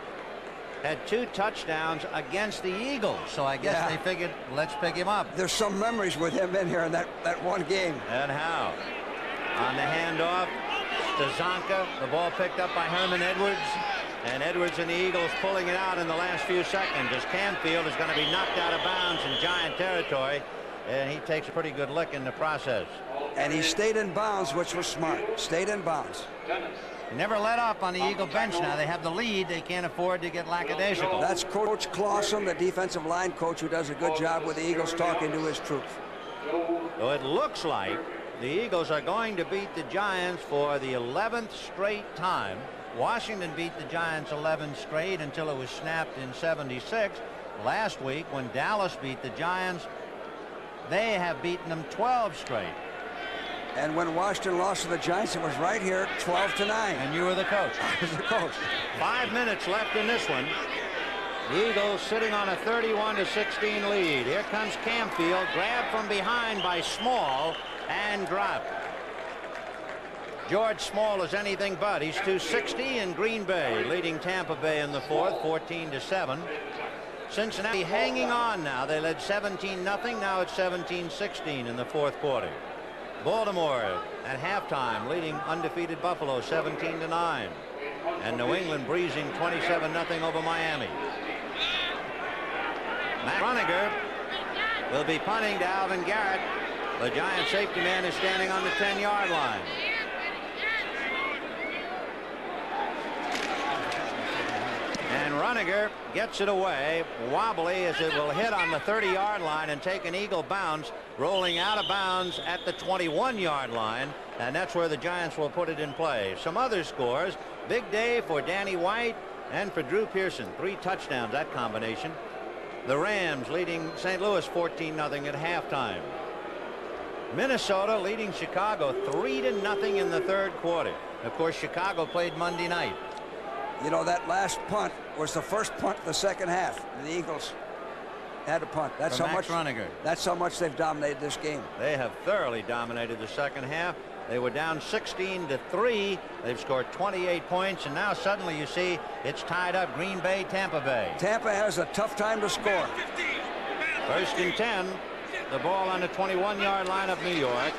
had 2 touchdowns against the Eagles, so I guess they figured, let's pick him up. There's some memories with him in here in that one game. And how? On the handoff to Zonka, the ball picked up by Herman Edwards. And Edwards and the Eagles pulling it out in the last few seconds as Canfield is going to be knocked out of bounds in Giant territory, and he takes a pretty good lick in the process. And he stayed in bounds, which was smart. Stayed in bounds. He never let up on the Eagle bench now. They have the lead. They can't afford to get lackadaisical. That's Coach Clausen, the defensive line coach, who does a good job with the Eagles talking to his troops. So it looks like the Eagles are going to beat the Giants for the 11th straight time. Washington beat the Giants 11 straight until it was snapped in '76. Last week, when Dallas beat the Giants, they have beaten them 12 straight. And when Washington lost to the Giants, it was right here, 12-9. And you were the coach. I was the coach. 5 minutes left in this one. The Eagles sitting on a 31-16 lead. Here comes Canfield, grabbed from behind by Small and dropped. George Small is anything but. He's 260 in Green Bay, leading Tampa Bay in the fourth, 14-7. Cincinnati hanging on now. They led 17-0. Now it's 17-16 in the fourth quarter. Baltimore at halftime leading undefeated Buffalo 17-9. And New England breezing 27-0 over Miami. Matt Roniger will be punting to Alvin Garrett. The Giant safety man is standing on the 10-yard line. And Roniger gets it away, wobbly as it will hit on the 30-yard line and take an Eagle bounce, rolling out of bounds at the 21-yard line, and that's where the Giants will put it in play. Some other scores: big day for Danny White and for Drew Pearson, 3 touchdowns, that combination. The Rams leading St. Louis 14-0 at halftime. Minnesota leading Chicago 3-0 in the third quarter. Of course, Chicago played Monday night. You know, that last punt was the first punt of the second half. The Eagles had a punt. That's how much. Roniger. That's how much they've dominated this game. They have thoroughly dominated the second half. They were down 16-3. They've scored 28 points, and now suddenly you see it's tied up. Green Bay, Tampa Bay. Tampa has a tough time to score. 1st and 10. The ball on the 21-yard line of New York.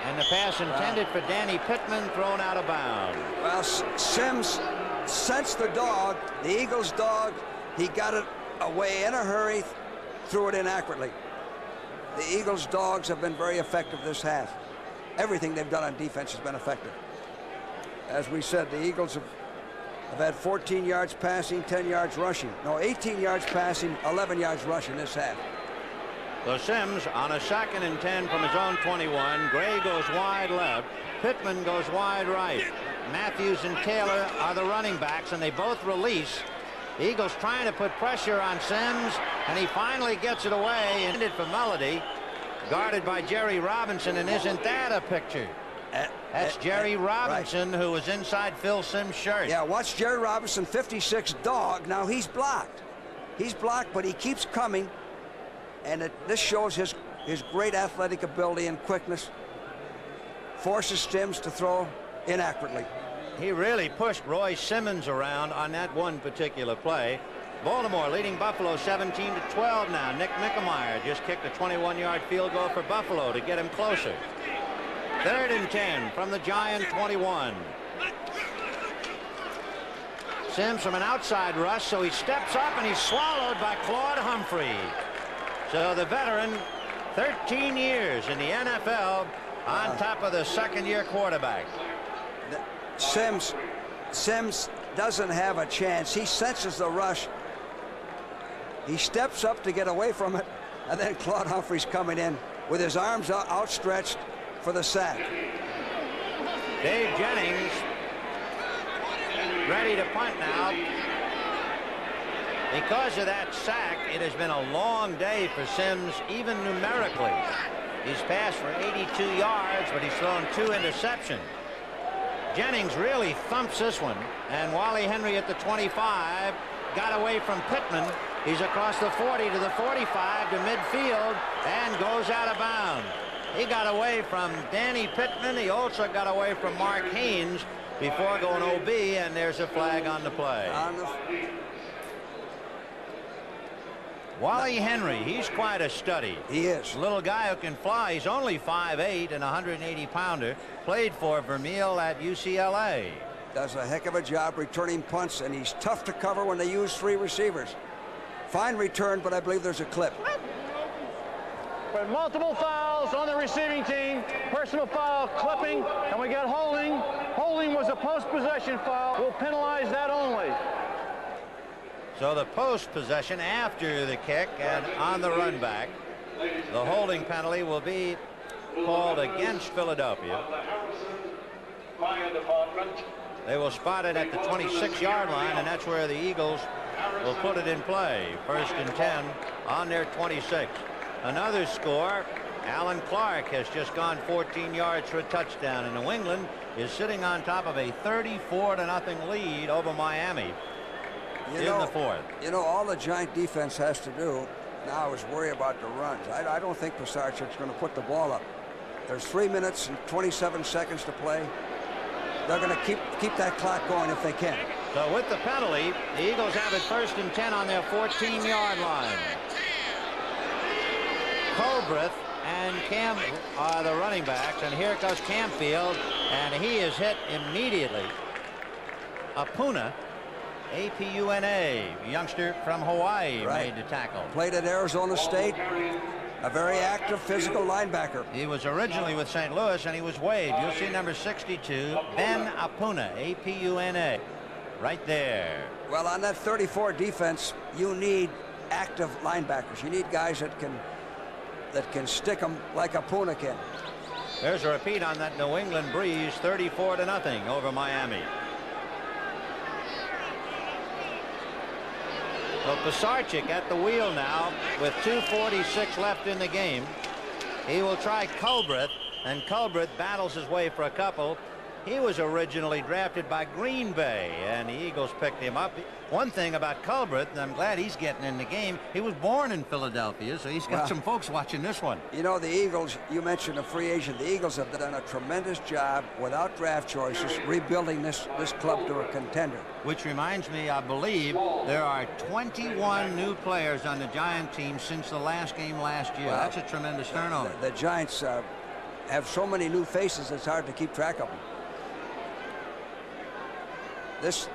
And the pass intended for Danny Pittman, thrown out of bounds. Well, Sims sensed the dog, the Eagles' dog. He got it away in a hurry, threw it in accurately. The Eagles' dogs have been very effective this half. Everything they've done on defense has been effective. As we said, the Eagles have had 14 yards passing, 10 yards rushing. No, 18 yards passing, 11 yards rushing this half. So Sims on a 2nd and 10 from his own 21. Gray goes wide left. Pittman goes wide right. Matthews and Taylor are the running backs, and they both release. The Eagles trying to put pressure on Sims, and he finally gets it away. Intended for Melody, guarded by Jerry Robinson, and isn't that a picture? That's Jerry Robinson, right, who was inside Phil Sims' shirt. Yeah, watch Jerry Robinson, 56 dog. Now he's blocked. He's blocked, but he keeps coming. And this shows his great athletic ability and quickness. Forces Sims to throw inaccurately. He really pushed Roy Simmons around on that one particular play. Baltimore leading Buffalo 17-12 now. Nick Mickemeyer just kicked a 21-yard field goal for Buffalo to get him closer. 3rd and 10 from the Giant 21. Sims from an outside rush, so he steps up and he's swallowed by Claude Humphrey. So the veteran, 13 years in the NFL, on top of the second-year quarterback. Sims doesn't have a chance. He senses the rush. He steps up to get away from it, and then Claude Humphrey's coming in with his arms outstretched for the sack. Dave Jennings ready to punt now. Because of that sack, it has been a long day for Sims, even numerically. He's passed for 82 yards, but he's thrown 2 interceptions. Jennings really thumps this one, and Wally Henry at the 25 got away from Pittman. He's across the 40 to the 45 to midfield and goes out of bounds. He got away from Danny Pittman. He also got away from Mark Haynes before going OB, and there's a flag on the play. Wally Henry, he's quite a study. He is. A little guy who can fly. He's only 5'8" and 180-pounder. Played for Vermeil at UCLA. does a heck of a job returning punts, and he's tough to cover when they use 3 receivers. Fine return, but I believe there's a clip. With multiple fouls on the receiving team, personal foul, clipping, and we got holding. Holding was a post-possession foul. We'll penalize that only. So the post-possession after the kick and on the run back, the holding penalty will be called against Philadelphia. They will spot it at the 26-yard line, and that's where the Eagles will put it in play. 1st and 10 on their 26. Another score, Alan Clark has just gone 14 yards for a touchdown, and New England is sitting on top of a 34-0 lead over Miami in the 4th. You know, all the Giant defense has to do now is worry about the runs. I don't think Pisarcik's going to put the ball up. There's 3 minutes and 27 seconds to play. They're going to keep that clock going if they can. So with the penalty, the Eagles have it 1st and 10 on their 14-yard line. Colbreth and Cam are the running backs, and here goes Camfield, and he is hit immediately. Apuna, A-P-U-N-A, youngster from Hawaii, made the tackle. Played at Arizona State. A very active physical linebacker. He was originally with St. Louis, and he was waived. You'll see number 62, Ben Apuna, A-P-U-N-A, right there. Well, on that 34 defense, you need active linebackers. You need guys that can stick them like Apuna can. There's a repeat on that New England breeze, 34-0 over Miami. So Pisarcik at the wheel now with 2:46 left in the game. He will try Colbreth, and Colbreth battles his way for a couple. He was originally drafted by Green Bay, and the Eagles picked him up. One thing about Colbreth, and I'm glad he's getting in the game, he was born in Philadelphia, so he's got some folks watching this one. You know, the Eagles, you mentioned a free agent. The Eagles have done a tremendous job without draft choices rebuilding this club to a contender. Which reminds me, I believe there are 21 new players on the Giant team since the last game last year. Well, that's a tremendous turnover. The Giants have so many new faces, it's hard to keep track of them. This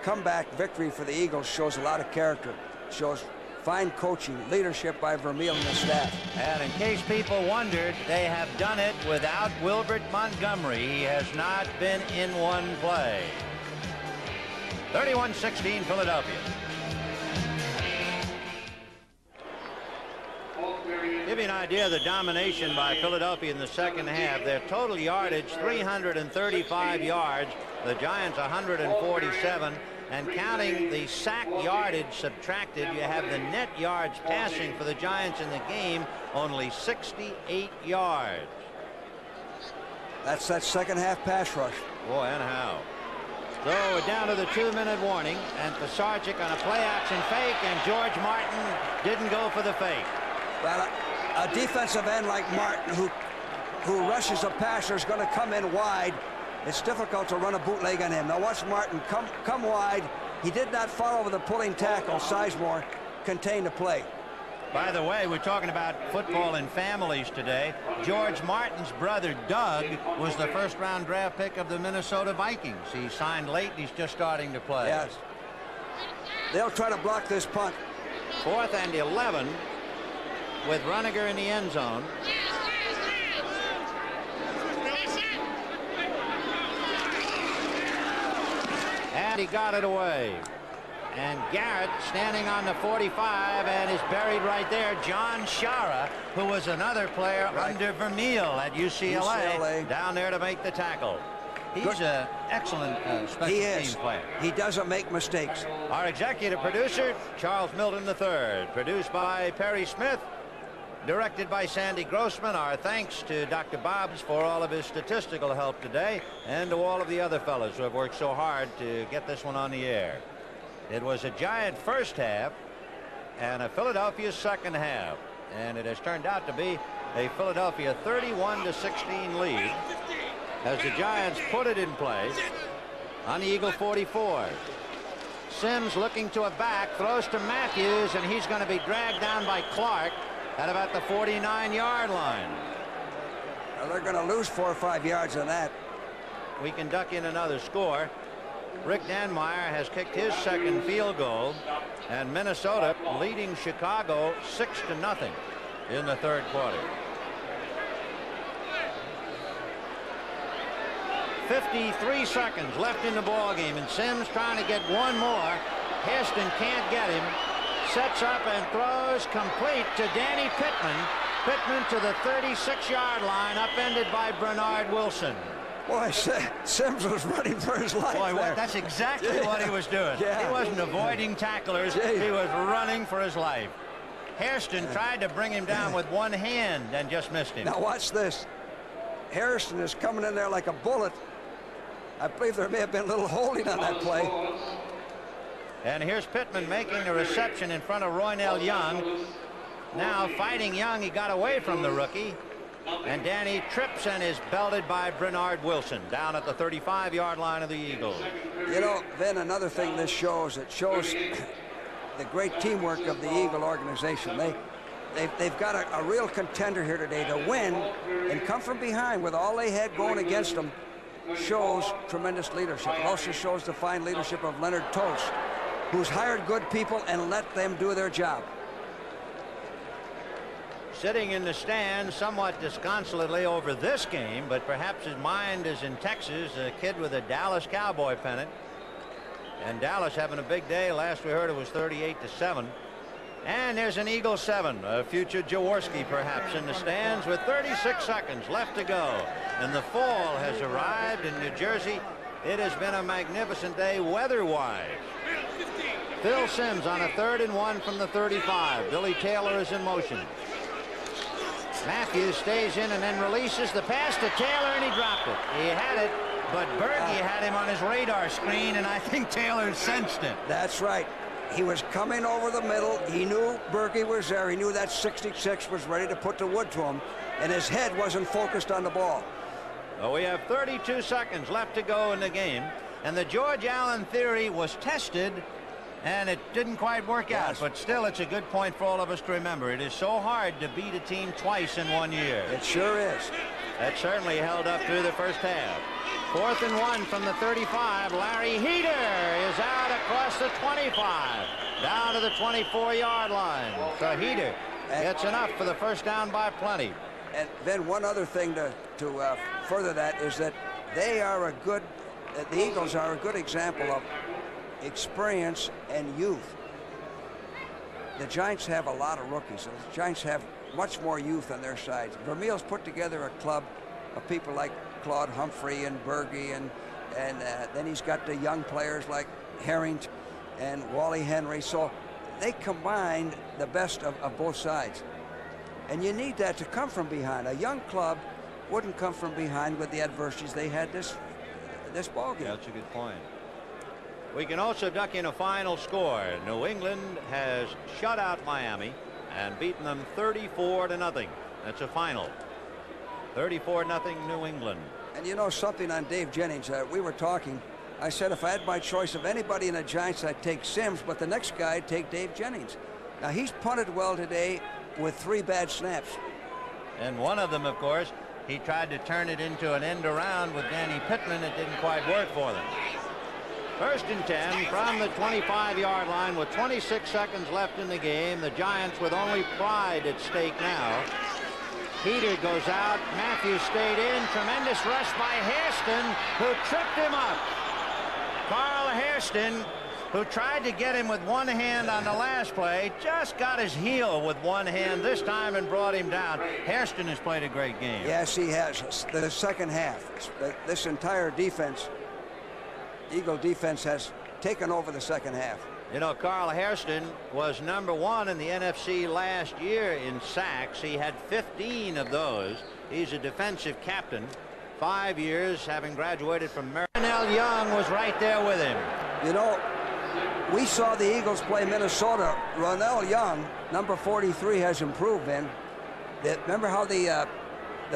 comeback victory for the Eagles shows a lot of character, shows fine coaching, leadership by Vermeil and the staff. And in case people wondered, they have done it without Wilbert Montgomery. He has not been in one play. 31-16 Philadelphia. Give you an idea of the domination by Philadelphia in the second half. Their total yardage, 335 yards. The Giants, 147. And counting the sack yardage subtracted, you have the net yards passing for the Giants in the game, only 68 yards. That's that second half pass rush. Boy, and how. So we're down to the 2-minute warning, and Pisarcik on a play-action fake, and George Martin didn't go for the fake. Well, a defensive end like Martin who rushes a passer is going to come in wide. It's difficult to run a bootleg on him. Now watch Martin come wide. He did not follow with a pulling tackle. Sizemore contained the play. By the way, we're talking about football and families today. George Martin's brother, Doug, was the first-round draft pick of the Minnesota Vikings. He signed late. He's just starting to play. Yes. They'll try to block this punt. 4th and 11 with Runiger in the end zone. And he got it away. And Garrett standing on the 45 and is buried right there. John Shara, who was another player under Vermeil at UCLA, down there to make the tackle. He's an excellent special team player. He doesn't make mistakes. Our executive producer, Charles Milton III. Produced by Perry Smith. Directed by Sandy Grossman. Our thanks to Dr. Bobbs for all of his statistical help today, and to all of the other fellows who have worked so hard to get this one on the air. It was a Giant first half and a Philadelphia second half, and it has turned out to be a Philadelphia 31-16 lead as the Giants put it in play on the Eagle 44. Sims looking to a back, throws to Matthews, and he's going to be dragged down by Clark at about the 49-yard line. Well, they're going to lose 4 or 5 yards on that. We can duck in another score. Rick Danmeyer has kicked his second field goal, and Minnesota leading Chicago 6-0 in the third quarter. 53 seconds left in the ball game, and Sims trying to get one more. Hairston can't get him. Sets up and throws complete to Danny Pittman. Pittman to the 36-yard line, upended by Bernard Wilson. Boy, Sims was running for his life. Boy, there. that's exactly what he was doing. Yeah. He wasn't avoiding tacklers. He was running for his life. Hairston tried to bring him down with one hand and just missed him. Now watch this. Hairston is coming in there like a bullet. I believe there may have been a little holding on that play. And here's Pittman making the reception in front of Roynell Young. Now fighting Young, he got away from the rookie. And Danny trips and is belted by Bernard Wilson down at the 35-yard line of the Eagles. You know, Vin, another thing this shows, it shows the great teamwork of the Eagle organization. They've got a real contender here today to win and come from behind with all they had going against them. Shows tremendous leadership. It also shows the fine leadership of Leonard Tost, who's hired good people and let them do their job. Sitting in the stands somewhat disconsolately over this game, but perhaps his mind is in Texas, a kid with a Dallas Cowboy pennant. And Dallas having a big day. Last we heard it was 38-7. And there's an Eagle 7, a future Jaworski perhaps in the stands with 36 seconds left to go. And the fall has arrived in New Jersey. It has been a magnificent day weather-wise. Phil Sims on a 3rd and 1 from the 35. Billy Taylor is in motion. Matthews stays in and then releases the pass to Taylor, and he dropped it. He had it, but Berkey had him on his radar screen, and I think Taylor sensed it. That's right. He was coming over the middle. He knew Berkey was there. He knew that 66 was ready to put the wood to him, and his head wasn't focused on the ball. Well, we have 32 seconds left to go in the game, and the George Allen theory was tested, and it didn't quite work out. But still, it's a good point for all of us to remember. It is so hard to beat a team twice in 1 year. It sure is. That certainly held up through the first half. 4th and 1 from the 35. Larry Heater is out across the 25, down to the 24-yard line. So Heater gets enough for the first down by plenty. And then one other thing to further that is that they are a good, the Eagles are a good example of experience and youth. The Giants have a lot of rookies. The Giants have much more youth on their side. Vermeil's put together a club of people like Claude Humphrey and Berge, and then he's got the young players like Harrington and Wally Henry. So they combined the best of both sides. And you need that to come from behind. A young club wouldn't come from behind with the adversities they had this ball game. Yeah, that's a good point. We can also duck in a final score. New England has shut out Miami and beaten them 34-0. That's a final. 34-0 New England. And you know something on Dave Jennings, we were talking. I said if I had my choice of anybody in the Giants, I'd take Sims, but the next guy I'd take Dave Jennings. Now he's punted well today with 3 bad snaps. And one of them, of course, he tried to turn it into an end around with Danny Pittman. It didn't quite work for them. 1st and 10 from the 25-yard line with 26 seconds left in the game. The Giants with only pride at stake now. Heater goes out. Matthews stayed in. Tremendous rush by Hairston, who tripped him up. Carl Hairston, who tried to get him with one hand on the last play, just got his heel with one hand this time and brought him down. Hairston has played a great game. Yes, he has. The second half, this entire defense, Eagle defense, has taken over the second half. You know, Carl Hairston was #1 in the NFC last year in sacks. He had 15 of those. He's a defensive captain. 5 years, having graduated from Maryland. Roynell Young was right there with him. You know, we saw the Eagles play Minnesota. Roynell Young, number 43, has improved, Ben. Remember how the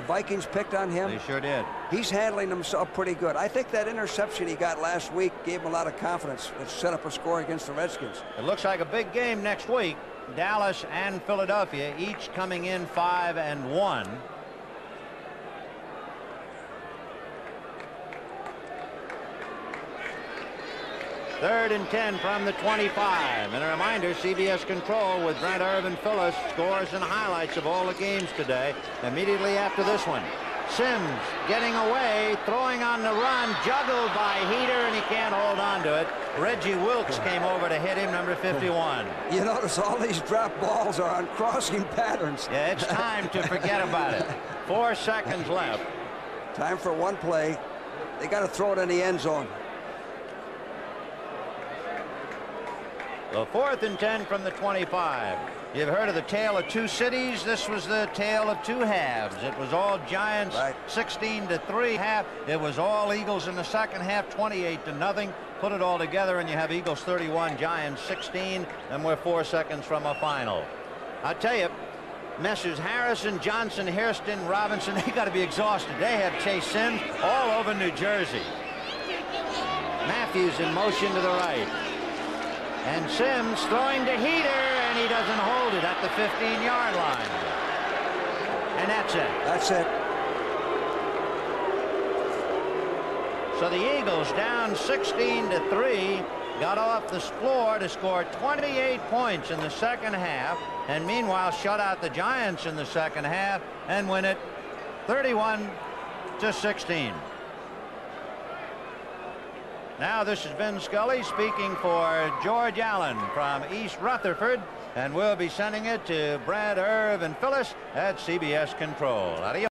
Vikings picked on him? They sure did. He's handling himself pretty good. I think that interception he got last week gave him a lot of confidence. It set up a score against the Redskins. It looks like a big game next week. Dallas and Philadelphia each coming in 5-1. 3rd and 10 from the 25. And a reminder, CBS Control with Brent Irv and Phyllis, scores and highlights of all the games today immediately after this one. Sims getting away, throwing on the run, juggled by Heater, and he can't hold on to it. Reggie Wilkes came over to hit him, number 51. You notice all these drop balls are on crossing patterns. Yeah, it's time to forget about it. 4 seconds left. Time for one play. They got to throw it in the end zone. The 4th and 10 from the 25. You've heard of the tale of two cities. This was the tale of two halves. It was all Giants, 16-3 half. It was all Eagles in the second half, 28-0. Put it all together and you have Eagles 31, Giants 16, and we're 4 seconds from a final. I tell you, Messrs. Harrison, Johnson, Hairston, Robinson, they got to be exhausted. They have Chase Sims all over New Jersey. Matthews in motion to the right. And Sims throwing to Heater, and he doesn't hold it at the 15-yard line. And that's it. That's it. So the Eagles down 16-3, got off the floor to score 28 points in the second half, and meanwhile shut out the Giants in the second half and win it 31-16. Now this has been Scully speaking for George Allen from East Rutherford, and we'll be sending it to Brad Irv and Phyllis at CBS Control. Adios.